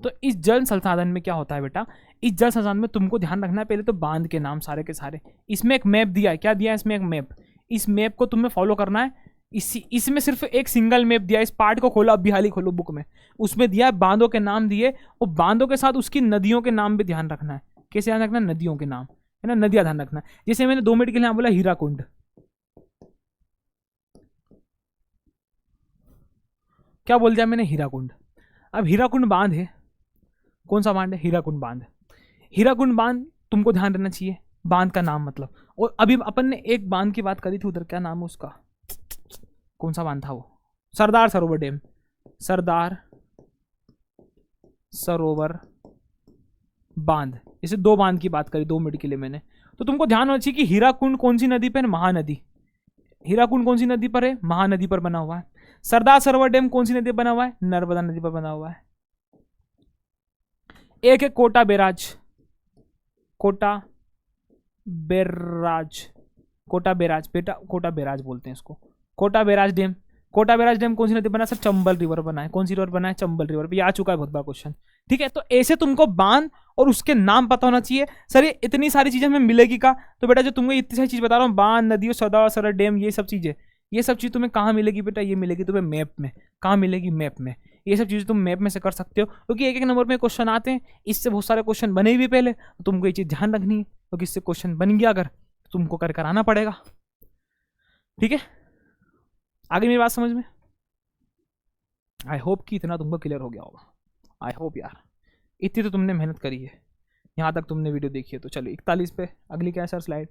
तो इस जल संसाधन में क्या होता है बेटा, इस जल संसाधन में तुमको ध्यान रखना है पहले तो बांध के नाम सारे के सारे। इसमें एक मैप दिया है, क्या दिया है इसमें, एक मैप। इस मैप को तुम्हें फॉलो करना है। इसमें सिर्फ एक सिंगल मैप दिया है, इस पार्ट को खोलो, अभी हाल ही खोलो बुक में, उसमें दिया है बांधों के नाम दिए, और बांधों के साथ उसकी नदियों के नाम भी ध्यान रखना है। कैसे ध्यान रखना है, नदियों के नाम, है ना, नदियां ध्यान रखना है। जैसे मैंने 2 मिनट के लिए बोला हीराकुंड, क्या बोल दिया मैंने, हीराकुंड। अब हीराकुंड बांध है, कौन सा बांध है, हीराकुंड बांध। हीराकुंड बांध तुमको ध्यान रहना चाहिए, बांध का नाम मतलब। और अभी अपन ने एक बांध की बात करी थी उधर, क्या नाम है उसका, कौन सा बांध था वो, सरदार सरोवर डैम, सरदार सरोवर बांध। इसे 2 बांध की बात करी 2 मिनट के लिए मैंने। तो तुमको ध्यान होना चाहिए कि हीराकुंड कौन सी नदी पर है, महानदी। हीराकुंड कौन सी नदी पर है, महानदी पर बना हुआ है। सरदार सरोवर डैम कौन सी नदी पर बना हुआ है, नर्मदा नदी पर बना हुआ है। एक है कोटा बैराज, कोटा बैराज बेटा, कोटा बैराज बोलते हैं इसको, Kota barrage dam. Kota barrage dam कौन सी नदी बना, सर चंबल रिवर बना है। कौन सी रिवर बना है, चंबल रिवर पे, आ चुका है बहुत बड़ा क्वेश्चन, ठीक है। तो ऐसे तुमको बांध और उसके नाम पता होना चाहिए। सर ये इतनी सारी चीजें हमें मिलेगी का, तो बेटा जो तुमको इतनी सारी चीज बता रहा हूँ, बांध, नदियों, सरदार सरोवर डैम, ये सब चीजें तुम्हें कहाँ मिलेगी बेटा, ये मिलेगी तुम्हें मैप में। कहाँ मिलेगी, मैप में। ये सब चीजें तुम मैप में से कर सकते हो, क्योंकि एक नंबर में क्वेश्चन आते हैं, इससे बहुत सारे क्वेश्चन बने भी पहले, तो तुमको ये चीज ध्यान रखनी है, क्योंकि इससे क्वेश्चन बन गया अगर, तुमको कर कराना पड़ेगा, ठीक है। आगे मेरी बात समझ में, आई होप कि इतना तुमको क्लियर हो गया होगा, आई होप यार, इतनी तो तुमने मेहनत करी है, यहाँ तक तुमने वीडियो देखी है। तो चलो 41 पे अगली क्या है सर स्लाइड,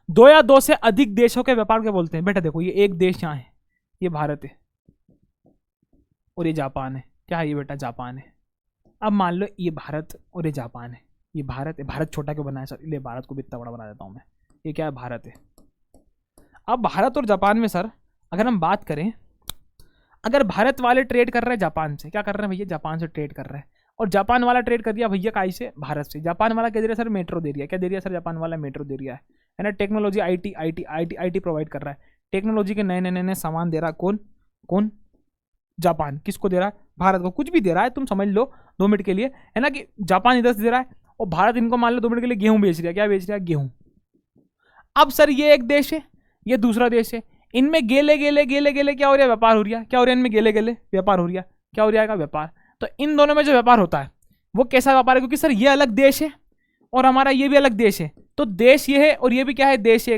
2 या 2 से अधिक देशों के व्यापार क्या बोलते हैं। बेटा देखो ये एक देश यहाँ है, ये भारत है, और ये जापान है। क्या है ये बेटा, जापान है। अब मान लो ये भारत और ये जापान है, ये भारत है। भारत छोटा क्यों बनाया सर, इसलिए भारत को भी इतना बड़ा बना देता हूँ मैं। ये क्या है, भारत है। अब भारत और जापान में सर अगर हम बात करें, अगर भारत वाले ट्रेड कर रहे हैं जापान से, क्या कर रहे हैं भैया, जापान से ट्रेड कर रहे हैं, और जापान वाला ट्रेड कर दिया भैया काई से, भारत से। जापान वाला क्या दे रहा है सर, मेट्रो दे रहा है। क्या दे रहा है सर, जापान वाला मेट्रो दे रहा है ना, टेक्नोलॉजी, आईटी प्रोवाइड कर रहा है। टेक्नोलॉजी के नए सामान दे रहा है कौन, जापान। किसको दे रहा है, भारत को। कुछ भी दे रहा है, तुम समझ लो 2 मिनट के लिए, है ना, कि जापान इधर से दे रहा है और भारत इनको मान लो 2 मिनट के लिए गेहूं बेच रहा है। क्या बेच रहा है, गेहूं। अब सर ये एक देश है, ये दूसरा देश है, इनमें गेले क्या हो रहा है, व्यापार हो रहा है। क्या हो रहा है इनमें, गेले व्यापार हो रहा है। क्या हो रहा है, व्यापार। तो इन दोनों में जो व्यापार होता है वो कैसा व्यापार है, क्योंकि सर ये अलग देश है और हमारा ये भी अलग देश है। तो देश ये है और ये भी क्या है, देश है।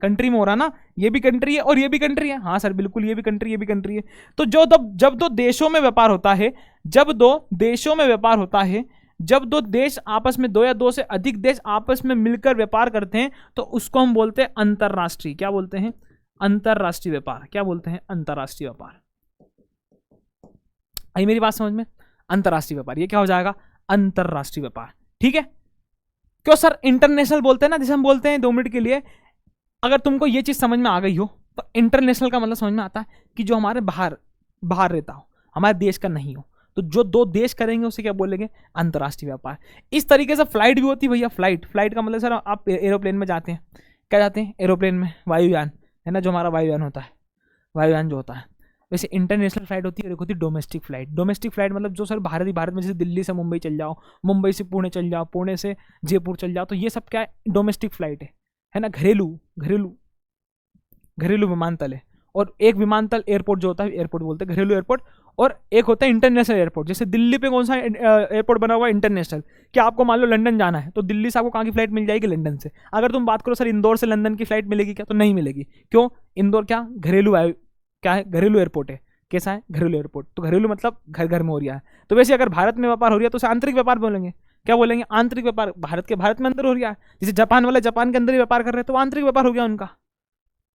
कंट्री में हो रहा ना, ये भी कंट्री है और ये भी कंट्री है। हाँ सर बिल्कुल, ये भी कंट्री, ये भी कंट्री है। तो जब 2 देशों में व्यापार होता है, जब 2 देशों में व्यापार होता है, जब 2 देश आपस में, 2 या 2 से अधिक देश आपस में मिलकर व्यापार करते हैं, तो उसको हम बोलते हैं अंतरराष्ट्रीय। क्या बोलते हैं, अंतरराष्ट्रीय व्यापार। क्या बोलते हैं, अंतरराष्ट्रीय व्यापार। आई मेरी बात समझ में, अंतरराष्ट्रीय व्यापार, ये क्या हो जाएगा, अंतरराष्ट्रीय व्यापार, ठीक है। क्यों सर इंटरनेशनल बोलते हैं ना, जैसे हम बोलते हैं 2 मिनट के लिए, अगर तुमको ये चीज समझ में आ गई हो तो इंटरनेशनल का मतलब समझ में आता है कि जो हमारे बाहर रहता हो, हमारे देश का नहीं हो। तो जो 2 देश करेंगे उसे क्या बोलेंगे, अंतरराष्ट्रीय व्यापार। इस तरीके से फ्लाइट भी होती है भैया, फ्लाइट का मतलब सर आप एरोप्लेन में जाते हैं, क्या जाते हैं, एरोप्लेन में, वायुयान, है ना, जो हमारा वायुयान होता है, वायुयान जो होता है। वैसे इंटरनेशनल फ्लाइट होती है और एक होती है डोमेस्टिक फ्लाइट। डोमेस्टिक फ्लाइट मतलब जो सर भारत में, जैसे दिल्ली से मुंबई चल जाओ, मुंबई से पुणे चल जाओ, पुणे से जयपुर चल जाओ, तो ये सब क्या है, डोमेस्टिक फ्लाइट है है ना, घरेलू घरेलू घरेलू विमानतल है। और एक विमानतल एयरपोर्ट जो होता है एयरपोर्ट बोलते हैं, घरेलू एयरपोर्ट। और एक होता है इंटरनेशनल एयरपोर्ट। जैसे दिल्ली पे कौन सा एयरपोर्ट बना हुआ है, इंटरनेशनल। क्या आपको मान लो लंदन जाना है तो दिल्ली से आपको कहाँ की फ्लाइट मिल जाएगी, लंदन से। अगर तुम बात करो सर इंदौर से लंदन की फ्लाइट मिलेगी क्या, तो नहीं मिलेगी। क्यों, इंदौर क्या घरेलू क्या है, घरेलू एयरपोर्ट है। कैसा है, घरेलू एयरपोर्ट। तो घरेलू मतलब घर घर में हो रहा है। तो वैसे अगर भारत में व्यापार हो रहा है तो उसे आंतरिक व्यापार बोलेंगे। क्या बोलेंगे, आंतरिक व्यापार। भारत में अंदर हो रहा है। जैसे जापान वाला जापान के अंदर ही व्यापार कर रहे हैं तो आंतरिक व्यापार हो गया उनका,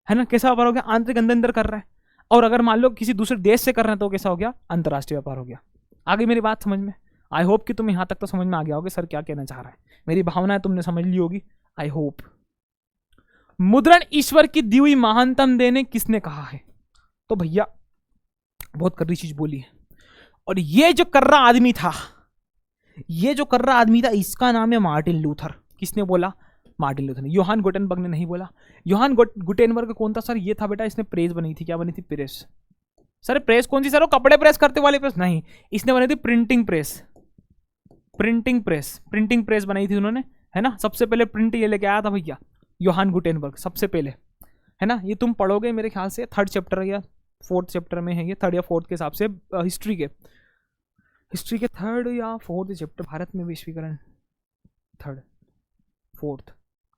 है ना। कैसा व्यापार हो गया, आंतरिक अंदर अंदर कर रहा है। और अगर मान लो किसी दूसरे देश से कर रहे हैं तो कैसा हो गया, अंतर्राष्ट्रीय व्यापार हो गया। आगे मेरी बात समझ में, आई होप कि तुम यहां तक तो समझ में आ गया होगे सर क्या कहना चाह रहा है। मेरी भावनाएं तुमने समझ ली होगी, आई होप। मुद्रण ईश्वर की दी हुई महानतम देने किसने कहा है, तो भैया बहुत कड़वी चीज बोली है। और ये जो कर्रा आदमी था, ये जो कर्रा आदमी था, इसका नाम है मार्टिन लूथर। किसने बोला, मार्टिन लूथर ने। योहान गुटेनबर्ग ने नहीं बोला। योहान गुटेनबर्ग कौन था सर, ये था बेटा, इसने प्रेस बनी थी। क्या बनी थी, प्रेस। सर प्रेस कौन सी सर, वो कपड़े प्रेस करते वाली प्रेस नहीं, इसने बनी थी printing press. Printing press, printing press बनाई थी उन्होंने, है ना। सबसे पहले प्रिंट ये लेके आया था भैया योहान गुटेनबर्ग, सबसे पहले, है ना। ये तुम पढ़ोगे मेरे ख्याल से 3rd चैप्टर या 4th चैप्टर में है ये, 3rd या 4th के हिसाब से हिस्ट्री के 3rd या 4th चैप्टर। भारत में विश्वीकरण 3rd 4th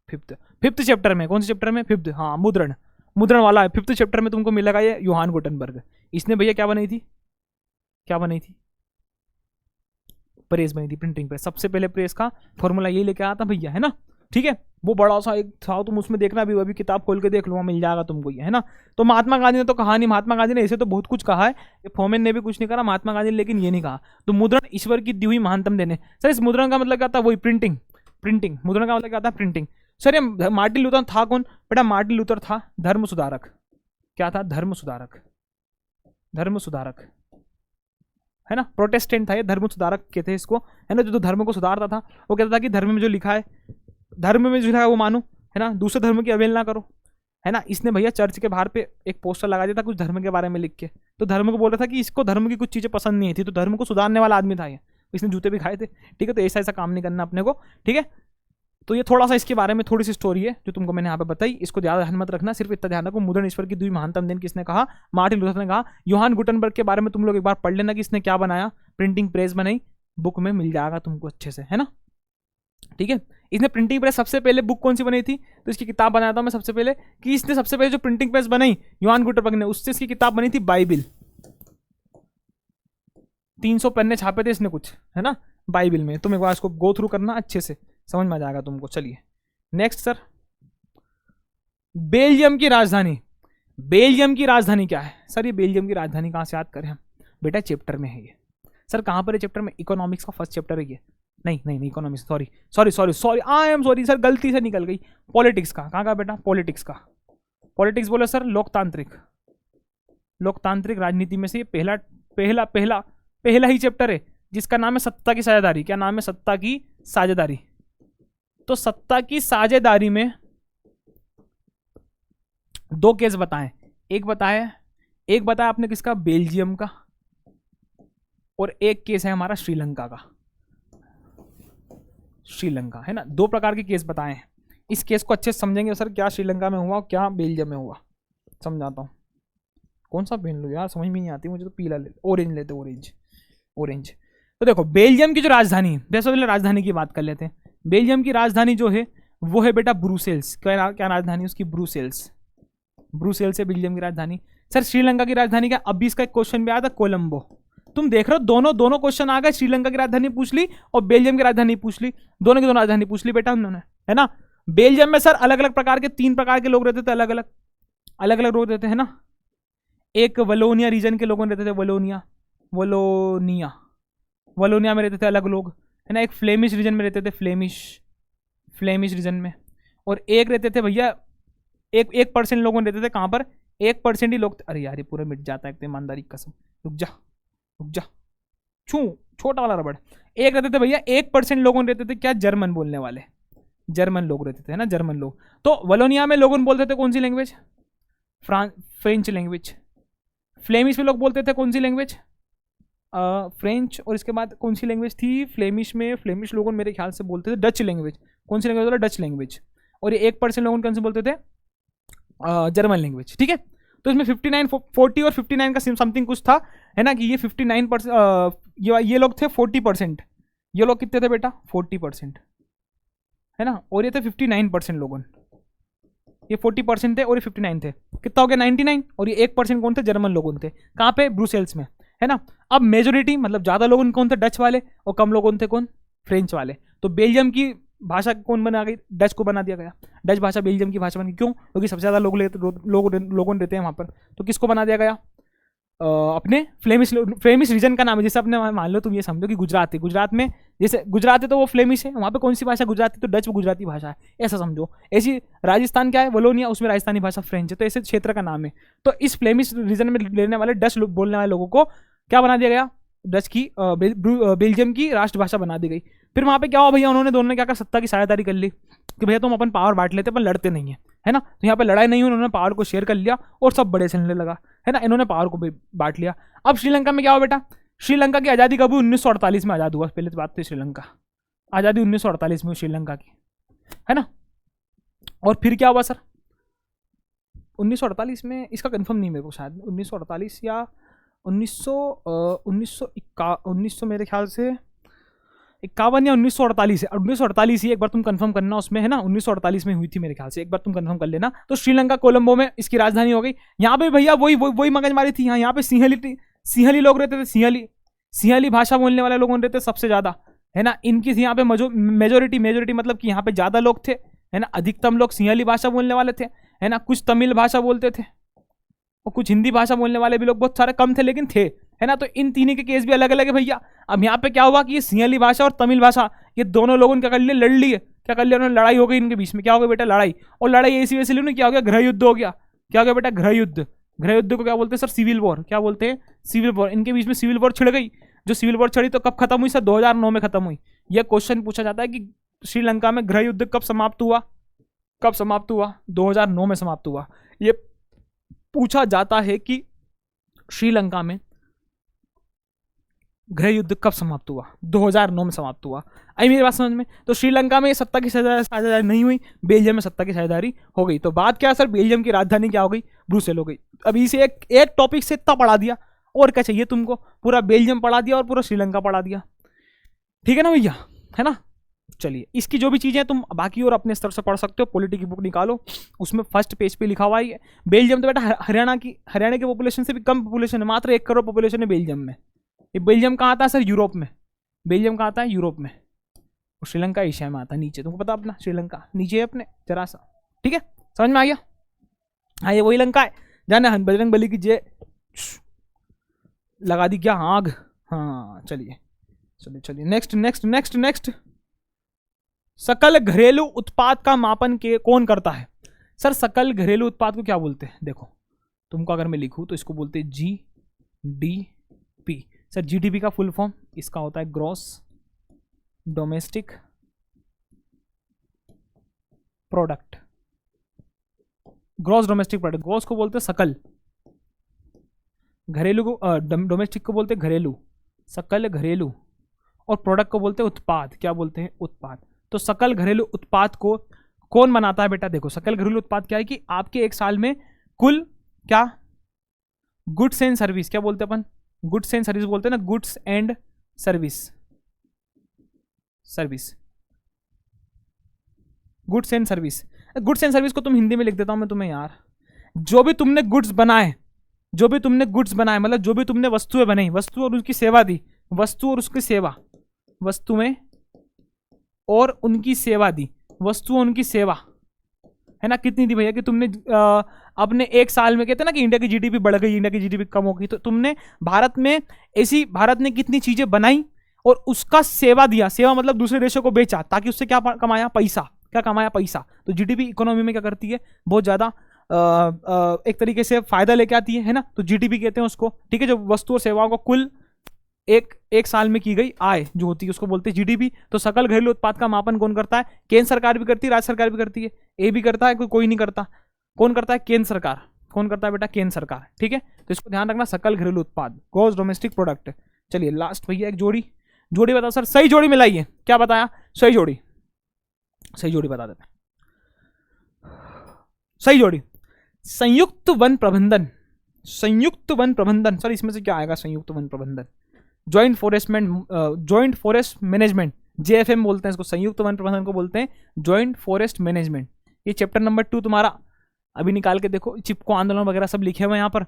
5th चैप्टर में। कौन से चैप्टर में, 5th। हाँ, मुद्रण वाला है 5th चैप्टर में तुमको मिलेगा ये योहान गुटेनबर्ग। इसने भैया क्या बनाई थी, क्या बनाई थी, प्रेस बनी थी, प्रिंटिंग प्रेस। सबसे पहले प्रेस का फॉर्मूला यही लेके आया था भैया, है ना। ठीक है, वो बड़ा सा एक था, तुम उसमें देखना भी, अभी किताब खोल के देख लो, मिल जाएगा तुमको ये, है ना। तो महात्मा गांधी ने तो कहा नहीं, महात्मा गांधी ने ऐसे तो बहुत कुछ कहा है, फोमेन ने भी कुछ नहीं कहा, महात्मा गांधी ने लेकिन ये नहीं कहा। तो मुद्रण ईश्वर की दी हुई महानतम देने, सर इस मुद्रण का मतलब क्या था, वही प्रिंटिंग। मुद्रण का मतलब क्या था, प्रिंटिंग। सर ये मार्टिन लूथर था कौन, बेटा मार्टिन लूथर था धर्म सुधारक। क्या था, धर्म सुधारक, धर्म सुधारक, है ना। प्रोटेस्टेंट था ये, धर्म सुधारक कहते हैं इसको, है ना। जो धर्म को सुधारता था, वो कहता था कि धर्म में जो लिखा है, धर्म में जो लिखा है वो मानो, है ना, दूसरे धर्म की अवहेलना करो, है ना। इसने भैया चर्च के बाहर पे एक पोस्टर लगा दिया था कुछ धर्म के बारे में लिख के। तो धर्म को बोल रहा था कि इसको धर्म की कुछ चीजें पसंद नहीं थी, तो धर्म को सुधारने वाला आदमी था ये, इसने जूते भी खाए थे। ठीक है, तो ऐसा काम नहीं करना अपने को, ठीक है। तो ये थोड़ा सा इसके बारे में थोड़ी सी स्टोरी है जो तुमको मैंने यहाँ पे बताई, इसको ज्यादा ध्यान मत रखना, सिर्फ इतना ध्यान रखो। मुद्रण ईश्वर की दी हुई महानतम देन किसने कहा, मार्टिन लूथर ने कहा। योहान गुटेनबर्ग के बारे में तुम लोग एक बार पढ़ लेना कि इसने क्या बनाया, प्रिंटिंग प्रेस बनाई, बुक में मिल जाएगा तुमको अच्छे से, है ना। ठीक है, इसने प्रिंटिंग प्रेस सबसे पहले बुक कौन सी बनी थी, तो इसकी किताब बनाया था मैं सबसे पहले, कि इसने सबसे पहले जो प्रिंटिंग प्रेस बनाई योहान गुटेनबर्ग ने, उससे इसकी किताब बनी थी बाइबिल। 300 पन्ने छापे थे इसने कुछ, है ना, बाइबिल में। तुम एक बार इसको गो थ्रू करना, अच्छे से समझ में आ जाएगा तुमको। चलिए नेक्स्ट सर, बेल्जियम की राजधानी। बेल्जियम की राजधानी क्या है सर, ये बेल्जियम की राजधानी कहां से याद करें हम, बेटा चैप्टर में है ये। सर कहां पर है चैप्टर में, इकोनॉमिक्स का फर्स्ट चैप्टर है ये। नहीं economics, sorry I am sorry sir, गलती से निकल गई। पॉलिटिक्स का, कहां का बेटा, पॉलिटिक्स का। पॉलिटिक्स बोलो सर, लोकतांत्रिक राजनीति में से ये पहला ही चैप्टर है जिसका नाम है सत्ता की साझेदारी। क्या नाम है, सत्ता की साझेदारी। तो सत्ता की साझेदारी में 2 केस बताएं, एक बताया आपने किसका, बेल्जियम का, और एक केस है हमारा श्रीलंका का। श्रीलंका, है ना, 2 प्रकार के केस बताए हैं। इस केस को अच्छे से समझेंगे सर, क्या श्रीलंका में हुआ क्या बेल्जियम में हुआ, समझाता हूं। कौन सा पेन लूं यार, समझ में नहीं आती मुझे, तो पीला ले, ऑरेंज लेते, ऑरेंज। तो देखो बेल्जियम की जो राजधानी, जैसे पहले राजधानी की बात कर लेते हैं। बेल्जियम की राजधानी जो है वो है बेटा ब्रुसेल्स। क्या राजधानी उसकी, ब्रुसेल्स है बेल्जियम की राजधानी। सर श्रीलंका की राजधानी क्या, अभी इसका एक क्वेश्चन भी आया था, कोलंबो। तुम देख रहे हो दोनों क्वेश्चन आ गए, श्रीलंका की राजधानी पूछ ली और बेल्जियम की राजधानी पूछ ली, दोनों की दोनों राजधानी पूछ ली बेटा उन्होंने, है ना। बेल्जियम में सर अलग अलग प्रकार के 3 प्रकार के लोग रहते थे, अलग अलग लोग रहते हैं ना। एक वलोनिया रीजन के लोगों रहते थे, वलोनिया में रहते थे अलग लोग, है ना। एक फ्लेमिश रीजन में रहते थे, फ्लेमिश रीजन में। और एक रहते थे भैया 1% लोगों रहते थे, कहां पर, 1% ही लोग। अरे यार ये पूरा मिट जाता है, ईमानदारी कसम, रुक जा छोटा वाला रबड़। एक रहते थे भैया 1% लोगों रहते थे, क्या, जर्मन बोलने वाले, जर्मन लोग रहते थे, है ना, जर्मन लोग। तो वलोनिया में लोगों बोलते थे कौन सी लैंग्वेज, फ्रेंच लैंग्वेज। फ्लेमिश में लोग बोलते थे कौन सी लैंग्वेज, फ्रेंच। और इसके बाद कौन सी लैंग्वेज थी फ्लेमिश में, फ्लेमिश लोगों मेरे ख्याल से बोलते थे डच लैंग्वेज। कौन सी लैंग्वेज बोला, डच लैंग्वेज। और ये 1% लोगों को बोलते थे जर्मन लैंग्वेज, ठीक है। तो इसमें 59 40 और 59 का समथिंग कुछ था, है ना, कि ये 59%, ये लोग थे 40%, ये लोग कितने थे बेटा 40%, है ना, और ये थे 59% लोगों, ये 40% थे और ये 59 थे, कितना हो गया 99, और ये 1% कौन थे, जर्मन लोगों थे, कहाँ पे, ब्रुसेल्स में, है ना। अब मेजोरिटी मतलब ज़्यादा लोग कौन थे, डच वाले, और कम लोग थे कौन, फ्रेंच वाले। तो बेल्जियम की भाषा कौन बना गई, डच को बना दिया गया, डच भाषा बेल्जियम की भाषा बन गई, क्यों, क्योंकि सबसे ज़्यादा लोगों रहते हैं वहाँ पर, तो किसको बना दिया गया, अपने फ्लेमिश रीजन का नाम है। जैसे अपने मान लो तुम ये समझो कि गुजरात है, गुजरात में जैसे गुजरात है तो वो फ्लेमिश है, वहाँ पे कौन सी भाषा गुजराती, तो डच गुजराती भाषा है, ऐसा समझो। ऐसी राजस्थान क्या है, वलोनिया, उसमें राजस्थानी भाषा फ्रेंच है, तो ऐसे क्षेत्र का नाम है। तो इस फ्लेमिश रीजन में रहने वाले डच बोलने वाले लोगों को क्या बना दिया गया, डच की बेल्जियम की राष्ट्रभाषा बना दी गई। फिर वहाँ पे क्या हुआ भैया, उन्होंने दोनों ने क्या कहा, सत्ता की साझेदारी कर ली कि भैया तुम अपन पावर बांट लेते, पर लड़ते नहीं है ना। तो यहाँ पे लड़ाई नहीं हुई, उन्होंने पावर को शेयर कर लिया और सब बड़े चलने लगा, है ना, इन्होंने पावर को बांट लिया। अब श्रीलंका में क्या हुआ बेटा, श्रीलंका की आज़ादी कब हुई, 1948 में आज़ाद हुआ, पहले तो बात थी श्रीलंका, आज़ादी 1948 में हुई श्रीलंका की, है ना। और फिर क्या हुआ सर, 1948 में, इसका कंफर्म नहीं मेरे को, शायद 1948 या 1900 मेरे ख्याल से 51 या 1948 है, 1948 ही, एक बार तुम कंफर्म करना उसमें, है ना, 1948 में हुई थी मेरे ख्याल से, एक बार तुम कंफर्म कर लेना। तो श्रीलंका कोलंबो में इसकी राजधानी हो गई। यहाँ पे भैया वही मगजमारी थी, यहाँ पे सिंहली लोग रहते थे, सिंहली भाषा बोलने वाले लोग रहते सबसे ज्यादा, है ना। इनकी यहाँ पे मेजोरिटी मतलब कि यहाँ पे ज्यादा लोग थे, है ना, अधिकतम लोग सिंहली भाषा बोलने वाले थे, है ना, कुछ तमिल भाषा बोलते थे और कुछ हिंदी भाषा बोलने वाले भी लोग बहुत सारे कम थे, लेकिन थे, है ना। तो इन तीनों के केस भी अलग अलग है भैया। अब यहाँ पे क्या हुआ कि ये सिंहली भाषा और तमिल भाषा, ये दोनों लोगों ने क्या कर लिया, लड़ लिए, क्या कर लिया उन्होंने, लड़ाई हो गई इनके बीच में। क्या हो गया बेटा, लड़ाई, और लड़ाई ऐसी वैसी नहीं, क्या हो गया, गृह युद्ध हो गया। क्या हो गया बेटा, गृह युद्ध। गृह युद्ध को क्या बोलते हैं सर, सिविल वॉर, क्या बोलते हैं, सिविल वॉर। इनके बीच में सिविल वॉर छिड़ गई। जो सिविल वॉर छिड़ी तो कब खत्म हुई सर, 2009 में खत्म हुई। यह क्वेश्चन पूछा जाता है कि श्रीलंका में गृह युद्ध कब समाप्त हुआ, 2009 में समाप्त हुआ। ये पूछा जाता है कि श्रीलंका में गृह युद्ध कब समाप्त हुआ, 2009 में समाप्त हुआ। आई मेरी बात समझ में। तो श्रीलंका में सत्ता की साझेदारी नहीं हुई, बेल्जियम में सत्ता की साझेदारी हो गई। तो बात क्या है सर, बेल्जियम की राजधानी क्या हो गई, ब्रुसेल हो गई। अभी इसे एक टॉपिक से इतना पढ़ा दिया, और क्या चाहिए तुमको, पूरा बेल्जियम पढ़ा दिया और पूरा श्रीलंका पढ़ा दिया, ठीक है ना भैया, है ना। चलिए, इसकी जो भी चीजें तुम बाकी और अपने स्तर से पढ़ सकते हो, पॉलिटी की बुक निकालो, उसमें फर्स्ट पेज पे लिखा हुआ है बेल्जियम। तो बेटा हरियाणा की पॉपुलेशन से भी कम पॉपुलेशन है, मात्र 1 करोड़ पॉपुलेशन है बेल्जियम में। ये बेल्जियम कहाँ आता है सर, यूरोप में। बेल्जियम कहाँ आता है, यूरोप में। और श्रीलंका एशिया में आता है, नीचे, तुमको पता अपना श्रीलंका नीचे है अपने जरा सा, ठीक है, समझ में आ गया। हाँ, ये वही लंका है, जाने बजरंग बली की जय लगा दी क्या आग। हाँ चलिए, नेक्स्ट। सकल घरेलू उत्पाद का मापन के कौन करता है सर, सकल घरेलू उत्पाद को क्या बोलते हैं, देखो तुमको अगर मैं लिखूं तो इसको बोलते हैं GDP। सर GDP का फुल फॉर्म इसका होता है gross domestic product. Gross domestic product, gross को बोलते हैं सकल, घरेलू को डोमेस्टिक को बोलते हैं घरेलू, सकल घरेलू, और प्रोडक्ट को बोलते हैं उत्पाद। क्या बोलते हैं, उत्पाद। तो सकल घरेलू उत्पाद को कौन बनाता है बेटा, देखो सकल घरेलू उत्पाद क्या है कि आपके एक साल में कुल क्या, गुड्स एंड सर्विस, क्या बोलते हैं अपन, गुड्स एंड सर्विस बोलते हैं ना, goods and service, goods and service. Goods and service को तुम हिंदी में लिख देता हूं मैं तुम्हें यार, जो भी तुमने गुड्स बनाए, मतलब जो भी तुमने वस्तुएं बनाई, वस्तु और उसकी सेवा दी, वस्तु और उनकी सेवा, है ना, कितनी दी भैया, कि तुमने अपने एक साल में, कहते हैं ना कि इंडिया की जीडीपी बढ़ गई, इंडिया की जीडीपी कम हो गई, तो तुमने भारत ने कितनी चीजें बनाई और उसका सेवा दिया। सेवा मतलब दूसरे देशों को बेचा, ताकि उससे क्या कमाया, पैसा। क्या कमाया, पैसा। तो जीडीपी इकोनॉमी में क्या करती है, बहुत ज्यादा एक तरीके से फायदा लेके आती है ना, तो जीडीपी कहते हैं उसको, ठीक है। जो वस्तु और सेवाओं को कुल एक साल में की गई आय जो होती है उसको बोलते हैं जीडीपी। तो सकल घरेलू उत्पाद का मापन कौन करता है, केंद्र सरकार भी करती है, राज्य सरकार भी करती है, ये भी करता है, कोई नहीं करता। कौन करता है, केंद्र सरकार। कौन करता है बेटा, केंद्र सरकार, ठीक है। तो इसको ध्यान रखना, सकल घरेलू उत्पाद, ग्रॉस डोमेस्टिक प्रोडक्ट। चलिए लास्ट भैया एक जोड़ी बताओ सर, सही जोड़ी मिलाइए। क्या बताया, सही जोड़ी बता देते हैं। सही जोड़ी। संयुक्त वन प्रबंधन, संयुक्त वन प्रबंधन सर इसमें से क्या आएगा? संयुक्त वन प्रबंधन, जॉइंट फॉरेस्ट मैनेजमेंट, जेएफएम बोलते हैं इसको, संयुक्त वन प्रबंधन को बोलते हैं जॉइंट फॉरेस्ट मैनेजमेंट। ये चैप्टर नंबर 2 तुम्हारा अभी निकाल के देखो, चिपको आंदोलन वगैरह सब लिखे हुए हैं यहाँ पर।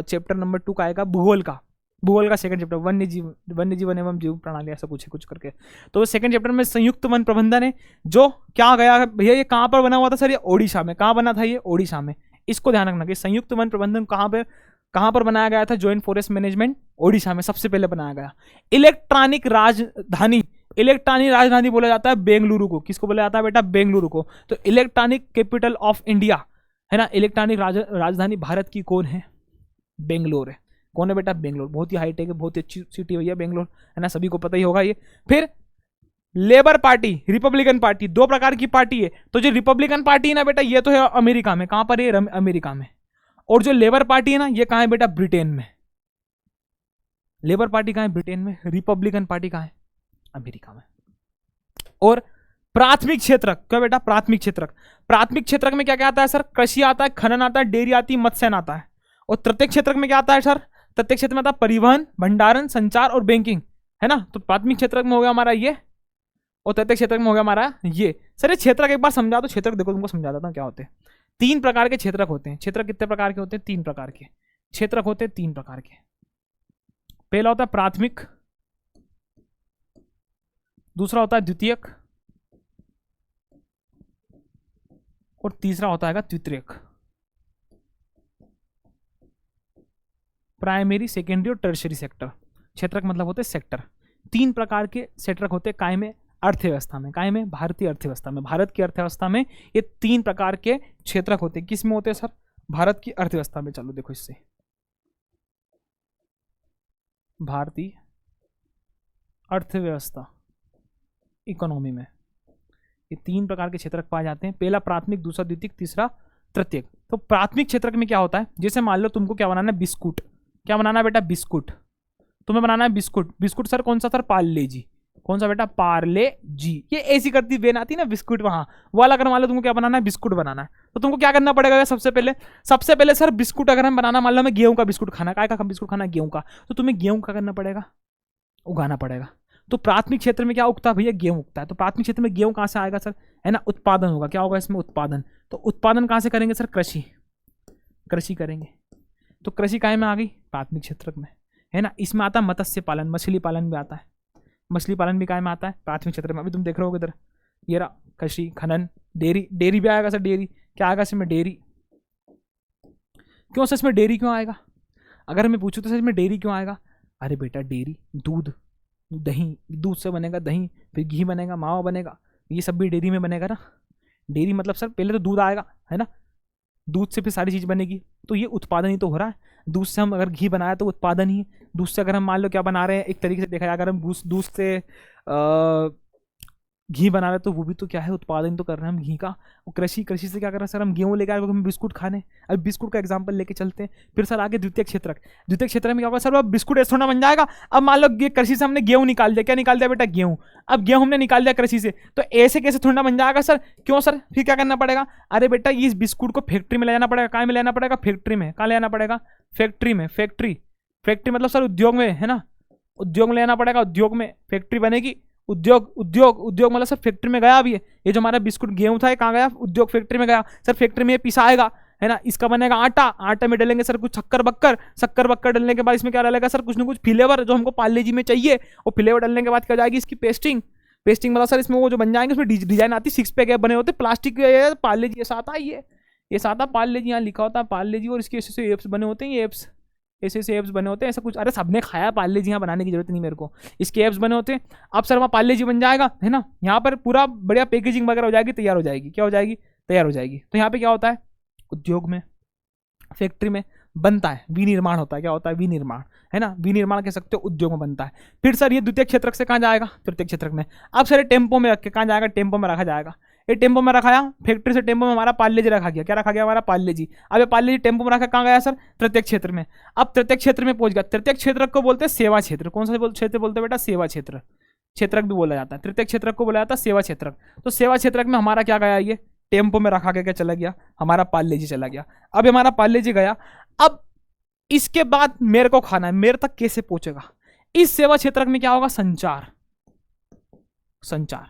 चैप्टर नंबर 2 का आएगा भूगोल का, भूगोल का सेकंड चैप्टर, वन्य जीवन एवं जीव प्रणाली, ऐसा कुछ है कुछ करके। तो सेकंड चैप्टर में संयुक्त वन प्रबंधन है, जो क्या गया है भैया, ये कहाँ पर बना हुआ था सर? ये ओडिशा में। कहाँ बना था ये? ओडिशा में। इसको ध्यान रखना कि संयुक्त वन प्रबंधन कहाँ पर बनाया गया था? जॉइंट फॉरेस्ट मैनेजमेंट ओडिशा में सबसे पहले बनाया गया। इलेक्ट्रॉनिक राजधानी, इलेक्ट्रॉनिक राजधानी बोला जाता है बेंगलुरु को। किसको बोला जाता है बेटा? बेंगलुरु को। तो इलेक्ट्रॉनिक कैपिटल ऑफ इंडिया है ना, इलेक्ट्रॉनिक राजधानी भारत की कौन है? बेंगलोर है। कौन है बेटा? बेंगलोर। बहुत ही हाईटेक है, बहुत ही अच्छी सिटी भैया बेंगलोर, है ना, सभी को पता ही होगा ये। फिर लेबर पार्टी, रिपब्लिकन पार्टी, दो प्रकार की पार्टी है। तो जो रिपब्लिकन पार्टी है ना बेटा, ये तो है अमेरिका में। कहां पर है? अमेरिका में। और जो लेबर पार्टी है ना, ये कहां है बेटा? ब्रिटेन में। लेबर पार्टी कहां है? ब्रिटेन में। रिपब्लिकन पार्टी कहां है? अमेरिका में। और प्राथमिक क्षेत्रक, क्या बेटा? प्राथमिक क्षेत्रक, प्राथमिक क्षेत्रक में क्या क्या आता है सर? कृषि आता है, खनन आता है, डेयरी आती है, मत्स्यन आता है। और तृतीयक क्षेत्रक में क्या आता है सर? तृतीयक क्षेत्र में आता है परिवहन, भंडारण, संचार और बैंकिंग, है ना। तो प्राथमिक क्षेत्रक में हो गया हमारा ये, और तृतीयक क्षेत्रक में हो गया हमारा ये। सर ये क्षेत्रक एक बार समझा दो। क्षेत्रक देखो, तुमको समझा देता हूं क्या होते हैं। 3 प्रकार के क्षेत्रक होते हैं। क्षेत्रक कितने प्रकार के होते हैं? 3 प्रकार के क्षेत्रक होते हैं, 3 प्रकार के। पहला होता है प्राथमिक, दूसरा होता है द्वितीयक, और तीसरा होता है तृतीयक। प्राइमरी, सेकेंडरी और टर्शियरी सेक्टर। क्षेत्रक मतलब होते हैं सेक्टर। 3 प्रकार के क्षेत्रक होते हैं काय में? अर्थव्यवस्था में। काय में? भारतीय अर्थव्यवस्था में। भारत की अर्थव्यवस्था में ये 3 प्रकार के क्षेत्रक होते हैं। किस में होते हैं सर? भारत की अर्थव्यवस्था में। चलो देखो इससे, भारतीय अर्थव्यवस्था, इकोनॉमी में ये 3 प्रकार के क्षेत्रक पाए जाते हैं। पहला प्राथमिक, दूसरा द्वितीयक, तीसरा तृतीयक। तो प्राथमिक क्षेत्रक में क्या होता है? जैसे मान लो तुमको क्या बनाना है? बिस्कुट। क्या बनाना है बेटा? बिस्कुट। तुम्हें बनाना है बिस्कुट। बिस्कुट सर कौन सा सर? पार्ले जी। कौन सा बेटा? पार्ले जी। ये ऐसी करती वेन आती है ना बिस्कुट, वहां वाला। अगर मान लो तुमको क्या बनाना है? बिस्कुट बनाना है, तो तुमको क्या करना पड़ेगा? सबसे पहले सर बिस्कुट अगर हम बनाना, मान लो हमें गेहूं का बिस्कुट खाना, काय का बिस्कुट खाना? गेहूं का। तो तुम्हें गेहूं का करना पड़ेगा, उगाना पड़ेगा। तो प्राथमिक क्षेत्र में क्या उगता है भैया? गेहूं उगता है। तो प्राथमिक क्षेत्र में गेहूं कहां से आएगा सर? है ना, उत्पादन होगा। क्या होगा इसमें? उत्पादन। तो उत्पादन कहां से करेंगे सर? कृषि, कृषि करेंगे। तो कृषि काय में आ गई? प्राथमिक क्षेत्र में, है ना। इसमें आता है मत्स्य पालन, मछली पालन भी आता है। मछली पालन भी काय में आता है? प्राथमिक क्षेत्र में। अभी तुम देख रहे हो इधर, ये रहा कृषि, खनन, डेयरी। डेयरी भी आएगा सर। डेयरी क्या आएगा इसमें? डेयरी। क्यों सर इसमें डेयरी क्यों आएगा? अगर मैं पूछूं तो सर इसमें डेयरी क्यों आएगा? अरे बेटा डेयरी, दूध, दही, दूध से बनेगा दही, फिर घी बनेगा, मावा बनेगा, ये सब भी डेयरी में बनेगा ना। डेयरी मतलब सर पहले तो दूध आएगा, है ना, दूध से फिर सारी चीज़ बनेगी। तो ये उत्पादन ही तो हो रहा है। दूध से हम अगर घी बनाया तो उत्पादन ही है। दूध से अगर हम मान लो क्या बना रहे हैं, एक तरीके से देखा जाए, अगर हम दूध से घी बना रहे हैं तो वो भी तो क्या है? उत्पादन तो कर रहे हैं हम घी का। और कृषि से क्या कर रहे हैं सर? हम गेहूं लेकर आए, हम बिस्कुट खाने। अब बिस्कुट का एग्जांपल लेके चलते हैं। फिर सर आगे द्वितीय क्षेत्रक। द्वितीय क्षेत्र में क्या होगा सर? अब बिस्कुट ऐसा थोड़ा बन जाएगा। अब मान लो कृषि से हमने गेहूं निकाल दिया। क्या निकाल दिया बेटा? गेहूं। अब गेहूं हमने निकाल दिया कृषि से, तो ऐसे कैसे थोड़ा बन जाएगा सर? क्यों सर? फिर क्या करना पड़ेगा? अरे बेटा इस बिस्कुट को फैक्ट्री में ले जाना पड़ेगा। कहाँ में ले जाना पड़ेगा? फैक्ट्री में। कहाँ ले जाना पड़ेगा? फैक्ट्री में। फैक्ट्री मतलब सर उद्योग में, है ना, उद्योग में लेना पड़ेगा। उद्योग में फैक्ट्री बनेगी। उद्योग मतलब सर फैक्ट्री में गया। अभी ये जो हमारा बिस्कुट गेहूं था, कहाँ गया? उद्योग, फैक्ट्री में गया सर। फैक्ट्री में ये पिसाएगा, है ना, इसका बनेगा आटा। आटे में डालेंगे सर कुछ शक्कर बक्कर डालने के बाद इसमें क्या डालेगा सर? कुछ ना कुछ फ्लेवर जो हमको पार्ले जी में चाहिए। और फ्लेवर डालने के बाद क्या जाएगी? इसकी पेस्टिंग मतलब सर इसमें वो जो बन जाएंगे, उसमें डिजाइन आती है, 6 पैक बने होते प्लास्टिक के। पार्ले जी ऐसा आता है, ये साता पार्ले जी, यहाँ लिखा होता है पार्ले जी। और इसके ऐसे एप्स बने होते हैं, ये एप्स ऐसे एप्स बने होते हैं, ऐसा कुछ। अरे सबने खाया पार्ले जी, यहाँ बनाने की जरूरत नहीं मेरे को। इसके एप्स बने होते हैं। अब सर वहाँ पार्ले जी बन जाएगा, है ना। यहाँ पर पूरा बढ़िया पैकेजिंग वगैरह हो जाएगी, तैयार हो जाएगी। क्या हो जाएगी? तैयार हो जाएगी। तो यहाँ पे क्या होता है? उद्योग में, फैक्ट्री में बनता है, विनिर्माण होता है। क्या होता है? विनिर्माण, है ना, विनिर्माण कह सकते हो, उद्योग में बनता है। फिर सर ये द्वितीय क्षेत्रक से कहाँ जाएगा? तृतीय क्षेत्रक में। अब सर टेम्पो में रख के कहाँ जाएगा? टेम्पो में रखा जाएगा। ये टेम्पो में रखाया, फैक्ट्री से टेम्पो में हमारा पार्ले जी रखा गया। क्या रखा गया? हमारा पार्ले जी। अब ये पार्ले जी टेम्पो में रखा कहाँ गया सर? तृतीय क्षेत्र में। अब तृतीय क्षेत्र में पहुंच गया। तृतीय क्षेत्र को बोलते हैं सेवा क्षेत्र। कौन सा क्षेत्र बोलते हैं बेटा? सेवा क्षेत्रक भी बोला जाता है। तृतीय क्षेत्रक को बोला जाता है सेवा क्षेत्रक। तो सेवा क्षेत्रक में हमारा क्या गया? ये टेम्पो में रखा के क्या चला गया, हमारा पार्ले जी चला गया। अब हमारा पार्ले जी गया, अब इसके बाद मेरे को खाना है, मेरे तक कैसे पहुंचेगा? इस सेवा क्षेत्र में क्या होगा, संचार। संचार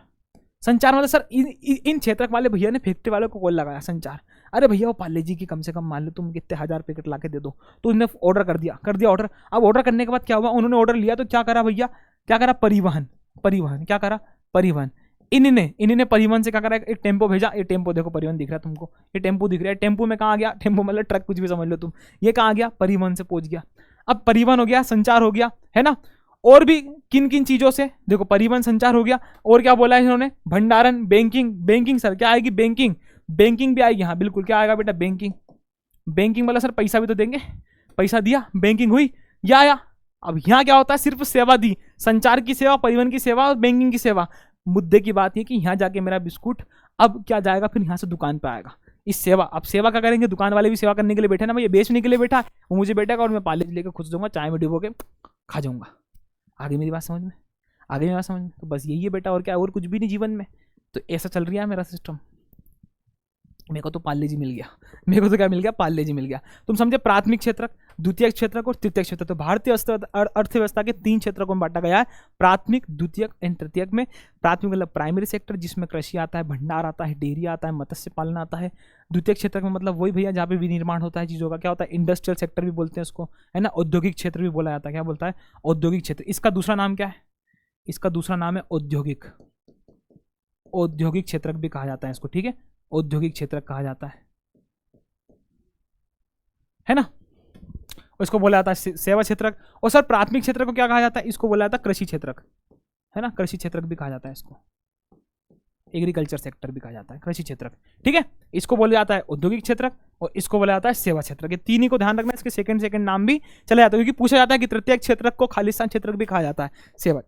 संचार मतलब सर इन क्षेत्र वाले भैया ने फैक्ट्री वालों को कॉल लगाया, संचार। अरे भैया वो पार्ले जी की कम से कम मान लो तुम कितने 1000 पैकेट ला के दे दो, तो उन्होंने ऑर्डर कर दिया ऑर्डर। अब ऑर्डर करने के बाद क्या हुआ, उन्होंने ऑर्डर लिया तो क्या करा भैया, क्या करा, परिवहन। क्या करा, परिवहन। इन्होंने परिवहन से क्या करा, एक टेम्पो भेजा। ये टेम्पो देखो, परिवहन दिख रहा है तुमको, ये टेम्पो दिख रहा है। टेम्पो में कहाँ गया, टेम्पो मतलब ट्रक, कुछ भी समझ लो तुम। ये कहाँ गया, परिवहन से पहुंच गया। अब परिवहन हो गया, संचार हो गया, है ना। और भी किन किन चीजों से, देखो परिवहन, संचार हो गया, और क्या बोला है इन्होंने, भंडारण, बैंकिंग सर क्या आएगी, बैंकिंग भी आएगी। हाँ बिल्कुल, क्या आएगा बेटा, बैंकिंग मतलब सर पैसा भी तो देंगे, पैसा दिया, बैंकिंग हुई, या आया। अब यहाँ क्या होता है, सिर्फ सेवा दी, संचार की सेवा, परिवहन की सेवा और बैंकिंग की सेवा। मुद्दे की बात है कि यहाँ जाके मेरा बिस्कुट अब क्या जाएगा, फिर यहाँ से दुकान पे आएगा। इस सेवा, अब सेवा क्या करेंगे, दुकान वाले भी सेवा करने के लिए बैठे ना, भाई बेचने के लिए बैठा है, वो मुझे बैठेगा और मैं पार्ले लेकर खुश दूंगा, चाय में डुबो के खा जाऊंगा। आगे मेरी बात समझ में, तो बस यही है बेटा, और क्या, और कुछ भी नहीं जीवन में। तो ऐसा चल रहा है मेरा सिस्टम। मेरे को तो पार्ले जी मिल गया, मेरे को तो क्या मिल गया, पार्ले जी मिल गया। तुम समझे, प्राथमिक क्षेत्र, द्वितीयक क्षेत्र और तृतीयक क्षेत्र। तो भारतीय अर्थव्यवस्था के 3 क्षेत्रों को बांटा गया है, प्राथमिक, द्वितीयक एंड तृतीयक में। प्राथमिक मतलब प्राइमरी सेक्टर, जिसमें कृषि आता है, भंडार आता है, डेयरी आता है, मत्स्य पालन आता है। द्वितीयक क्षेत्र में मतलब वही भैया जहाँ पे विनिर्माण होता है चीज़ों का, क्या होता है, इंडस्ट्रियल सेक्टर भी बोलते हैं उसको, है ना। औद्योगिक क्षेत्र भी बोला जाता है, क्या बोलता है, औद्योगिक क्षेत्र। इसका दूसरा नाम क्या है, इसका दूसरा नाम है औद्योगिक क्षेत्र भी कहा जाता है इसको, ठीक है, औद्योगिक क्षेत्र कहा जाता है ना। इसको बोला जाता है सेवा क्षेत्र। और सर प्राथमिक क्षेत्र को क्या कहा जाता है, इसको बोला जाता है कृषि क्षेत्र, है ना, कृषि क्षेत्र भी कहा जाता है इसको, एग्रीकल्चर सेक्टर भी कहा जाता है, कृषि क्षेत्र, ठीक है। इसको बोला जाता है औद्योगिक क्षेत्र और इसको बोला जाता है सेवा क्षेत्र। के 3 ही को ध्यान रखना, इसके सेकंड नाम भी चला जाता है, क्योंकि पूछा जाता है कि तृतीयक क्षेत्र को खालिस्तान क्षेत्र भी कहा जाता है, सेवा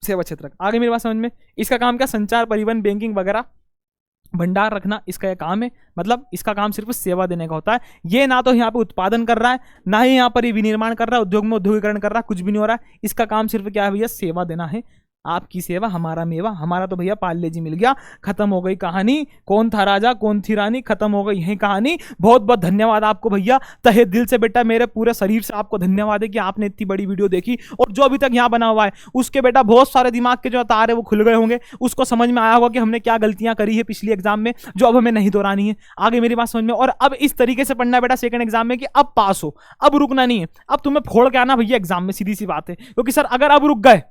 क्षेत्र। आगे मेरी बात समझ में, इसका काम क्या, संचार, परिवहन, बैंकिंग वगैरह, भंडार रखना, इसका यह काम है। मतलब इसका काम सिर्फ सेवा देने का होता है। ये ना तो यहाँ पे उत्पादन कर रहा है, ना ही यहाँ पर ये विनिर्माण कर रहा है, उद्योग में उद्योगीकरण कर रहा है, कुछ भी नहीं हो रहा है। इसका काम सिर्फ क्या है भैया, सेवा देना है। आपकी सेवा हमारा मेवा। हमारा तो भैया पार्ले जी मिल गया, खत्म हो गई कहानी। कौन था राजा कौन थी रानी, खत्म हो गई यही कहानी। बहुत बहुत धन्यवाद आपको भैया, तहे दिल से बेटा, मेरे पूरे शरीर से आपको धन्यवाद है कि आपने इतनी बड़ी वीडियो देखी। और जो अभी तक यहाँ बना हुआ है उसके बेटा बहुत सारे दिमाग के जो तार है वो खुल गए होंगे, उसको समझ में आया होगा कि हमने क्या गलतियां करी है पिछली एग्जाम में, जो अब हमें नहीं दोहरानी है। आगे मेरी बात समझ में, और अब इस तरीके से पढ़ना है बेटा सेकंड एग्जाम में कि अब पास हो, अब रुकना नहीं है, अब तुम्हें फोड़ के आना भैया एग्जाम में, सीधी सी बात है। क्योंकि सर अगर अब रुक गए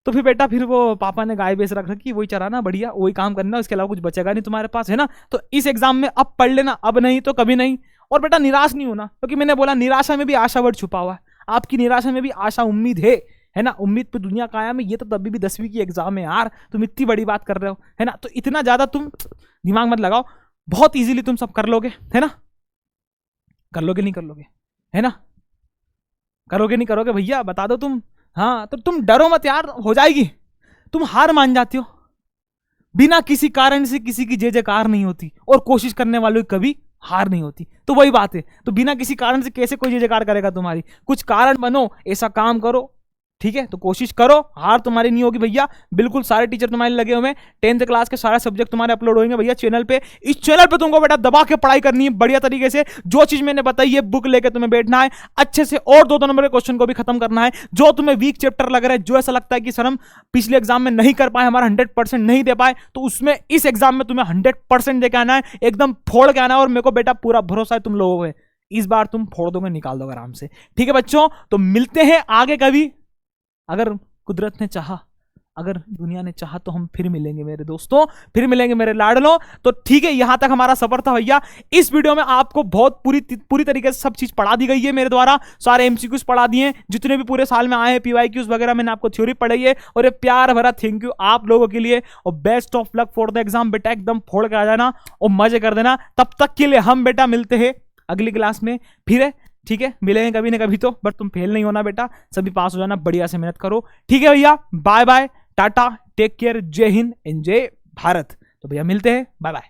तो फिर बेटा फिर वो पापा ने गाय बेच रख रखी, वही चराना, बढ़िया वही काम करना, उसके अलावा कुछ बचेगा नहीं तुम्हारे पास, है ना। तो इस एग्जाम में अब पढ़ लेना, अब नहीं तो कभी नहीं। और बेटा निराश नहीं होना, क्योंकि मैंने बोला निराशा में भी आशा वर्ड छुपा हुआ है। आपकी निराशा में भी आशा, उम्मीद है ना। उम्मीद पे दुनिया कायम है। ये तो तभी भी 10वीं की एग्जाम है यार, तुम इतनी बड़ी बात कर रहे हो, है ना। तो इतना ज्यादा तुम दिमाग मत लगाओ, बहुत इजीली तुम सब कर लोगे, है ना। कर लोगे नहीं कर लोगे, है ना, करोगे नहीं करोगे भैया, बता दो तुम। हाँ तो तुम डरो मत यार, हो जाएगी। तुम हार मान जाते हो, बिना किसी कारण से किसी की जय जयकार नहीं होती, और कोशिश करने वालों की कभी हार नहीं होती। तो वही बात है, तो बिना किसी कारण से कैसे कोई जय जयकार करेगा तुम्हारी। कुछ कारण बनो, ऐसा काम करो, ठीक है। तो कोशिश करो, हार तुम्हारी नहीं होगी भैया। बिल्कुल सारे टीचर तुम्हारे लगे हुए हैं, 10th क्लास के सारे सब्जेक्ट तुम्हारे अपलोड होंगे भैया चैनल पे। इस चैनल पे तुमको बेटा दबा के पढ़ाई करनी है बढ़िया तरीके से। जो चीज मैंने बताई है बुक लेके तुम्हें बैठना है अच्छे से, और 2 नंबर के क्वेश्चन को भी खत्म करना है। जो तुम्हें वीक चैप्टर लग रहा है, जो ऐसा लगता है कि सर हम पिछले एग्जाम में नहीं कर पाए, हमारा 100% नहीं दे पाए, तो उसमें इस एग्जाम में तुम्हें 100% देके आना है, एकदम फोड़ के आना है। और मेरे को बेटा पूरा भरोसा है तुम लोगों पे, इस बार तुम फोड़ दोगे, निकाल दोगे आराम से, ठीक है बच्चों। तो मिलते हैं आगे कभी, अगर कुदरत ने चाहा, अगर दुनिया ने चाहा तो हम फिर मिलेंगे मेरे दोस्तों, फिर मिलेंगे मेरे लाडलों। तो ठीक है, यहां तक हमारा सफर था भैया। इस वीडियो में आपको बहुत पूरी तरीके से सब चीज पढ़ा दी गई है मेरे द्वारा, सारे एमसीक्यूज पढ़ा दिए जितने भी पूरे साल में आए हैं, पीवाईक्यूज वगैरह मैंने आपको थ्योरी पढ़ाई है। और ये प्यार भरा थैंक यू आप लोगों के लिए, और best of luck for the exam बेटा, एकदम फोड़ के आ जाना और मजे कर देना। तब तक के लिए हम बेटा मिलते हैं अगली क्लास में फिर है, ठीक है, मिलेंगे कभी ना कभी तो, बट तुम फेल नहीं होना बेटा, सभी पास हो जाना, बढ़िया से मेहनत करो, ठीक है भैया। Bye bye, tata, take care, Jai Hind and जय भारत। तो भैया मिलते हैं, बाय बाय।